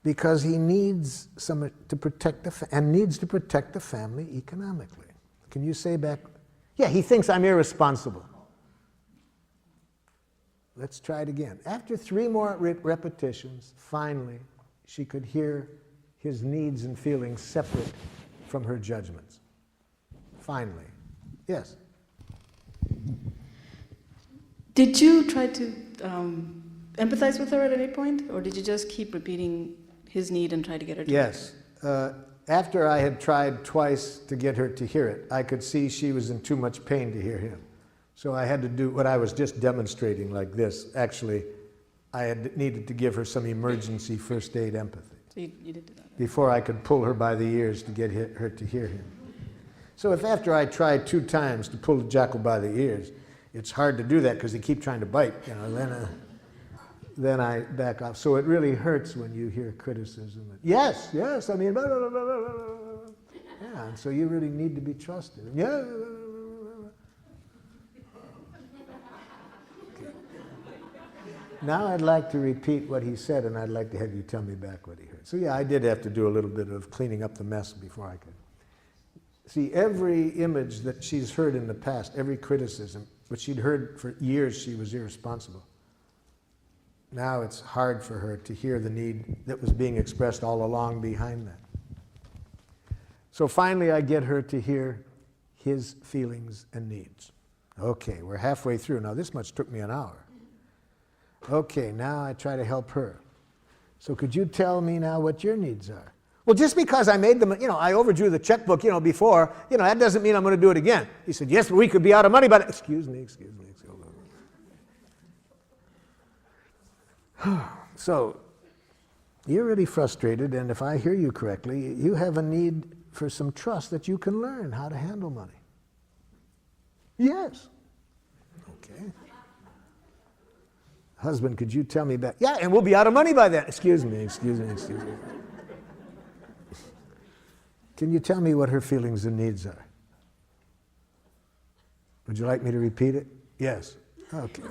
S1: because he needs to protect the family economically. Can you say back? Yeah, he thinks I'm irresponsible. Let's try it again. After 3 more repetitions, finally, she could hear his needs and feelings separate from her judgments. Finally. Yes?
S3: Did you try to empathize with her at any point? Or did you just keep repeating his need and try to get her to
S1: Yes. After I had tried twice to get her to hear it, I could see she was in too much pain to hear him. So I had to do what I was just demonstrating like this. Actually, I had needed to give her some emergency first aid empathy.
S3: So you did do that.
S1: Before I could pull her by the ears to get her to hear him. So if after I tried 2 times to pull the jackal by the ears, it's hard to do that because he keeps trying to bite, you know, then I back off. So it really hurts when you hear criticism. Yes, I mean, blah, blah, blah, blah, blah, blah. Yeah, and so you really need to be trusted. Yeah. Okay. Now I'd like to repeat what he said, and I'd like to have you tell me back what he heard. So yeah, I did have to do a little bit of cleaning up the mess before I could. See, every image that she's heard in the past, every criticism, which she'd heard for years she was irresponsible. Now it's hard for her to hear the need that was being expressed all along behind that. So finally I get her to hear his feelings and needs. Okay, we're halfway through. Now this much took me an hour. Okay, now I try to help her. So could you tell me now what your needs are? Well, just because I made them, you know, I overdrew the checkbook, you know, before, you know, that doesn't mean I'm going to do it again. He said, yes, but we could be out of money, but excuse me. So, you're really frustrated, and if I hear you correctly, you have a need for some trust that you can learn how to handle money. Yes. Okay. Husband, could you tell me back? Yeah, and we'll be out of money by then. Excuse me. Can you tell me what her feelings and needs are? Would you like me to repeat it? Yes. Okay.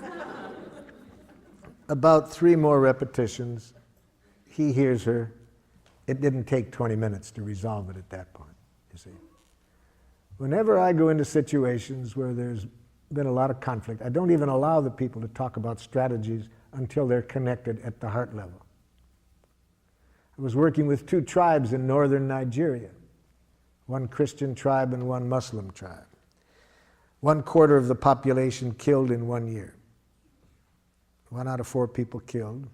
S1: About 3 more repetitions, he hears her. It didn't take 20 minutes to resolve it at that point, you see. Whenever I go into situations where there's been a lot of conflict, I don't even allow the people to talk about strategies until they're connected at the heart level. I was working with 2 tribes in northern Nigeria, one Christian tribe and one Muslim tribe. 1/4 of the population killed in 1 year. 1 out of 4 people killed.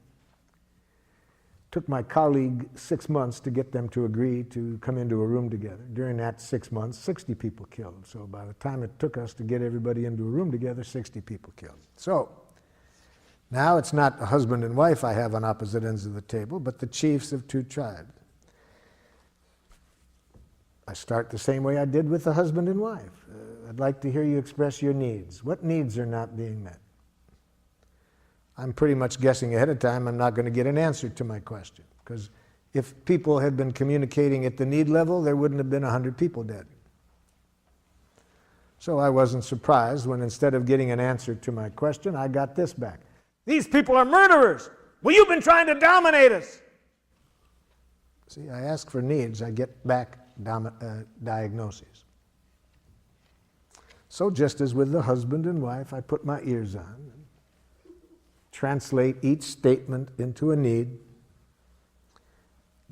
S1: Took my colleague 6 months to get them to agree to come into a room together. During that 6 months, 60 people killed. So by the time it took us to get everybody into a room together, 60 people killed. So now it's not a husband and wife I have on opposite ends of the table, but the chiefs of 2 tribes. I start the same way I did with the husband and wife. I'd like to hear you express your needs. What needs are not being met? I'm pretty much guessing ahead of time I'm not going to get an answer to my question, because if people had been communicating at the need level, there wouldn't have been 100 people dead. So I wasn't surprised when instead of getting an answer to my question, I got this back. These people are murderers! Well, you've been trying to dominate us! See, I ask for needs, I get back diagnoses. So just as with the husband and wife, I put my ears on, translate each statement into a need,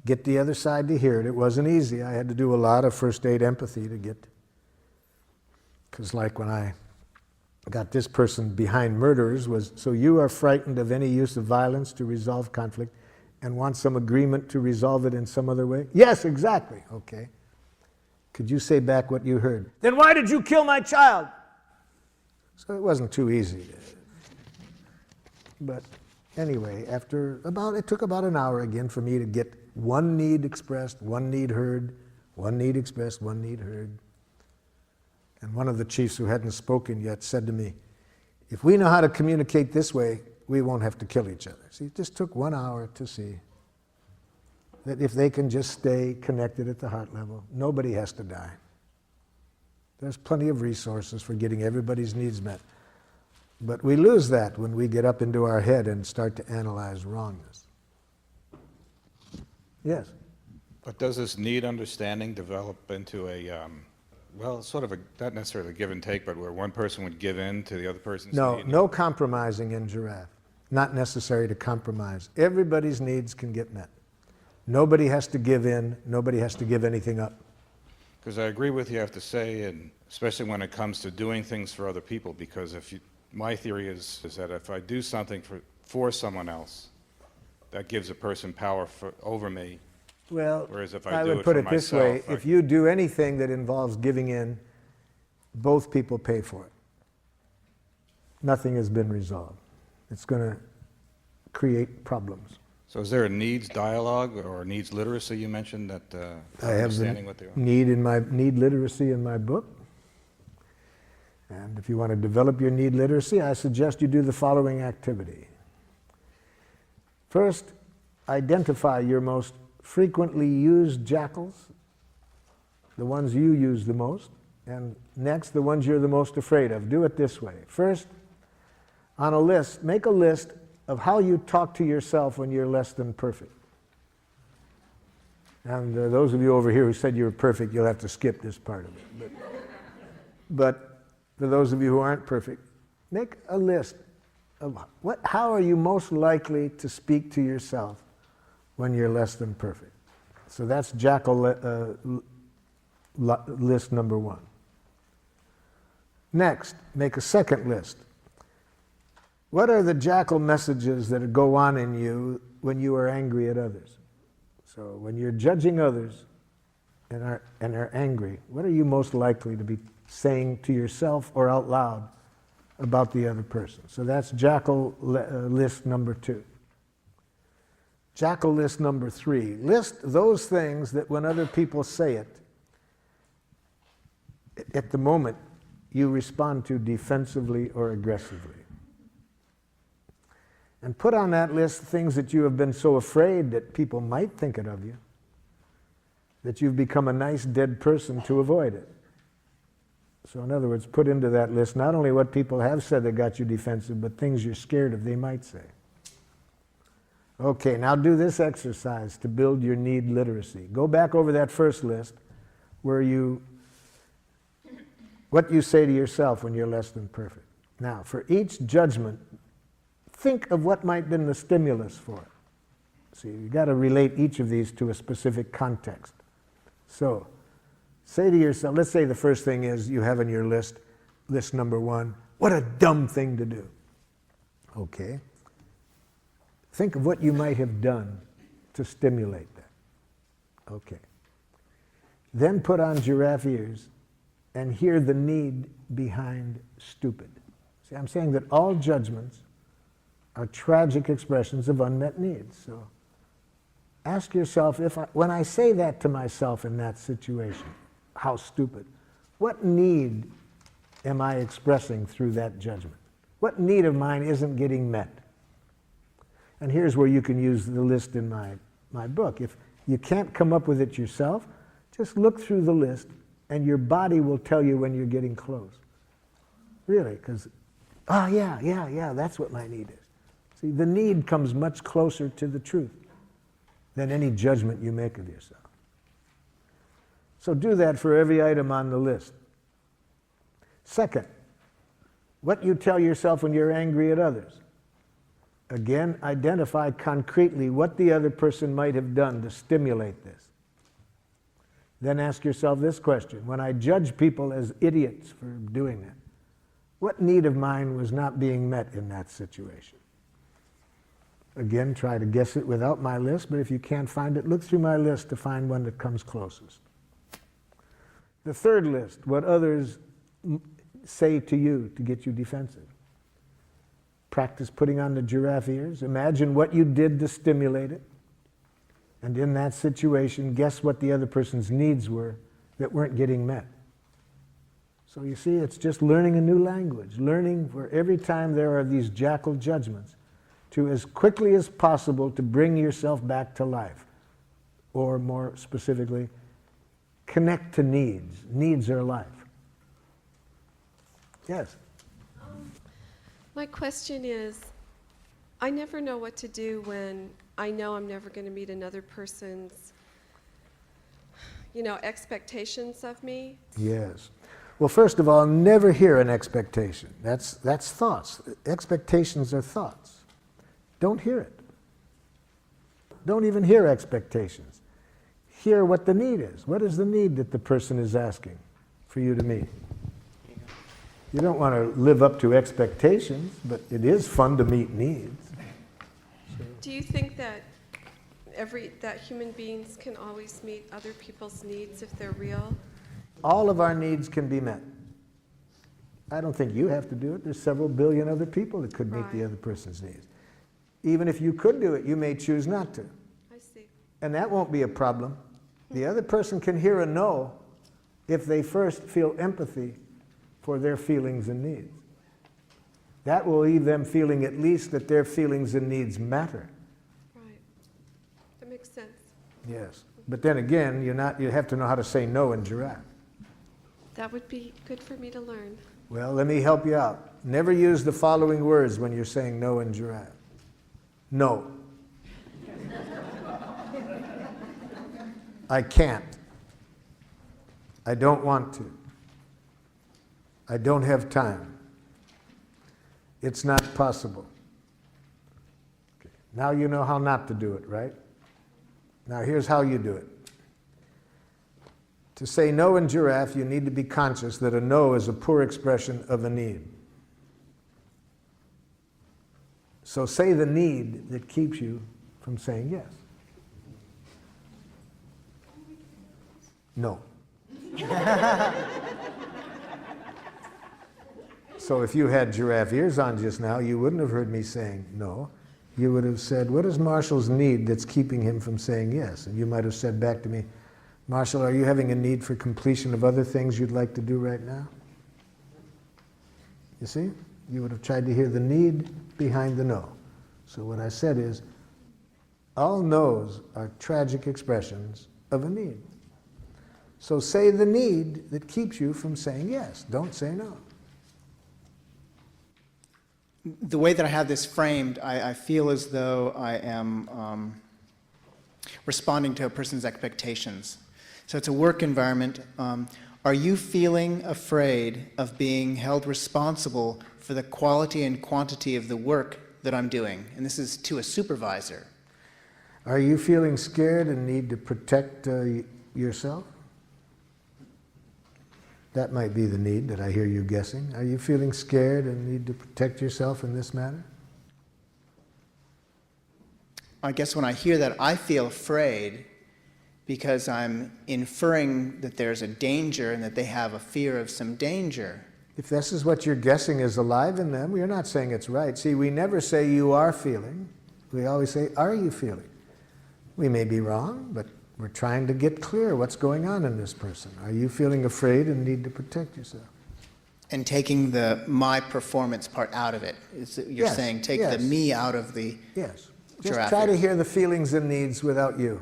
S1: get the other side to hear it. It wasn't easy. I had to do a lot of first aid empathy to get, because like when I got this person behind murderers was, so you are frightened of any use of violence to resolve conflict and want some agreement to resolve it in some other way? Yes, exactly. Okay. Could you say back what you heard? Then why did you kill my child? So it wasn't too easy. But anyway, it took about an hour again for me to get one need expressed, one need heard, one need expressed, one need heard. And one of the chiefs who hadn't spoken yet said to me, if we know how to communicate this way, we won't have to kill each other. See, it just took 1 hour to see that if they can just stay connected at the heart level, nobody has to die. There's plenty of resources for getting everybody's needs met. But we lose that when we get up into our head and start to analyze wrongness. Yes?
S22: But does this need understanding develop into a, well, sort of a, not necessarily a give and take, but where one person would give in to the other person's need?
S1: No compromising in giraffe. Not necessary to compromise. Everybody's needs can get met. Nobody has to give in. Nobody has to give anything up.
S22: Because I agree with you, I have to say, and especially when it comes to doing things for other people, because my theory is that if I do something for someone else, that gives a person power over me.
S1: Well,
S22: whereas if
S1: I
S22: do
S1: would
S22: it
S1: put
S22: for
S1: it this
S22: myself,
S1: way. If you do anything that involves giving in, both people pay for it. Nothing has been resolved. It's going to create problems.
S22: So is there a needs dialogue or needs literacy you mentioned that
S1: I have
S22: understanding what they are?
S1: need literacy in my book. And if you want to develop your need literacy, I suggest you do the following activity. First, identify your most frequently used jackals, the ones you use the most, and next, the ones you're the most afraid of. Do it this way. First, on a list, make a list of how you talk to yourself when you're less than perfect. And those of you over here who said you were perfect, you'll have to skip this part of it. But for those of you who aren't perfect, make a list of how are you most likely to speak to yourself when you're less than perfect. So that's jackal list number 1. Next, make a second list. What are the jackal messages that go on in you when you are angry at others? So when you're judging others and are angry, what are you most likely to be saying to yourself or out loud about the other person? So that's jackal list number 2. Jackal list number 3. List those things that when other people say it, at the moment you respond to defensively or aggressively. And put on that list things that you have been so afraid that people might think it of you, that you've become a nice dead person to avoid it. So in other words, put into that list not only what people have said that got you defensive, but things you're scared of they might say. Okay, now do this exercise to build your need literacy. Go back over that first list where what you say to yourself when you're less than perfect. Now, for each judgment, think of what might have been the stimulus for it. See, you've got to relate each of these to a specific context. So, say to yourself, let's say the first thing is you have on your list number 1, what a dumb thing to do. Okay. Think of what you might have done to stimulate that. Okay. Then put on giraffe ears and hear the need behind stupid. See, I'm saying that all judgments are tragic expressions of unmet needs. So ask yourself, when I say that to myself in that situation, how stupid, what need am I expressing through that judgment? What need of mine isn't getting met? And here's where you can use the list in my book. If you can't come up with it yourself, just look through the list and your body will tell you when you're getting close. Really, because, yeah, that's what my need is. See, the need comes much closer to the truth than any judgment you make of yourself. So do that for every item on the list. Second, what you tell yourself when you're angry at others. Again, identify concretely what the other person might have done to stimulate this. Then ask yourself this question: when I judge people as idiots for doing that, what need of mine was not being met in that situation? Again, try to guess it without my list, but if you can't find it, look through my list to find one that comes closest. The third list, what others say to you to get you defensive. Practice putting on the giraffe ears. Imagine what you did to stimulate it. And in that situation, guess what the other person's needs were that weren't getting met. So you see, it's just learning a new language, learning for every time there are these jackal judgments, to as quickly as possible to bring yourself back to life. Or more specifically, connect to needs. Needs are life. Yes?
S15: My question is, I never know what to do when I know I'm never going to meet another person's, expectations of me.
S1: Yes. Well, first of all, never hear an expectation. That's thoughts. Expectations are thoughts. Don't hear it. Don't even hear expectations. Hear what the need is. What is the need that the person is asking for you to meet? You don't want to live up to expectations, but it is fun to meet needs.
S15: Do you think that that human beings can always meet other people's needs if they're real?
S1: All of our needs can be met. I don't think you have to do it. There's several billion other people that could meet the other person's needs. Even if you could do it, you may choose not to.
S15: I see.
S1: And that won't be a problem. The other person can hear a no if they first feel empathy for their feelings and needs. That will leave them feeling at least that their feelings and needs matter.
S15: Right. That makes sense.
S1: Yes. But then again, you have to know how to say no in giraffe.
S15: That would be good for me to learn.
S1: Well, let me help you out. Never use the following words when you're saying no in giraffe. No. I can't. I don't want to. I don't have time. It's not possible. Okay. Now you know how not to do it, right? Now here's how you do it. To say no in giraffe, you need to be conscious that a no is a poor expression of a need. So say the need that keeps you from saying yes. No. So if you had giraffe ears on just now, you wouldn't have heard me saying no. You would have said, what is Marshall's need that's keeping him from saying yes? And you might have said back to me, Marshall, are you having a need for completion of other things you'd like to do right now? You see? You would have tried to hear the need behind the no. So what I said is, all no's are tragic expressions of a need. So say the need that keeps you from saying yes. Don't say no.
S11: The way that I have this framed, I feel as though I am responding to a person's expectations. So it's a work environment. Are you feeling afraid of being held responsible for the quality and quantity of the work that I'm doing? And this is to a supervisor.
S1: Are you feeling scared and need to protect yourself? That might be the need that I hear you guessing. Are you feeling scared and need to protect yourself in this matter?
S11: I guess when I hear that, I feel afraid because I'm inferring that there's a danger and that they have a fear of some danger.
S1: If this is what you're guessing is alive in them, we're not saying it's right. See, we never say you are feeling. We always say, are you feeling? We may be wrong, but we're trying to get clear what's going on in this person. Are you feeling afraid and need to protect yourself?
S11: And taking the my performance part out of it. You're saying take the me out of the
S1: Yes. Just
S11: giraffe.
S1: try to hear the feelings and needs without you.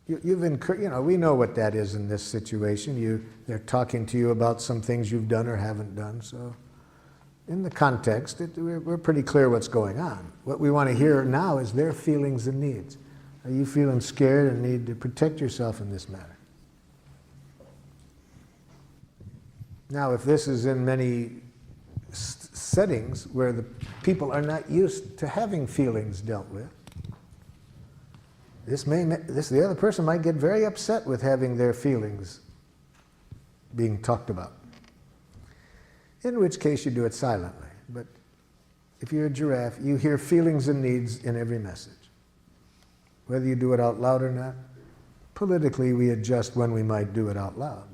S1: We know what that is in this situation. They're talking to you about some things you've done or haven't done. So in the context, we're pretty clear what's going on. What we want to hear now is their feelings and needs. Are you feeling scared and need to protect yourself in this matter? Now, if this is in many settings where the people are not used to having feelings dealt with, the other person might get very upset with having their feelings being talked about. In which case you do it silently. But if you're a giraffe, you hear feelings and needs in every message. Whether you do it out loud or not, Politically, we adjust when we might do it out loud.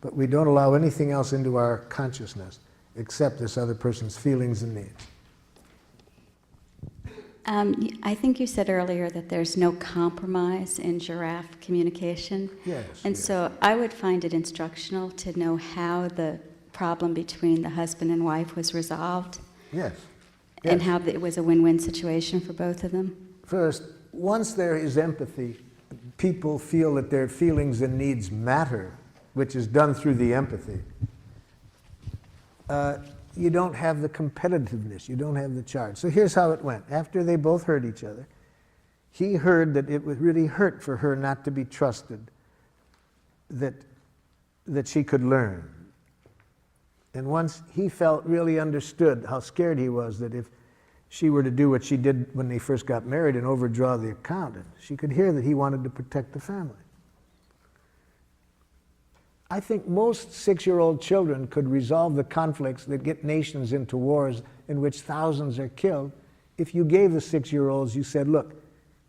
S1: But we don't allow anything else into our consciousness except this other person's feelings and needs.
S21: I think you said earlier that there's no compromise in giraffe communication.
S1: Yes.
S21: And so I would find it instructional to know how the problem between the husband and wife was resolved.
S1: Yes.
S21: And
S1: Yes.
S21: how it was a win-win situation for both of them.
S1: First, once there is empathy, people feel that their feelings and needs matter, which is done through the empathy. You don't have the competitiveness, you don't have the charge. So here's how it went. After they both heard each other, he heard that it would really hurt for her not to be trusted, that she could learn. And once he felt really understood how scared he was that if she were to do what she did when they first got married and overdraw the account, she could hear that he wanted to protect the family. I think most 6-year-old children could resolve the conflicts that get nations into wars in which thousands are killed if you gave the 6-year-olds, you said, look,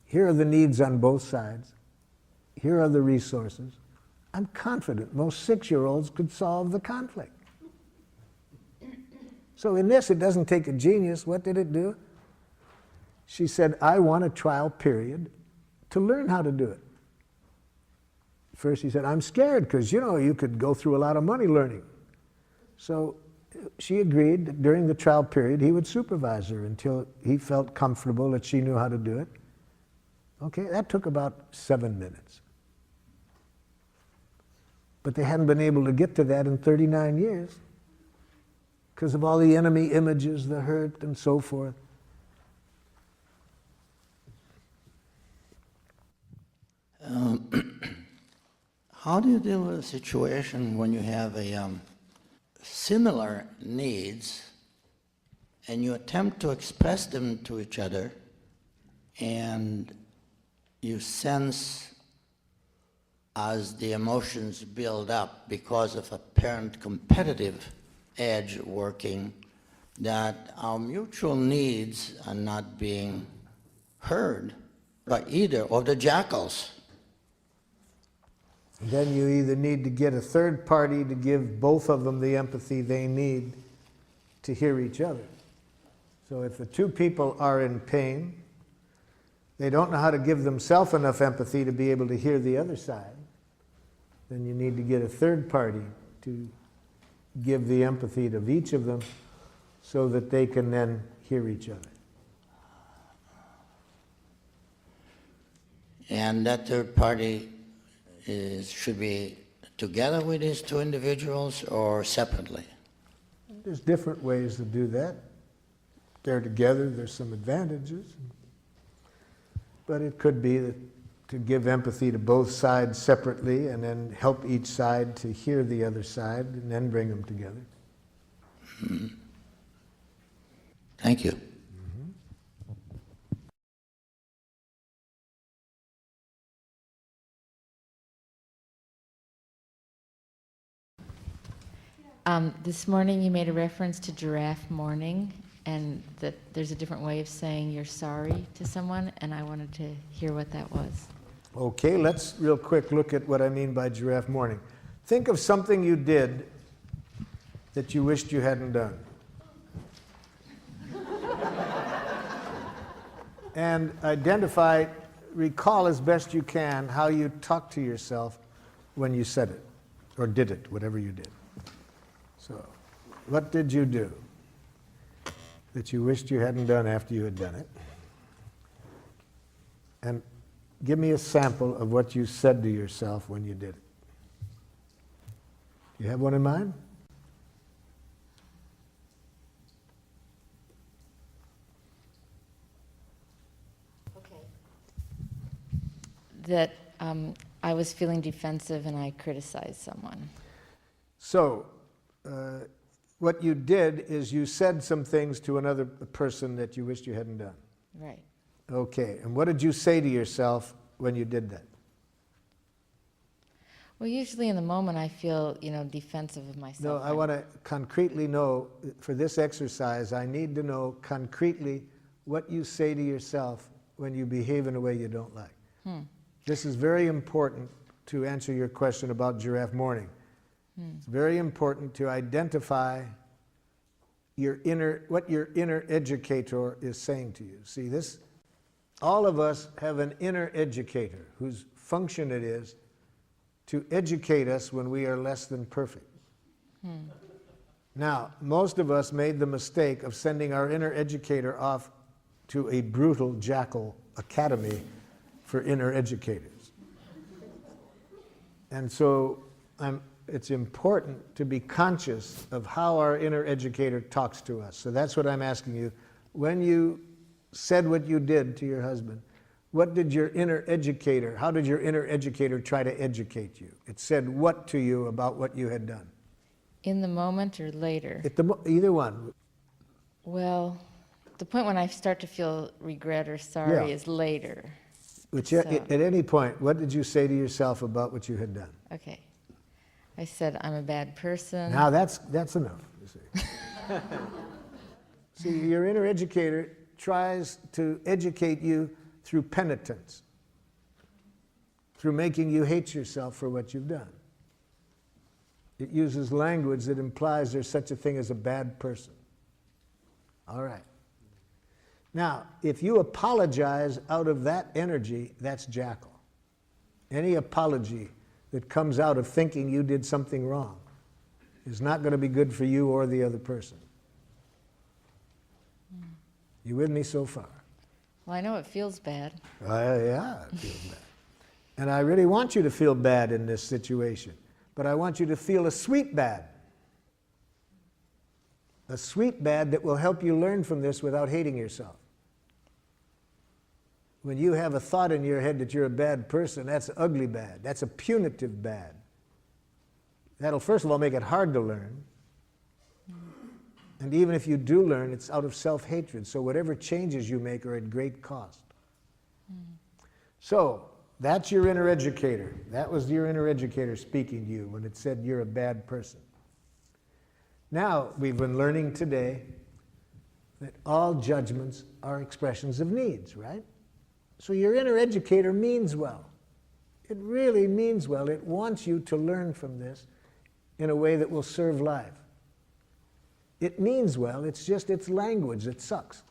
S1: here are the needs on both sides. Here are the resources. I'm confident most 6-year-olds could solve the conflict. So in this, it doesn't take a genius. What did it do? She said, I want a trial period to learn how to do it. First he said, I'm scared because, you could go through a lot of money learning. So she agreed that during the trial period he would supervise her until he felt comfortable that she knew how to do it. Okay, that took about 7 minutes. But they hadn't been able to get to that in 39 years because of all the enemy images, the hurt, and so forth.
S13: How do you deal with a situation when you have similar needs and you attempt to express them to each other and you sense as the emotions build up because of apparent competitive edge working that our mutual needs are not being heard by either of the jackals?
S1: Then you either need to get a third party to give both of them the empathy they need to hear each other. So if the two people are in pain, they don't know how to give themselves enough empathy to be able to hear the other side, then you need to get a third party to give the empathy of each of them so that they can then hear each other.
S13: And that third party should be together with these two individuals or separately?
S1: There's different ways to do that. They're together, there's some advantages. But it could be that to give empathy to both sides separately and then help each side to hear the other side and then bring them together.
S13: Mm-hmm. Thank you.
S10: This morning you made a reference to giraffe mourning and that there's a different way of saying you're sorry to someone, and I wanted to hear what that was.
S1: Okay, let's real quick look at what I mean by giraffe mourning. Think of something you did that you wished you hadn't done. And recall as best you can how you talked to yourself when you said it, or did it, whatever you did. So, what did you do that you wished you hadn't done after you had done it? And give me a sample of what you said to yourself when you did it. You have one in mind?
S10: Okay. That I was feeling defensive and I criticized someone.
S1: So, what you did is you said some things to another person that you wished you hadn't done.
S10: Right.
S1: Okay, and what did you say to yourself when you did that?
S10: Well, usually in the moment I feel, defensive of myself.
S1: No, I want to concretely know, for this exercise, I need to know concretely what you say to yourself when you behave in a way you don't like. This is very important to answer your question about giraffe morning. It's very important to identify what your inner educator is saying to you. See, all of us have an inner educator whose function it is to educate us when we are less than perfect. Now, most of us made the mistake of sending our inner educator off to a brutal jackal academy for inner educators. And so it's important to be conscious of how our inner educator talks to us. So that's what I'm asking you. When you said what you did to your husband, what did your inner educator, how did your inner educator try to educate you? It said what to you about what you had done?
S10: In the moment or later?
S1: Either one.
S10: Well, the point when I start to feel regret or sorry
S1: Yeah.
S10: is later.
S1: Which at any point, what did you say to yourself about what you had done?
S10: Okay. I said, I'm a bad person.
S1: Now that's enough, you see. See, your inner educator tries to educate you through penitence, through making you hate yourself for what you've done. It uses language that implies there's such a thing as a bad person. All right. Now, if you apologize out of that energy, that's jackal. Any apology that comes out of thinking you did something wrong is not going to be good for you or the other person. You with me so far?
S10: Well, I know it feels bad.
S1: Yeah, it feels bad. And I really want you to feel bad in this situation, but I want you to feel a sweet bad. A sweet bad that will help you learn from this without hating yourself. When you have a thought in your head that you're a bad person, that's ugly bad. That's a punitive bad. That'll first of all make it hard to learn. And even if you do learn, it's out of self-hatred. So whatever changes you make are at great cost. So that's your inner educator. That was your inner educator speaking to you when it said you're a bad person. Now, we've been learning today that all judgments are expressions of needs, right? So your inner educator means well. It really means well. It wants you to learn from this in a way that will serve life. It means well, it's just its language that sucks.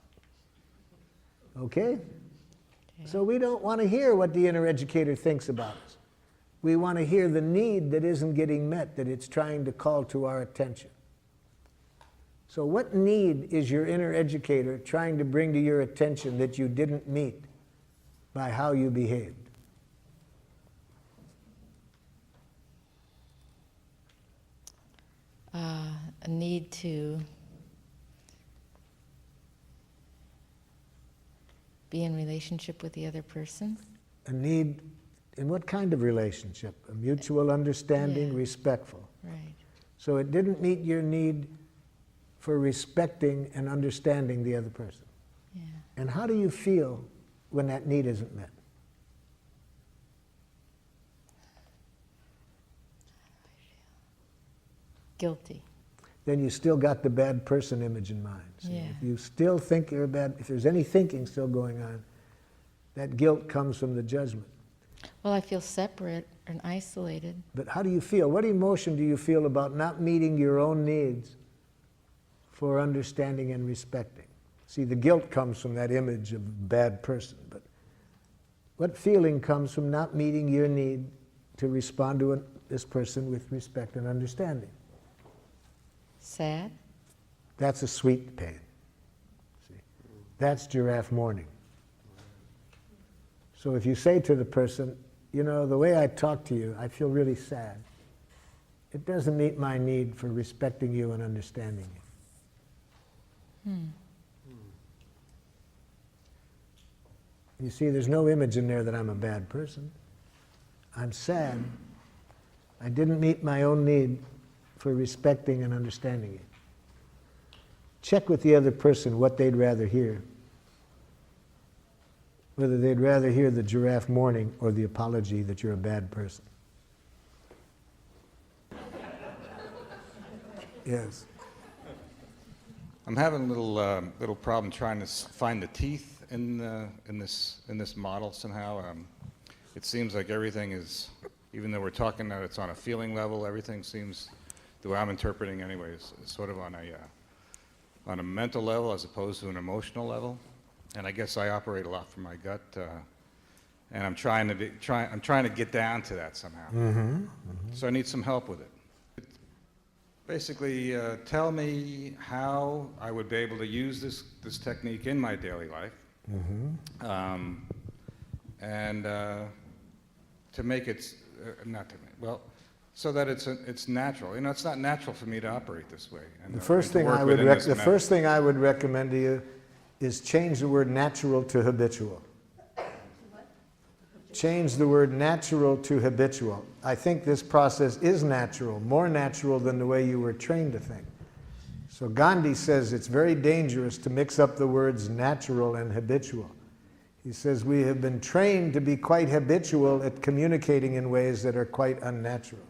S1: Okay? So we don't want to hear what the inner educator thinks about us. We want to hear the need that isn't getting met, that it's trying to call to our attention. So what need is your inner educator trying to bring to your attention that you didn't meet by how you behaved?
S10: A need to be in relationship with the other person.
S1: A need in what kind of relationship? A mutual understanding,
S10: Yeah.
S1: respectful.
S10: Right.
S1: So it didn't meet your need for respecting and understanding the other person.
S10: Yeah.
S1: And how do you feel when that need isn't met?
S10: Guilty.
S1: Then you still got the bad person image in mind. See,
S10: Yeah.
S1: if you still think you're bad, if there's any thinking still going on, that guilt comes from the judgment.
S10: Well, I feel separate and isolated.
S1: But how do you feel? What emotion do you feel about not meeting your own needs for understanding and respecting? See, the guilt comes from that image of bad person, but what feeling comes from not meeting your need to respond to this person with respect and understanding?
S10: Sad.
S1: That's a sweet pain. See, that's giraffe mourning. So if you say to the person, you know, the way I talk to you, I feel really sad. It doesn't meet my need for respecting you and understanding you. You see, there's no image in there that I'm a bad person. I'm sad. I didn't meet my own need for respecting and understanding you. Check with the other person what they'd rather hear. Whether they'd rather hear the giraffe mourning or the apology that you're a bad person. Yes.
S22: I'm having a little problem trying to find the teeth in this model somehow. it seems like everything is, even though we're talking that it's on a feeling level, everything seems, the way I'm interpreting anyways, is sort of on a mental level as opposed to an emotional level. And I guess I operate a lot from my gut, and I'm trying to get down to that somehow. So I need some help with it. Basically, tell me how I would be able to use this technique in my daily life, and to make it so that it's natural. You know, it's not natural for me to operate this way. And,
S1: The first thing I would recommend to you is change the word natural to habitual. Change the word natural to habitual. I think this process is natural, more natural than the way you were trained to think. So Gandhi says it's very dangerous to mix up the words natural and habitual. He says we have been trained to be quite habitual at communicating in ways that are quite unnatural.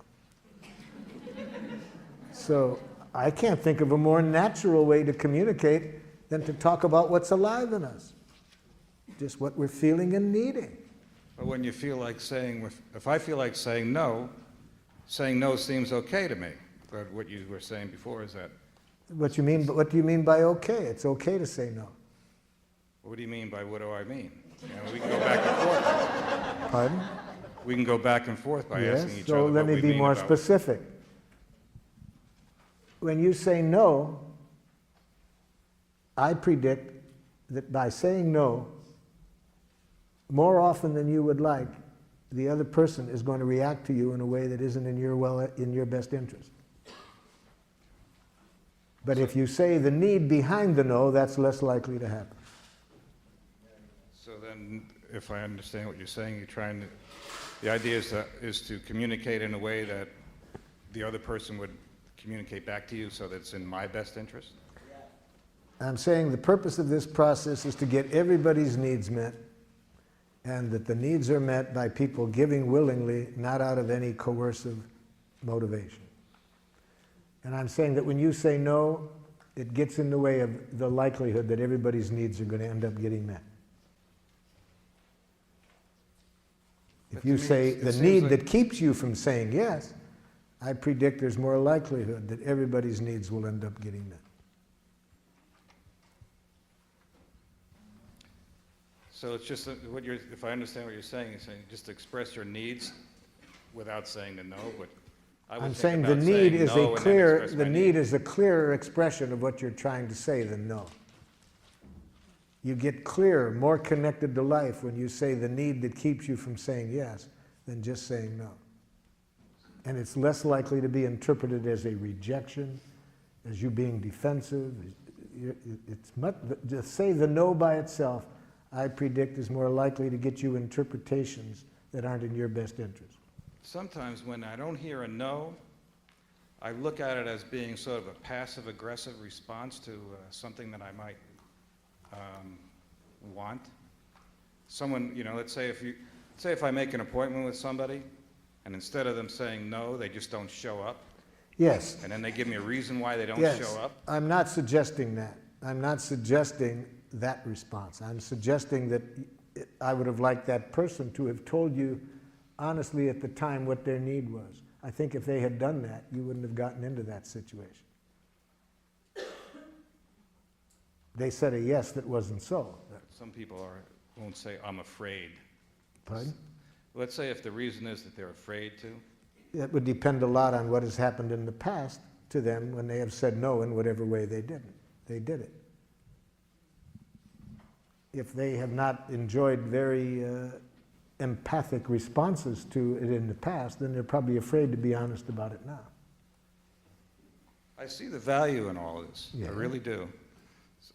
S1: So I can't think of a more natural way to communicate than to talk about what's alive in us, just what we're feeling and needing.
S22: But when you feel like saying, if I feel like saying no seems okay to me. But what you were saying before is that.
S1: What do you mean by okay? It's okay to say no.
S22: What do you mean by what do I mean? You know, we can go back and forth.
S1: Pardon?
S22: We can go back and forth by asking each other.
S1: So let
S22: what
S1: me
S22: we
S1: be
S22: mean
S1: more
S22: about
S1: specific. When you say no, I predict that by saying no, more often than you would like, the other person is going to react to you in a way that isn't in your best interest. But if you say the need behind the no, that's less likely to happen.
S22: So then, if I understand what you're saying, the idea is to communicate in a way that the other person would communicate back to you so that it's in my best interest?
S1: I'm saying the purpose of this process is to get everybody's needs met, and that the needs are met by people giving willingly, not out of any coercive motivation. And I'm saying that when you say no, it gets in the way of the likelihood that everybody's needs are going to end up getting met. If you say the need that keeps you from saying yes, I predict there's more likelihood that everybody's needs will end up getting met.
S22: So it's just if I understand what you're saying just express your needs without saying the no. But
S1: I'm saying the need is a clearer expression of what you're trying to say than no. You get clearer, more connected to life when you say the need that keeps you from saying yes than just saying no. And it's less likely to be interpreted as a rejection, as you being defensive. Just say the no by itself, I predict, is more likely to get you interpretations that aren't in your best interest.
S22: Sometimes when I don't hear a no, I look at it as being sort of a passive-aggressive response to something that I might want. Someone, let's say if I make an appointment with somebody, and instead of them saying no, they just don't show up.
S1: Yes.
S22: And then they give me a reason why they don't show up.
S1: I'm not suggesting that. I'm not suggesting that response. I'm suggesting that I would have liked that person to have told you honestly at the time what their need was. I think if they had done that, you wouldn't have gotten into that situation. They said a yes that wasn't so.
S22: Some people won't say, I'm afraid.
S1: Pardon?
S22: Let's say if the reason is that they're afraid to.
S1: It would depend a lot on what has happened in the past to them when they have said no in whatever way they did it. If they have not enjoyed very empathic responses to it in the past, then they're probably afraid to be honest about it now.
S22: I see the value in all of this.
S1: Yeah.
S22: I really do.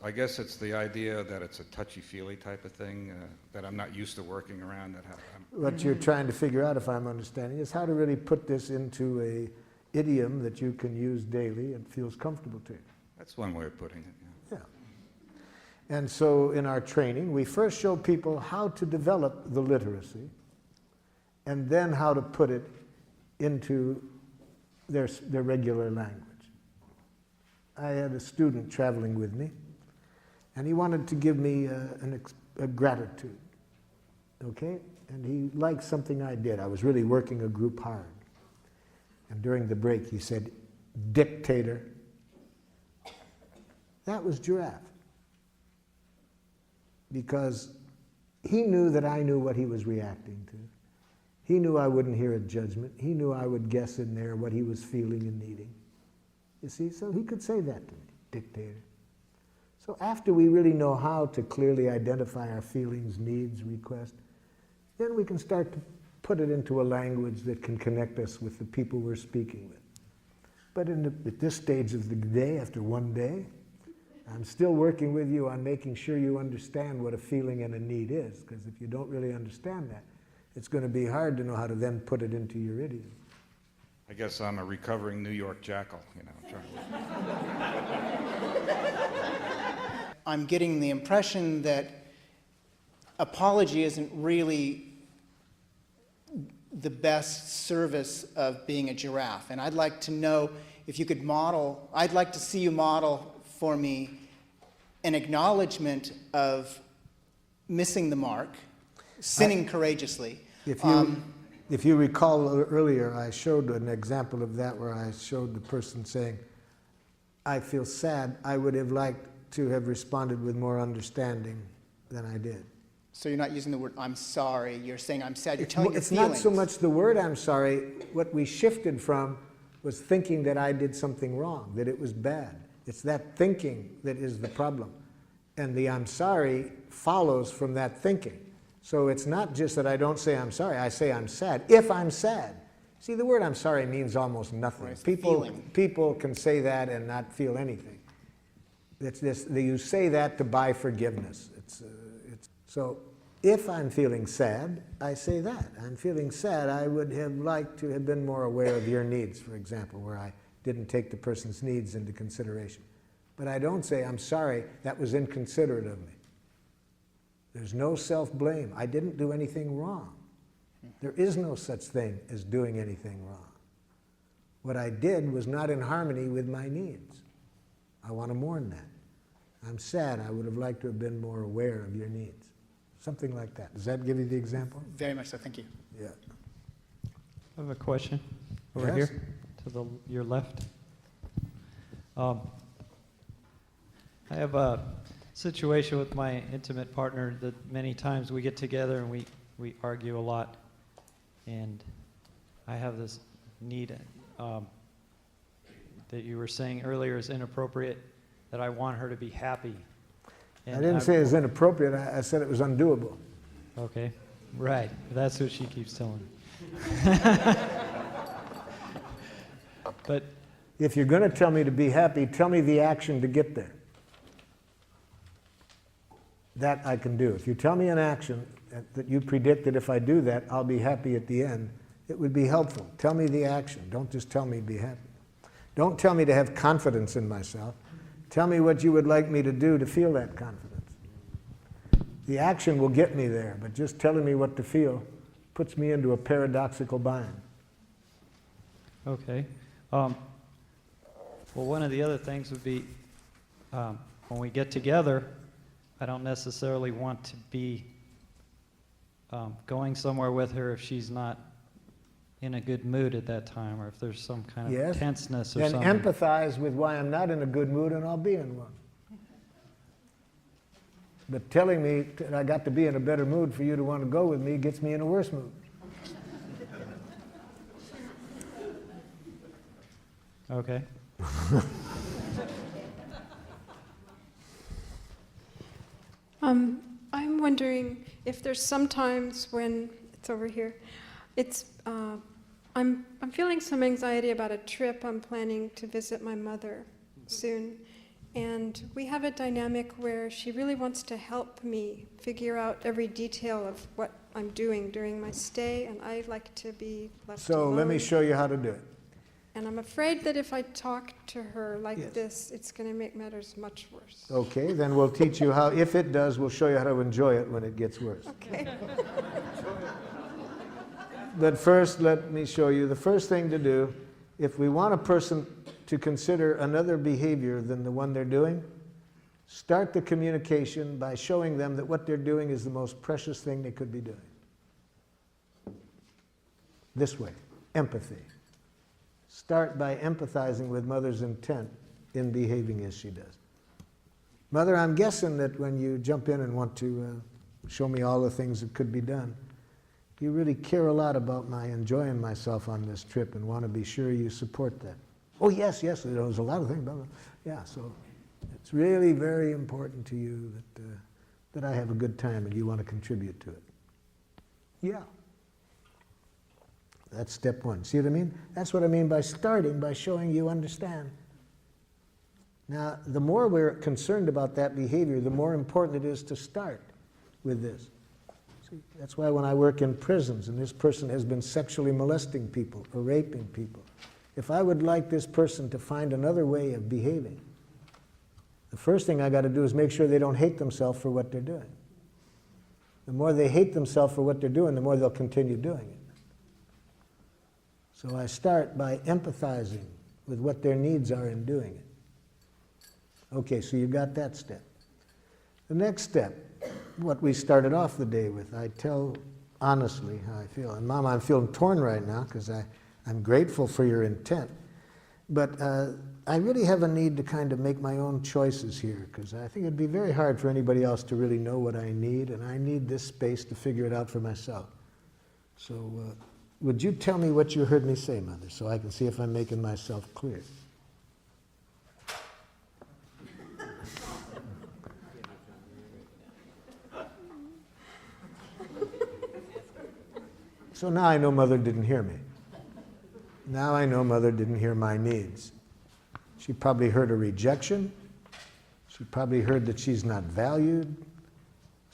S22: I guess it's the idea that it's a touchy-feely type of thing that I'm not used to working around.
S1: What you're trying to figure out, if I'm understanding, is how to really put this into an idiom that you can use daily and feels comfortable to you.
S22: That's one way of putting it.
S1: Yeah. And so in our training, we first show people how to develop the literacy and then how to put it into their regular language. I had a student traveling with me, and he wanted to give me a gratitude, okay? and he liked something I did. I was really working a group hard. And during the break, he said, "Dictator." That was Giraffe. Because he knew that I knew what he was reacting to. He knew I wouldn't hear a judgment. He knew I would guess in there what he was feeling and needing. You see, so he could say that to me, dictator. So after we really know how to clearly identify our feelings, needs, requests, then we can start to put it into a language that can connect us with the people we're speaking with. But at this stage of the day, after one day, I'm still working with you on making sure you understand what a feeling and a need is, because if you don't really understand that, it's going to be hard to know how to then put it into your idiom.
S22: I guess I'm a recovering New York jackal, you know.
S11: I'm getting the impression that apology isn't really the best service of being a giraffe. And I'd like to know if you could model, I'd like to see you model for me an acknowledgement of missing the mark, sinning courageously.
S1: If you recall earlier, I showed an example of that where I showed the person saying, "I feel sad. I would have liked to have responded with more understanding than I did."
S11: So you're not using the word "I'm sorry," you're saying "I'm sad," you're telling your
S1: It's
S11: feelings.
S1: not so much the word "I'm sorry." What we shifted from was thinking that I did something wrong, that it was bad. It's that thinking that is the problem. And the "I'm sorry" follows from that thinking. So it's not just that I don't say "I'm sorry," I say "I'm sad." If I'm sad. See, the word "I'm sorry" means almost nothing.
S11: Right,
S1: people can say that and not feel anything. It's this, you say that to buy forgiveness. So if I'm feeling sad, I say that. I'm feeling sad. I would have liked to have been more aware of your needs, for example, where I didn't take the person's needs into consideration. But I don't say, "I'm sorry, that was inconsiderate of me." There's no self-blame. I didn't do anything wrong. There is no such thing as doing anything wrong. What I did was not in harmony with my needs. I want to mourn that. I'm sad. I would have liked to have been more aware of your needs. Something like that. Does that give you the example?
S11: Very much so, thank you.
S1: Yeah.
S12: I have a question over
S1: Yes?
S12: here to your left. I have a situation with my intimate partner that many times we get together and we argue a lot. And I have this need that you were saying earlier is inappropriate, that I want her to be happy.
S1: I didn't say it was inappropriate. I said it was undoable.
S12: Okay, right. That's what she keeps telling me. But
S1: if you're going to tell me to be happy, tell me the action to get there. That I can do. If you tell me an action that you predict that if I do that, I'll be happy at the end, it would be helpful. Tell me the action. Don't just tell me be happy. Don't tell me to have confidence in myself. Tell me what you would like me to do to feel that confidence. The action will get me there, but just telling me what to feel puts me into a paradoxical bind.
S12: okay. Well, one of the other things would be when we get together, I don't necessarily want to be going somewhere with her if she's not in a good mood at that time, or if there's some kind of tenseness or
S1: Then
S12: something.
S1: empathize with why I'm not in a good mood and I'll be in one. But telling me that I got to be in a better mood for you to want to go with me gets me in a worse mood.
S12: Okay.
S5: I'm wondering if there's sometimes when it's over here, it's I'm feeling some anxiety about a trip I'm planning to visit my mother soon, and we have a dynamic where she really wants to help me figure out every detail of what I'm doing during my stay, and I like to be left
S1: So
S5: alone.
S1: let me show you how to do it.
S5: And I'm afraid that if I talk to her like this, it's going to make matters much worse.
S1: Okay, then we'll teach you how, if it does, we'll show you how to enjoy it when it gets worse.
S5: Okay.
S1: But first, let me show you the first thing to do. If we want a person to consider another behavior than the one they're doing, start the communication by showing them that what they're doing is the most precious thing they could be doing. this way, empathy. Start by empathizing with Mother's intent in behaving as she does. Mother, I'm guessing that when you jump in and want to show me all the things that could be done, you really care a lot about my enjoying myself on this trip and want to be sure you support that. Oh, yes, there's a lot of things. Blah, blah. Yeah, so it's really very important to you that I have a good time and you want to contribute to it. Yeah. That's step one. See what I mean? That's what I mean by starting, by showing you understand. Now, the more we're concerned about that behavior, the more important it is to start with this. See, that's why when I work in prisons and this person has been sexually molesting people or raping people, if I would like this person to find another way of behaving, the first thing I got to do is make sure they don't hate themselves for what they're doing. The more they hate themselves for what they're doing, the more they'll continue doing it. So I start by empathizing with what their needs are in doing it. Okay, so you got that step. The next step, what we started off the day with, I tell honestly how I feel. And Mom, I'm feeling torn right now because I'm grateful for your intent. But I really have a need to kind of make my own choices here because I think it'd be very hard for anybody else to really know what I need, and I need this space to figure it out for myself. So would you tell me what you heard me say, Mother, so I can see if I'm making myself clear? So now I know Mother didn't hear me. Now I know Mother didn't hear my needs. She probably heard a rejection. She probably heard that she's not valued.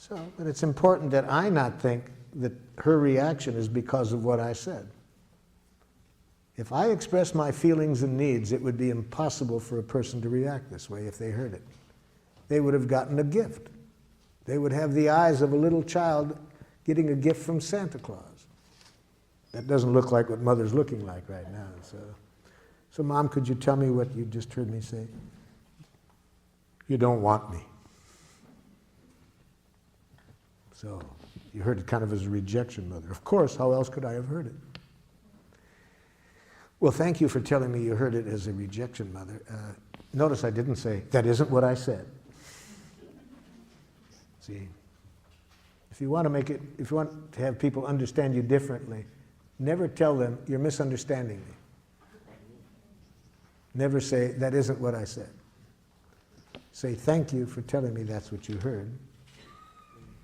S1: But it's important that I not think that her reaction is because of what I said. If I express my feelings and needs, it would be impossible for a person to react this way if they heard it. They would have gotten a gift. They would have the eyes of a little child getting a gift from Santa Claus. That doesn't look like what Mother's looking like right now. So Mom, could you tell me what you just heard me say? You don't want me. So you heard it kind of as a rejection, Mother. Of course, how else could I have heard it? Well, thank you for telling me you heard it as a rejection, Mother. Notice I didn't say, that isn't what I said. See, if you want to have people understand you differently, never tell them, you're misunderstanding me. Never say, that isn't what I said. Say, thank you for telling me that's what you heard.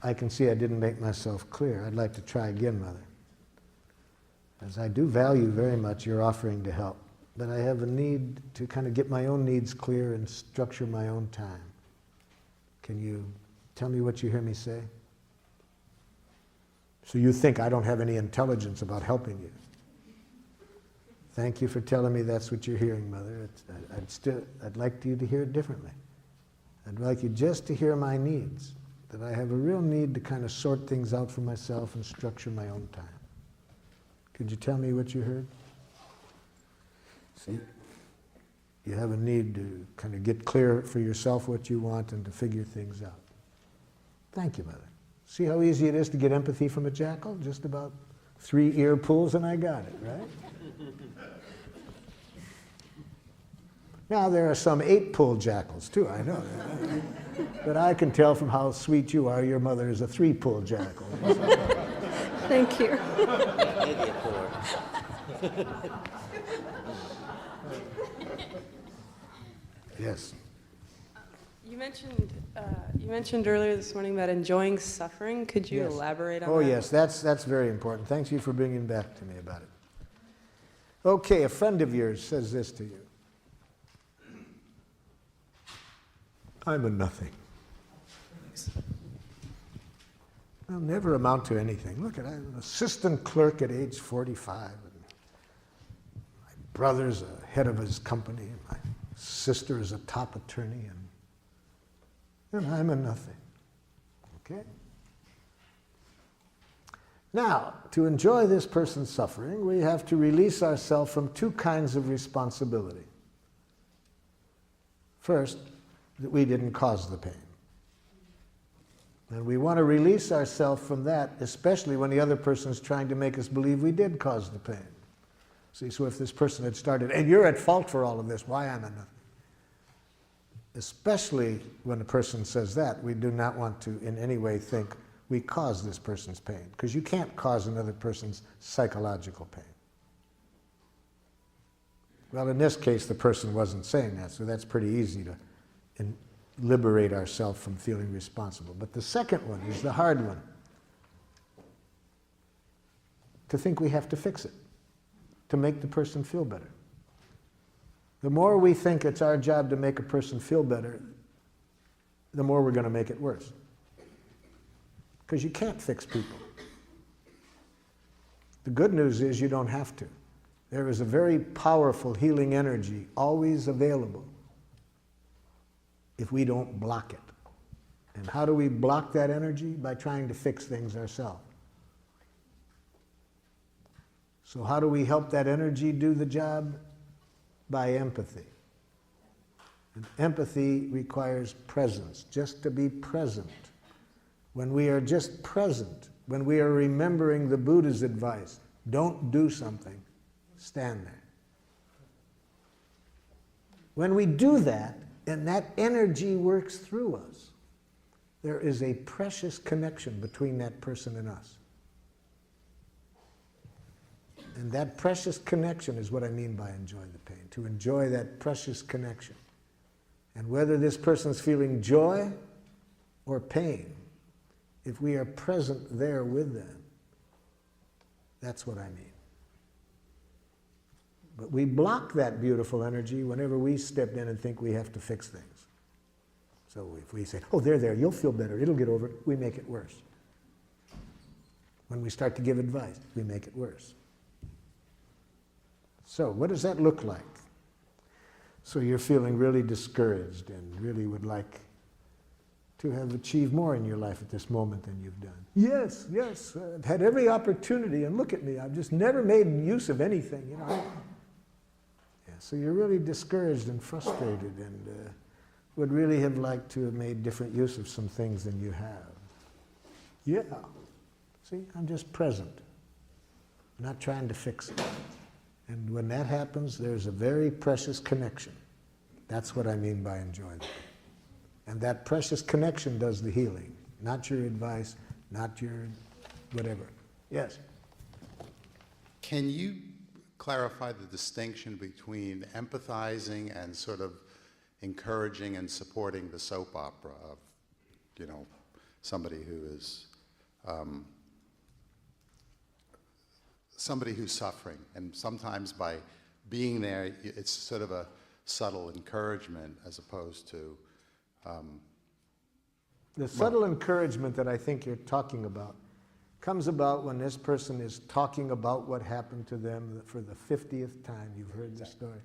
S1: I can see I didn't make myself clear. I'd like to try again, Mother. As I do value very much your offering to help, but I have a need to kind of get my own needs clear and structure my own time. Can you tell me what you hear me say? So you think I don't have any intelligence about helping you. Thank you for telling me that's what you're hearing, Mother. I'd like you to hear it differently. I'd like you just to hear my needs, that I have a real need to kind of sort things out for myself and structure my own time. Could you tell me what you heard? See, you have a need to kind of get clear for yourself what you want and to figure things out. Thank you, Mother. See how easy it is to get empathy from a jackal? Just about 3 ear pulls and I got it, right? Now there are some 8-pull jackals too, I know that. But I can tell from how sweet you are, your mother is a 3-pull jackal.
S5: Thank you.
S1: Yes.
S16: You mentioned earlier this morning about enjoying suffering. Could you elaborate on that?
S1: Oh yes, that's very important. Thank you for bringing back to me about it. Okay, a friend of yours says this to you. I'm a nothing. I'll never amount to anything. Look, I'm an assistant clerk at age 45. And my brother's a head of his company. And my sister is a top attorney. And I'm a nothing. Okay? Now, to enjoy this person's suffering, we have to release ourselves from 2 kinds of responsibility. First, that we didn't cause the pain. And we want to release ourselves from that, especially when the other person is trying to make us believe we did cause the pain. See, so if this person had started, and you're at fault for all of this, why am I nothing? Especially when a person says that, we do not want to in any way think we caused this person's pain, because you can't cause another person's psychological pain. Well, in this case, the person wasn't saying that, so that's pretty easy to liberate ourselves from feeling responsible. But the second one is the hard one. To think we have to fix it, to make the person feel better. The more we think it's our job to make a person feel better, the more we're going to make it worse. Because you can't fix people. The good news is you don't have to. There is a very powerful healing energy always available if we don't block it. And how do we block that energy? By trying to fix things ourselves. So how do we help that energy do the job? By empathy. And empathy requires presence, just to be present. When we are just present, when we are remembering the Buddha's advice, don't do something, stand there. When we do that, and that energy works through us, there is a precious connection between that person and us. And that precious connection is what I mean by enjoy the pain, to enjoy that precious connection. And whether this person's feeling joy or pain, if we are present there with them, that's what I mean. But we block that beautiful energy whenever we step in and think we have to fix things. So if we say, oh, there, you'll feel better, it'll get over it, we make it worse. When we start to give advice, we make it worse. So what does that look like? So you're feeling really discouraged and really would like to have achieved more in your life at this moment than you've done. Yes, I've had every opportunity, and look at me, I've just never made use of anything, you know. So you're really discouraged and frustrated and would really have liked to have made different use of some things than you have. Yeah. See, I'm just present. I'm not trying to fix it. And when that happens, there's a very precious connection. That's what I mean by enjoyment. And that precious connection does the healing, not your advice, not your whatever. Yes?
S17: Can you clarify the distinction between empathizing and sort of encouraging and supporting the soap opera of, you know, somebody who is somebody who's suffering, and sometimes by being there, it's sort of a subtle encouragement as opposed to
S1: the subtle encouragement that I think you're talking about comes about when this person is talking about what happened to them for the 50th time you've heard the story.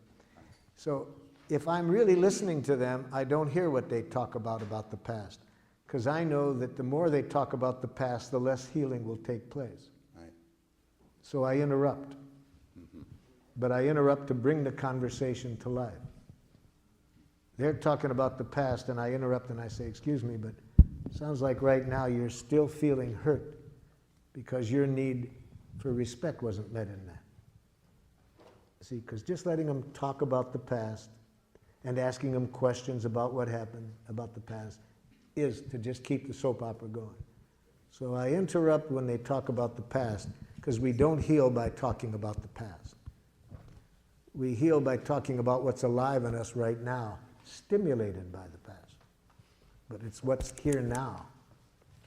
S1: So if I'm really listening to them, I don't hear what they talk about the past, because I know that the more they talk about the past, the less healing will take place.
S17: Right.
S1: So I interrupt. But I interrupt to bring the conversation to life. They're talking about the past, and I interrupt and I say, excuse me, but it sounds like right now you're still feeling hurt because your need for respect wasn't met in that. See, because just letting them talk about the past and asking them questions about what happened about the past is to just keep the soap opera going. So I interrupt when they talk about the past, because we don't heal by talking about the past. We heal by talking about what's alive in us right now, stimulated by the past. But it's what's here now.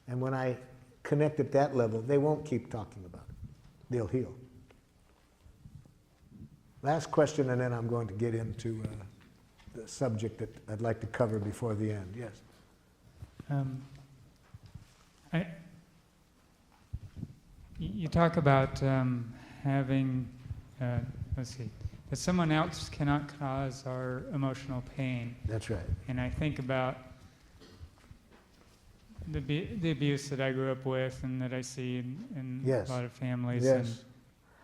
S1: And when I connect at that level, they won't keep talking about it. They'll heal. Last question, and then I'm going to get into the subject that I'd like to cover before the end. Yes?
S19: You talk about having, let's see, that someone else cannot cause our emotional pain.
S1: That's right.
S19: And I think about the abuse that I grew up with and that I see in
S1: Yes.
S19: a lot of families,
S1: Yes.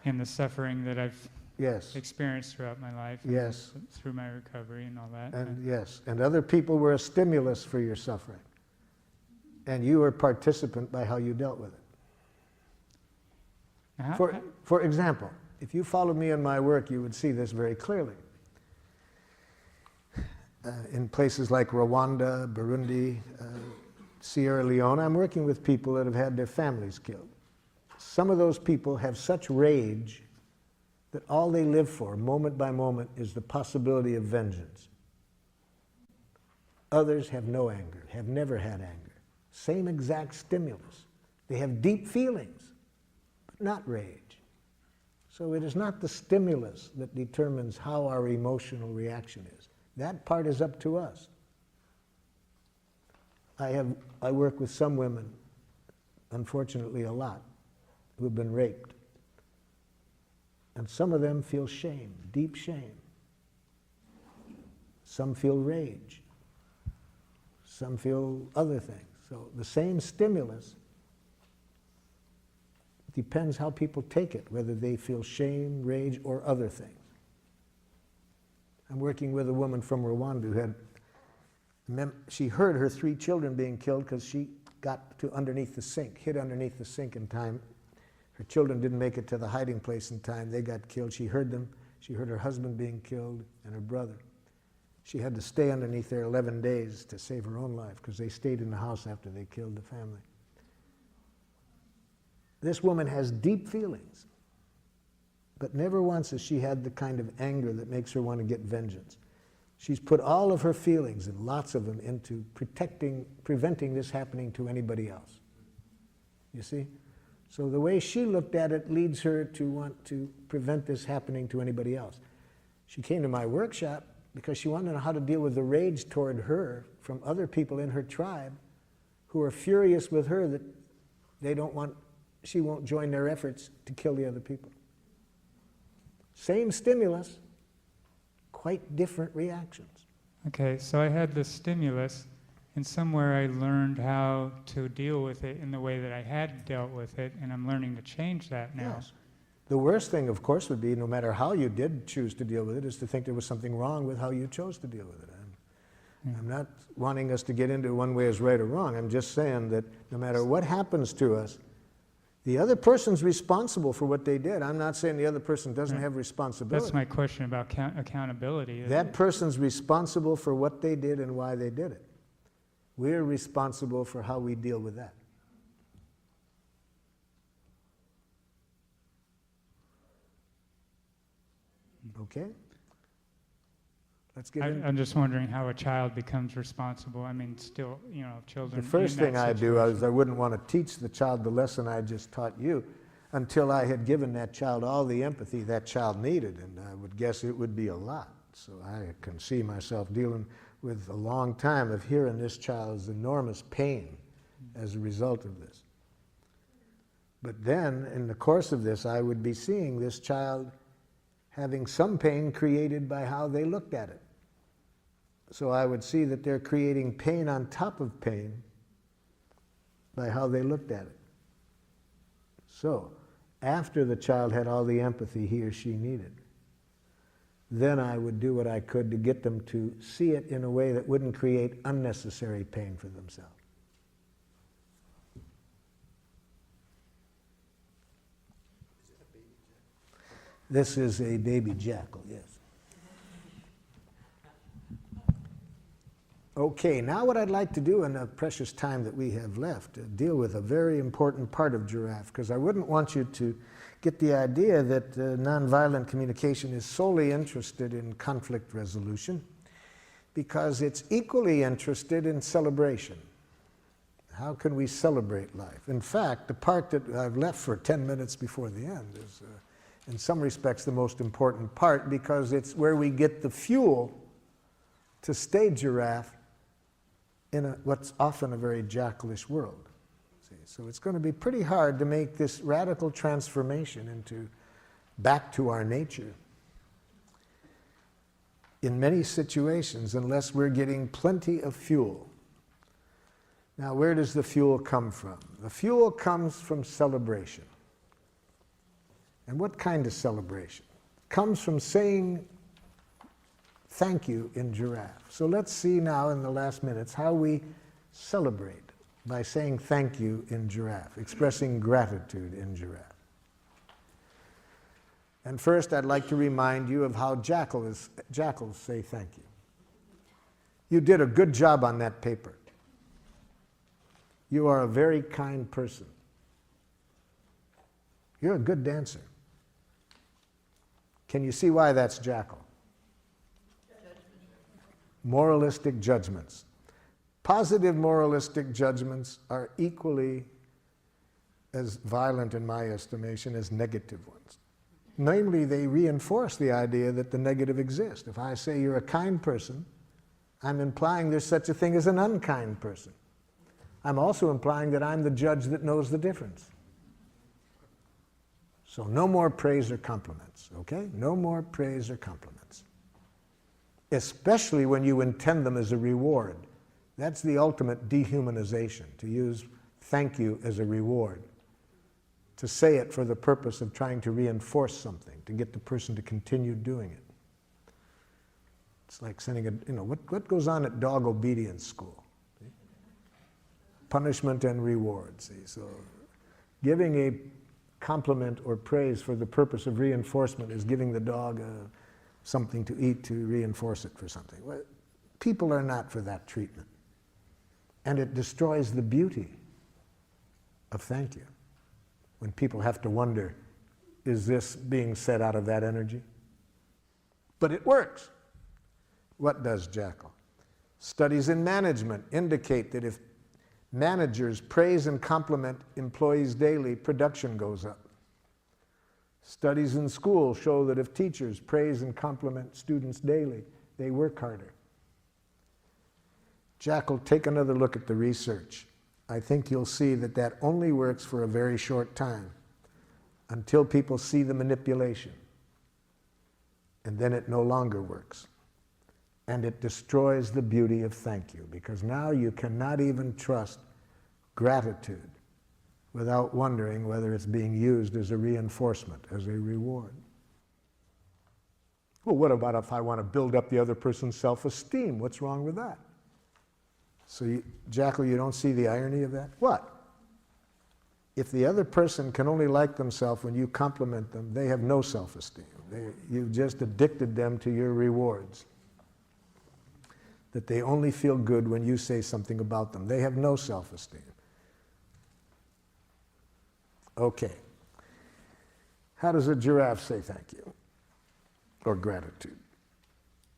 S19: and the suffering that I've
S1: Yes.
S19: experienced throughout my life, and
S1: Yes.
S19: through my recovery and all that.
S1: And yes, and other people were a stimulus for your suffering. And you were a participant by how you dealt with it. For example, if you followed me in my work, you would see this very clearly. In places like Rwanda, Burundi, Sierra Leone, I'm working with people that have had their families killed. Some of those people have such rage that all they live for, moment by moment, is the possibility of vengeance. Others have no anger, have never had anger. Same exact stimulus. They have deep feelings, but not rage. So it is not the stimulus that determines how our emotional reaction is. That part is up to us. I work with some women, unfortunately a lot, who have been raped. And some of them feel shame, deep shame. Some feel rage. Some feel other things. So the same stimulus depends how people take it, whether they feel shame, rage, or other things. I'm working with a woman from Rwanda who had, she heard her 3 children being killed because she got to underneath the sink, hid underneath the sink in time. Her children didn't make it to the hiding place in time. They got killed. She heard them. She heard her husband being killed and her brother. She had to stay underneath there 11 days to save her own life because they stayed in the house after they killed the family. This woman has deep feelings, but never once has she had the kind of anger that makes her want to get vengeance. She's put all of her feelings, and lots of them, into preventing this happening to anybody else. You see? So the way she looked at it leads her to want to prevent this happening to anybody else. She came to my workshop because she wanted to know how to deal with the rage toward her from other people in her tribe who are furious with her that she won't join their efforts to kill the other people. Same stimulus, quite different reactions.
S19: Okay, so I had the stimulus, and somewhere I learned how to deal with it in the way that I had dealt with it, and I'm learning to change that now.
S1: Yes. The worst thing, of course, would be, no matter how you did choose to deal with it, is to think there was something wrong with how you chose to deal with it. I'm not wanting us to get into one way is right or wrong. I'm just saying that no matter what happens to us, the other person's responsible for what they did. I'm not saying the other person doesn't have responsibility.
S19: That's my question about accountability.
S1: That person's responsible for what they did and why they did it. We're responsible for how we deal with that. Okay? Let's get in.
S19: I'm just wondering how a child becomes responsible. I mean, still, children.
S1: The first thing I do is I wouldn't want to teach the child the lesson I just taught you until I had given that child all the empathy that child needed, and I would guess it would be a lot. So I can see myself dealing with a long time of hearing this child's enormous pain as a result of this. But then, in the course of this, I would be seeing this child having some pain created by how they looked at it. So I would see that they're creating pain on top of pain by how they looked at it. So, after the child had all the empathy he or she needed, then I would do what I could to get them to see it in a way that wouldn't create unnecessary pain for themselves. This is a baby jackal, yes. Okay, now what I'd like to do in the precious time that we have left, deal with a very important part of giraffe, because I wouldn't want you to get the idea that nonviolent communication is solely interested in conflict resolution, because it's equally interested in celebration. How can we celebrate life? In fact, the part that I've left for 10 minutes before the end is in some respects the most important part, because it's where we get the fuel to stay giraffe in what's often a very jackalish world. See? So it's going to be pretty hard to make this radical transformation into back to our nature in many situations unless we're getting plenty of fuel. Now, where does the fuel come from? The fuel comes from celebration. And what kind of celebration? It comes from saying thank you in giraffe. So let's see now in the last minutes how we celebrate by saying thank you in giraffe, expressing gratitude in giraffe. And first, I'd like to remind you of how jackals say thank you. You did a good job on that paper. You are a very kind person. You're a good dancer. Can you see why that's jackal? Moralistic judgments. Positive moralistic judgments are equally as violent, in my estimation, as negative ones. Namely, they reinforce the idea that the negative exists. If I say you're a kind person, I'm implying there's such a thing as an unkind person. I'm also implying that I'm the judge that knows the difference. So no more praise or compliments, okay? No more praise or compliments. Especially when you intend them as a reward. That's the ultimate dehumanization, to use thank you as a reward. To say it for the purpose of trying to reinforce something, to get the person to continue doing it. It's like sending what goes on at dog obedience school? See? Punishment and reward, see? So giving a compliment or praise for the purpose of reinforcement is giving the dog something to eat to reinforce it for something. Well, people are not for that treatment. And it destroys the beauty of thank you. When people have to wonder, is this being said out of that energy? But it works. What does jackal? Studies in management indicate that if managers praise and compliment employees daily, production goes up. Studies in school show that if teachers praise and compliment students daily, they work harder. Jackal, take another look at the research. I think you'll see that that only works for a very short time, until people see the manipulation. And then it no longer works. And it destroys the beauty of thank you, because now you cannot even trust gratitude without wondering whether it's being used as a reinforcement, as a reward. Well, what about if I want to build up the other person's self-esteem? What's wrong with that? So, Jackal, you don't see the irony of that? What? If the other person can only like themselves when you compliment them, they have no self-esteem. You've just addicted them to your rewards. That they only feel good when you say something about them. They have no self-esteem. Okay. How does a giraffe say thank you? Or gratitude?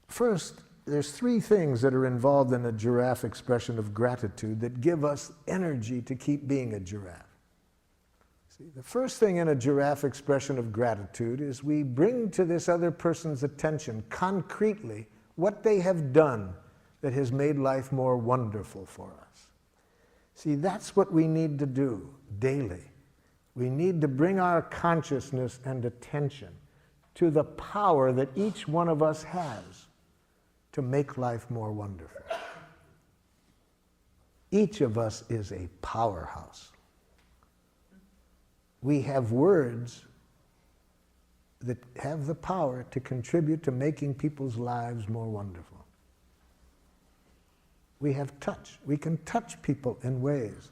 S1: First, there's three things that are involved in a giraffe expression of gratitude that give us energy to keep being a giraffe. See, the first thing in a giraffe expression of gratitude is we bring to this other person's attention concretely what they have done that has made life more wonderful for us. See, that's what we need to do daily. We need to bring our consciousness and attention to the power that each one of us has to make life more wonderful. Each of us is a powerhouse. We have words that have the power to contribute to making people's lives more wonderful. We have touch. We can touch people in ways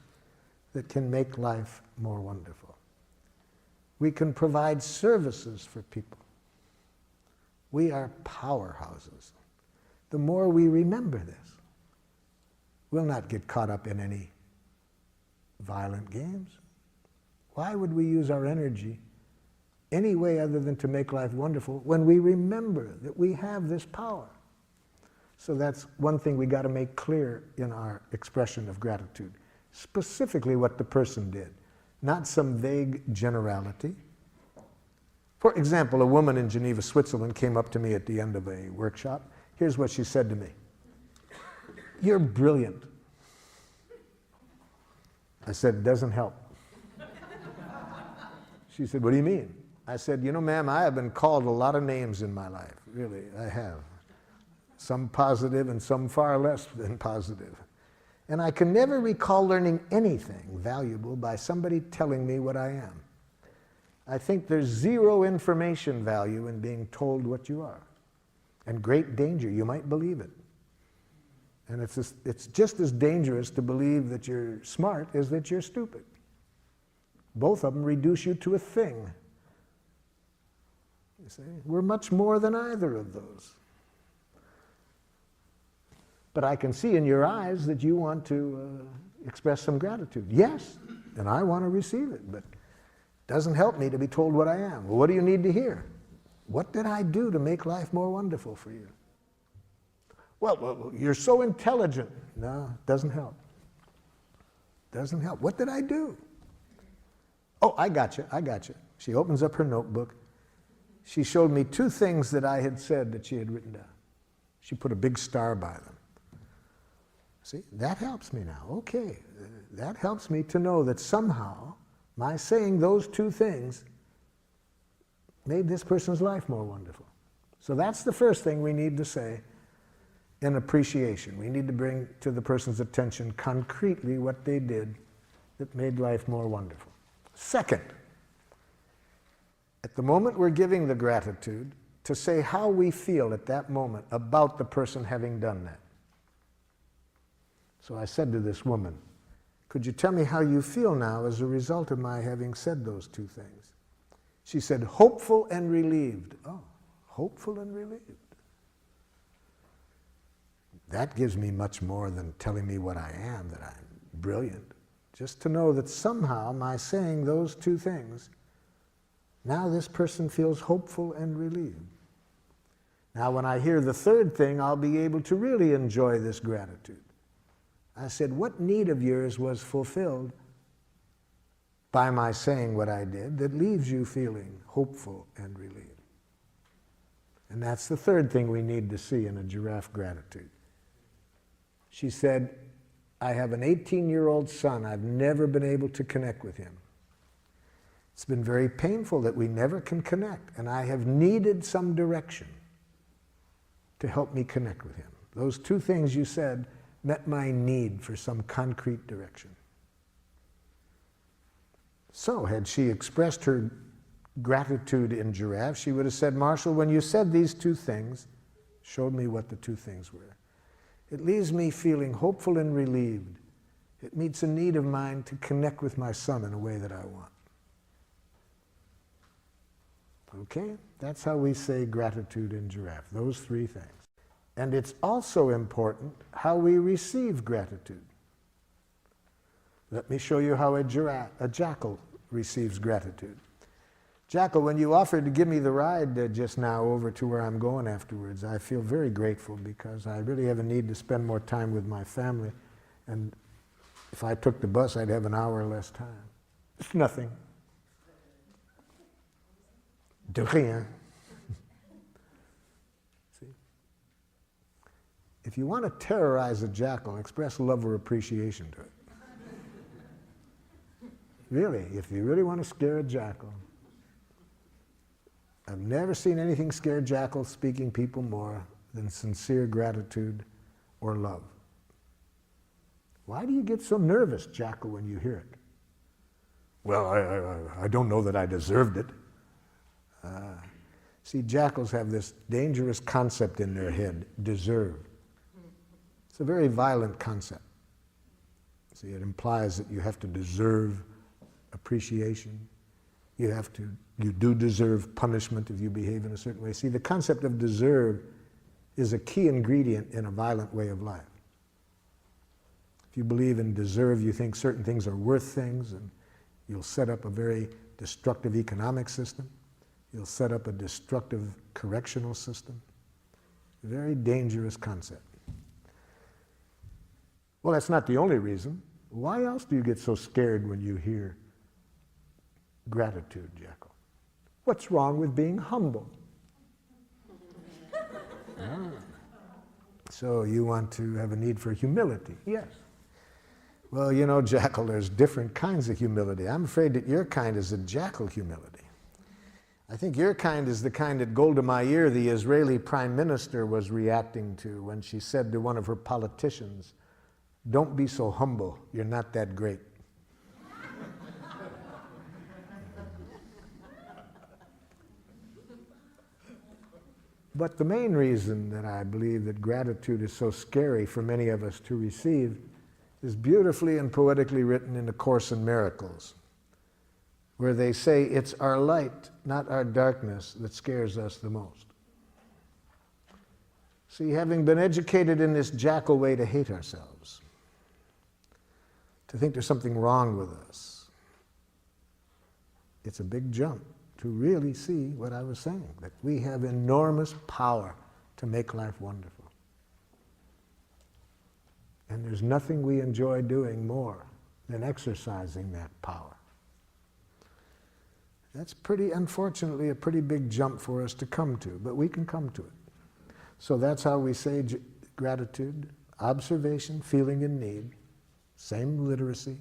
S1: that can make life more wonderful. We can provide services for people. We are powerhouses. The more we remember this, we'll not get caught up in any violent games. Why would we use our energy any way other than to make life wonderful when we remember that we have this power? So that's one thing we got to make clear in our expression of gratitude. Specifically what the person did, not some vague generality. For example, a woman in Geneva, Switzerland came up to me at the end of a workshop. Here's what she said to me. "You're brilliant." I said, "It doesn't help." She said, "What do you mean?" I said, "You know, ma'am, I have been called a lot of names in my life. Really, I have. Some positive and some far less than positive. And I can never recall learning anything valuable by somebody telling me what I am. I think there's zero information value in being told what you are. And great danger, you might believe it. And it's just as dangerous to believe that you're smart as that you're stupid. Both of them reduce you to a thing. You see, we're much more than either of those. But I can see in your eyes that you want to express some gratitude. Yes, and I want to receive it, but it doesn't help me to be told what I am. Well, what do you need to hear? What did I do to make life more wonderful for you? Well, you're so intelligent. No, it doesn't help. Doesn't help. What did I do? Oh, I got you. She opens up her notebook. She showed me 2 things that I had said that she had written down. She put a big star by them. See, that helps me now. Okay, that helps me to know that somehow my saying those 2 things made this person's life more wonderful. So that's the first thing we need to say in appreciation. We need to bring to the person's attention concretely what they did that made life more wonderful. Second, at the moment we're giving the gratitude, to say how we feel at that moment about the person having done that. So I said to this woman, could you tell me how you feel now as a result of my having said those 2 things? She said, hopeful and relieved. Oh, hopeful and relieved. That gives me much more than telling me what I am, that I'm brilliant. Just to know that somehow my saying those 2 things, now this person feels hopeful and relieved. Now when I hear the 3rd thing, I'll be able to really enjoy this gratitude. I said, what need of yours was fulfilled by my saying what I did that leaves you feeling hopeful and relieved? And that's the 3rd thing we need to see in a giraffe gratitude. She said, I have an 18-year-old son. I've never been able to connect with him. It's been very painful that we never can connect, and I have needed some direction to help me connect with him. Those 2 things you said met my need for some concrete direction. So, had she expressed her gratitude in giraffe, she would have said, Marshall, when you said these 2 things, showed me what the 2 things were. It leaves me feeling hopeful and relieved. It meets a need of mine to connect with my son in a way that I want. Okay? That's how we say gratitude in giraffe, those 3 things. And it's also important how we receive gratitude. Let me show you how a jackal receives gratitude. Jackal, when you offered to give me the ride just now over to where I'm going afterwards, I feel very grateful because I really have a need to spend more time with my family. And if I took the bus, I'd have an hour less time. It's nothing. De rien. See? If you want to terrorize a jackal, express love or appreciation to it. Really, if you really want to scare a jackal. I've never seen anything scare jackals speaking people more than sincere gratitude or love. Why do you get so nervous, jackal, when you hear it? Well, I don't know that I deserved it. See, jackals have this dangerous concept in their head, deserve. It's a very violent concept. See, it implies that you have to deserve appreciation. You do deserve punishment if you behave in a certain way. See, the concept of deserve is a key ingredient in a violent way of life. If you believe in deserve, you think certain things are worth things, and you'll set up a very destructive economic system. You'll set up a destructive correctional system. A very dangerous concept. Well, that's not the only reason. Why else do you get so scared when you hear gratitude, Jackal? What's wrong with being humble? So you want to have a need for humility? Yes. Well, you know, Jackal, there's different kinds of humility. I'm afraid that your kind is a jackal humility. I think your kind is the kind that Golda Meir, the Israeli prime minister, was reacting to when she said to one of her politicians, "Don't be so humble, you're not that great." But the main reason that I believe that gratitude is so scary for many of us to receive is beautifully and poetically written in A Course in Miracles, where they say it's our light, not our darkness, that scares us the most. See, having been educated in this jackal way to hate ourselves, to think there's something wrong with us, it's a big jump to really see what I was saying, that we have enormous power to make life wonderful. And there's nothing we enjoy doing more than exercising that power. That's unfortunately, a pretty big jump for us to come to, but we can come to it. So that's how we say gratitude: observation, feeling, and need. Same literacy.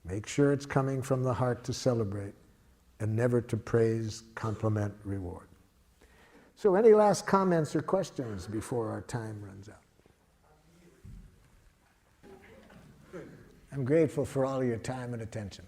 S1: Make sure it's coming from the heart to celebrate, and never to praise, compliment, reward. So any last comments or questions before our time runs out? I'm grateful for all your time and attention.